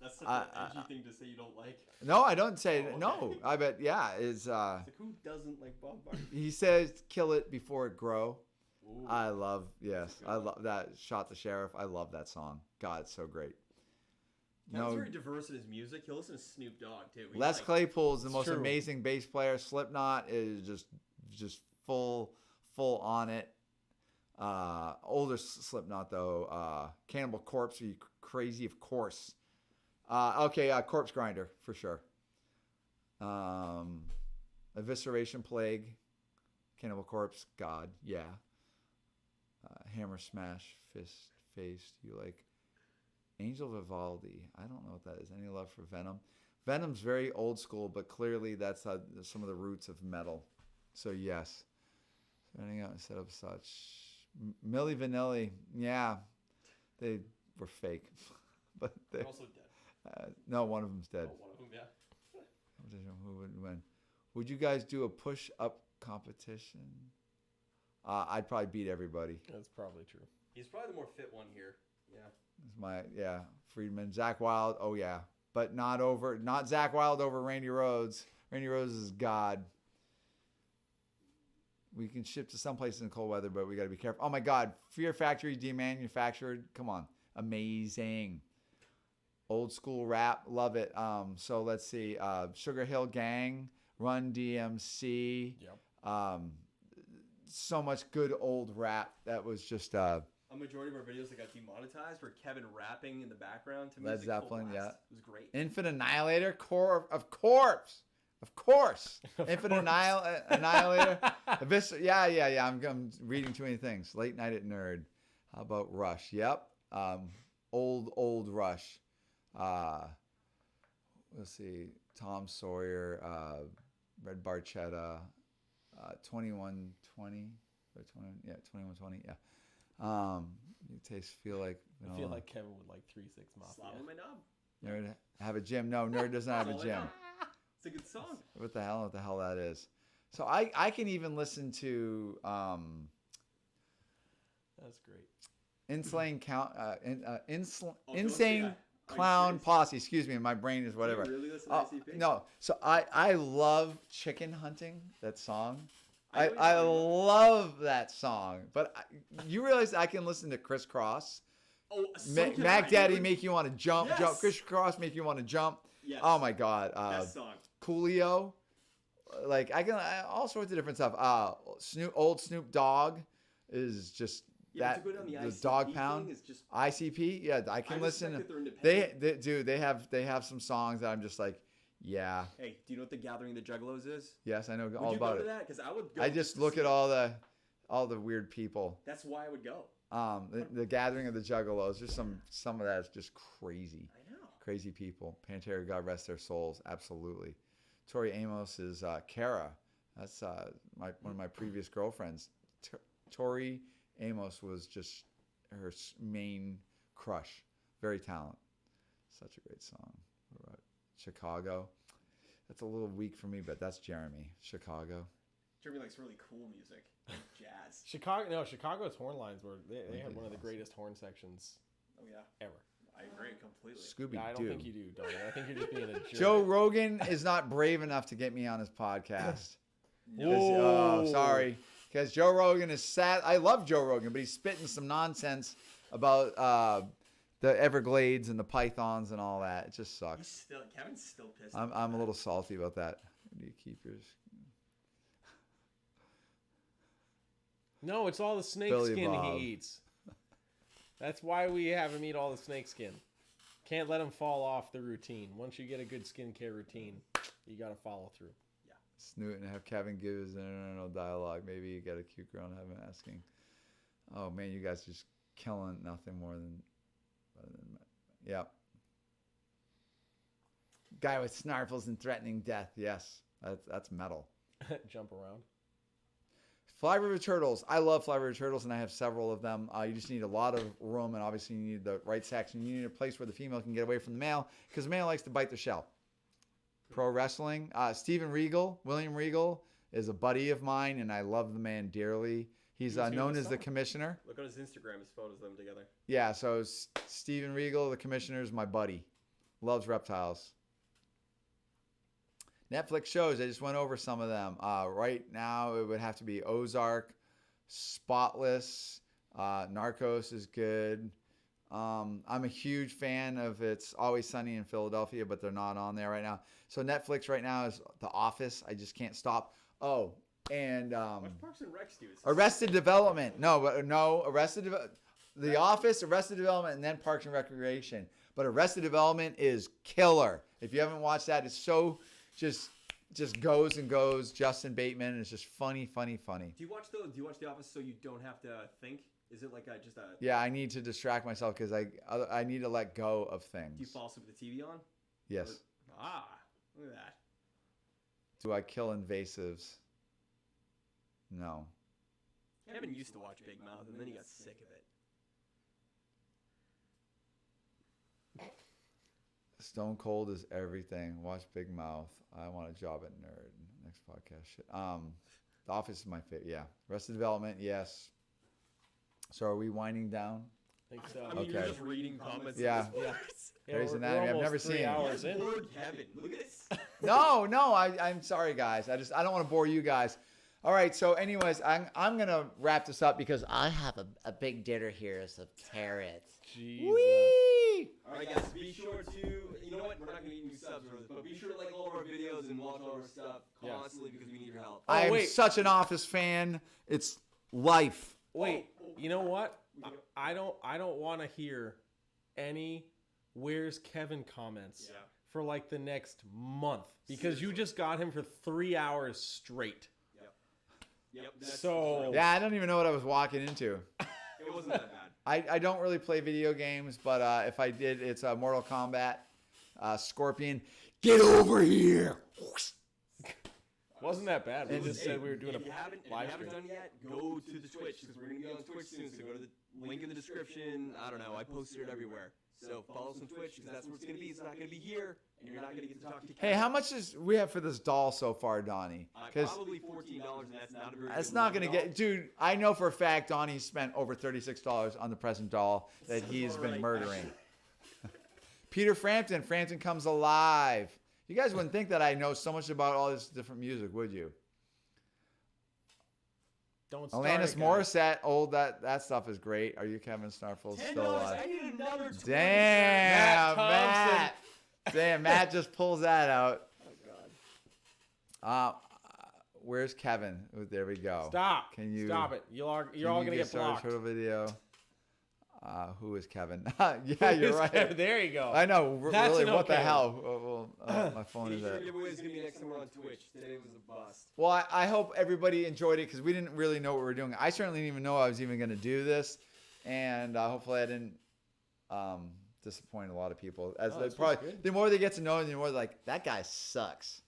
Speaker 6: That's such an edgy thing to say you don't like.
Speaker 4: No, I don't say no. I bet it's
Speaker 6: like who doesn't like Bob Marley?
Speaker 4: He says kill it before it grow.
Speaker 6: Ooh.
Speaker 4: I love that. Shot the Sheriff. I love that song. God, it's so great.
Speaker 6: He's very diverse in his music. He'll listen to Snoop Dogg too.
Speaker 4: Les Claypool is the most amazing bass player. Slipknot is just full on it. Older Slipknot though. Cannibal Corpse. Are you crazy? Of course. Corpse Grinder for sure. Evisceration Plague. Cannibal Corpse. God, yeah. Hammer Smash Fist. You like Angel Vivaldi. I don't know what that is. Any love for Venom?
Speaker 7: Venom's very old school, but clearly that's some of the roots of metal. So yes, running out instead of such. Milli Vanilli, yeah, they were fake, but
Speaker 6: They're also dead.
Speaker 7: no, one of them's dead.
Speaker 6: Oh, one of them, yeah.
Speaker 7: Who would win? Would you guys do a push-up competition? I'd probably beat everybody.
Speaker 2: That's probably true.
Speaker 6: He's probably the more fit one here. Yeah.
Speaker 7: It's Friedman, Zach Wilde. Oh yeah, but not Zach Wilde over Randy Rhoads. Randy Rhoads is God. We can ship to some places in cold weather, but we got to be careful. Oh my God, Fear Factory demanufactured. Come on, amazing. Old school rap, love it. So let's see, Sugar Hill Gang, Run DMC.
Speaker 2: Yep.
Speaker 7: So much good old rap that was just.
Speaker 6: A majority of our videos that got demonetized were Kevin rapping in the background to
Speaker 7: Led
Speaker 6: music.
Speaker 7: Zeppelin,
Speaker 6: Full
Speaker 7: yeah.
Speaker 6: blast. It was great.
Speaker 7: Infant Annihilator, of course. Infinite Annihilator. Abyss, yeah. I'm reading too many things. Late Night at Nerd. How about Rush? Yep. Old Rush. Let's see. Tom Sawyer. Red Barchetta. 2120. 2120. Yeah. You feel like.
Speaker 2: I feel like Kevin would like 3-6 Mafia.
Speaker 6: Slap on my knob.
Speaker 7: Nerd have a gym. No, Nerd doesn't have a gym.
Speaker 6: It's a good song.
Speaker 7: What the hell that is? So I can even listen to
Speaker 2: That's great.
Speaker 7: Insane
Speaker 6: Insane
Speaker 7: Clown Posse. Excuse me, my brain is whatever.
Speaker 6: Do you really listen to ICP?
Speaker 7: No, so I love Chicken Hunting. That song.
Speaker 6: I know
Speaker 7: I
Speaker 6: you're talking
Speaker 7: love that song. But you realize I can listen to Criss Cross.
Speaker 6: Oh, so can
Speaker 7: Mac
Speaker 6: I.
Speaker 7: Daddy make you want to jump.
Speaker 6: Yes.
Speaker 7: Criss Cross make you want to jump.
Speaker 6: Yes.
Speaker 7: Oh my God.
Speaker 6: Best song.
Speaker 7: Coolio. Like all sorts of different stuff. Old Snoop Dogg is just
Speaker 6: Yeah,
Speaker 7: that
Speaker 6: to go down the
Speaker 7: the
Speaker 6: ICP
Speaker 7: Dog Pound.
Speaker 6: thing is just,
Speaker 7: ICP, yeah, I can
Speaker 6: I
Speaker 7: listen.
Speaker 6: respect that they're independent.
Speaker 7: They have some songs that I'm just like, yeah,
Speaker 6: Hey, do you know what the Gathering of the Juggalos is?
Speaker 7: yes, I know
Speaker 6: Would
Speaker 7: all
Speaker 6: you
Speaker 7: about
Speaker 6: go to
Speaker 7: it.
Speaker 6: that? Because I would go.
Speaker 7: I just
Speaker 6: to
Speaker 7: look
Speaker 6: see
Speaker 7: at
Speaker 6: it.
Speaker 7: all the weird people.
Speaker 6: That's why I would go.
Speaker 7: The Gathering of the Juggalos. There's some of that is just crazy.
Speaker 6: I know.
Speaker 7: Crazy people. Pantera, God rest their souls. Absolutely. Tori Amos is Kara. That's one of my previous girlfriends. Tori Amos was just her main crush. Very talented. Such a great song. What about Chicago? That's a little weak for me, but that's Jeremy. Chicago.
Speaker 6: Jeremy likes really cool music, like jazz.
Speaker 2: Chicago's horn lines were they had one of the greatest horn sections
Speaker 6: Oh yeah,
Speaker 2: ever.
Speaker 6: I agree completely.
Speaker 7: Scooby-Doo.
Speaker 2: Yeah, I don't think you do, Donny. I think you're just being a jerk.
Speaker 7: Joe Rogan is not brave enough to get me on his podcast.
Speaker 2: Whoa.
Speaker 7: Sorry. Because Joe Rogan is sad. I love Joe Rogan, but he's spitting some nonsense about the Everglades and the pythons and all that. It just sucks.
Speaker 6: Kevin's still pissed.
Speaker 7: I'm a little salty about that. Where do you keep yours?
Speaker 2: No, it's all the snake
Speaker 7: Billy
Speaker 2: skin
Speaker 7: Bob.
Speaker 2: he eats. That's why we have him eat all the snake skin. Can't let him fall off the routine. Once you get a good skincare routine, you got to follow through.
Speaker 7: Snoot and have Kevin give his internal dialogue. Maybe you get a cute girl and have him asking. Oh man, you guys just killing nothing more than yeah. Guy with snarfles and threatening death. Yes, that's metal.
Speaker 2: Jump around.
Speaker 7: Fly River Turtles. I love Fly River Turtles, and I have several of them. You just need a lot of room, and obviously you need the right section. You need a place where the female can get away from the male, because the male likes to bite the shell. Pro wrestling. William Regal is a buddy of mine, and I love the man dearly. He's known as the commissioner.
Speaker 6: Look on his Instagram, his photos of them together.
Speaker 7: Yeah, so Steven Regal, the commissioner, is my buddy. Loves reptiles. Netflix shows, I just went over some of them. Right now, it would have to be Ozark, Spotless, Narcos is good. I'm a huge fan of It's Always Sunny in Philadelphia, but they're not on there right now. So Netflix right now is The Office. I just can't stop. Oh, and
Speaker 6: Watch Parks and Rec, dude.
Speaker 7: Arrested Development. No, The Office, Arrested Development, and then Parks and Recreation. But Arrested Development is killer. If you haven't watched that, it's so just goes and goes. Justin Bateman, it's just funny.
Speaker 6: Do you watch The Office so you don't have to think? Is it like just a?
Speaker 7: Yeah, I need to distract myself because I need to let go of things.
Speaker 6: Do you fall asleep with the TV on?
Speaker 7: Yes.
Speaker 6: Ah, look at that.
Speaker 7: Do I kill invasives? No.
Speaker 6: Kevin used to watch Big Mouth, and then he got sick of it.
Speaker 7: Stone Cold is everything. Watch Big Mouth. I want a job at Nerd. Next podcast shit. The Office is my favorite. Yeah. Arrested Development, yes. So are we winding down?
Speaker 2: I think so.
Speaker 6: I mean, you're
Speaker 7: Okay.
Speaker 6: just reading comments.
Speaker 7: Yeah.
Speaker 2: Yeah,
Speaker 7: Grey's
Speaker 2: we're
Speaker 7: Anatomy, I've
Speaker 2: almost
Speaker 7: never
Speaker 2: 3
Speaker 7: seen it.
Speaker 2: hours in.
Speaker 6: Lord Kevin, look at this.
Speaker 7: No, I'm sorry, guys. I don't want to bore you guys. All right. So, anyways, I'm gonna wrap this up because
Speaker 9: I have a big dinner here of carrots.
Speaker 2: Jesus.
Speaker 7: Whee!
Speaker 6: All right, guys, be sure to, you know what, we're not going to get new subs for this, but be sure to like all of our videos and watch all of our stuff constantly because we need your help.
Speaker 7: I am
Speaker 2: wait.
Speaker 7: such an Office fan. It's life.
Speaker 2: Wait, you know what? I don't want to hear any "Where's Kevin" comments for like the next month because you just got him for 3 hours straight.
Speaker 6: Yep.
Speaker 2: So
Speaker 7: Yeah, I don't even know what I was walking into.
Speaker 6: It wasn't that bad.
Speaker 7: I don't really play video games, but if I did, it's Mortal Kombat, Scorpion. Get over here!
Speaker 2: wasn't that bad. We
Speaker 7: And
Speaker 2: just said we were doing
Speaker 6: If
Speaker 2: a
Speaker 6: you haven't
Speaker 2: live
Speaker 6: done
Speaker 2: stream.
Speaker 6: yet, go to the Twitch because we're going to be on Twitch soon. So go to the link in the description. I don't know. I posted it everywhere. So follow us on Twitch because that's where it's going to be. It's not going to be here, and you're not going to get to talk to Kevin.
Speaker 7: Hey, how much is we have for this doll so far, Donnie? Because
Speaker 6: Probably $14, and that's not a very
Speaker 7: that's
Speaker 6: good
Speaker 7: not
Speaker 6: looking
Speaker 7: gonna
Speaker 6: doll.
Speaker 7: get, dude. I know for a fact Donnie spent over $36 on the present doll that he's been murdering. Peter Frampton. Frampton Comes Alive. You guys wouldn't think that I know so much about all this different music, would you?
Speaker 2: Don't start
Speaker 7: Alanis
Speaker 2: it, guys.
Speaker 7: Morissette. That stuff is great. Are you Kevin Snarful
Speaker 6: $10.
Speaker 7: still alive?
Speaker 6: I need another 20.
Speaker 7: Damn,
Speaker 2: Matt
Speaker 7: Matt. Damn, Matt just pulls that out. Where's Kevin? Oh, there we go.
Speaker 2: Stop.
Speaker 7: Can you
Speaker 2: Stop it? You're all
Speaker 7: Can
Speaker 2: gonna
Speaker 7: you
Speaker 2: get
Speaker 7: started
Speaker 2: blocked.
Speaker 7: Photo video. Who is Kevin? Yeah, you're right.
Speaker 2: There you go.
Speaker 7: I know.
Speaker 2: That's
Speaker 7: Really,
Speaker 2: an
Speaker 7: what the
Speaker 2: okay
Speaker 7: hell? My phone is
Speaker 6: Future
Speaker 7: at.
Speaker 6: giveaway is going to be next time we're on Twitch. Today was a bust.
Speaker 7: Well, I hope everybody enjoyed it because we didn't really know what we were doing. I certainly didn't even know I was even going to do this, and hopefully I didn't disappoint a lot of people. As they
Speaker 2: this was
Speaker 7: probably,
Speaker 2: good.
Speaker 7: the more they get to know, the more they're like, that guy sucks.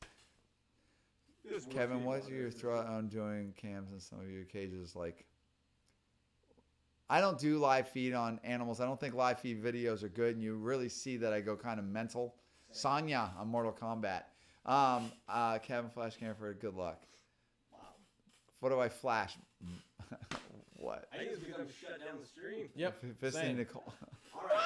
Speaker 6: This was
Speaker 7: Kevin,
Speaker 6: really
Speaker 7: what's
Speaker 6: fun.
Speaker 7: your thought on doing cams in some of your cages? Like, I don't do live feed on animals. I don't think live feed videos are good, and you really see that I go kind of mental. Sonya on Mortal Kombat. Kevin Flash Camera for good luck. Wow. What do I flash? What?
Speaker 6: I think it's because I'm shut down the stream.
Speaker 2: Yep.
Speaker 7: Fisting
Speaker 2: same.
Speaker 7: Nicole.
Speaker 6: All right.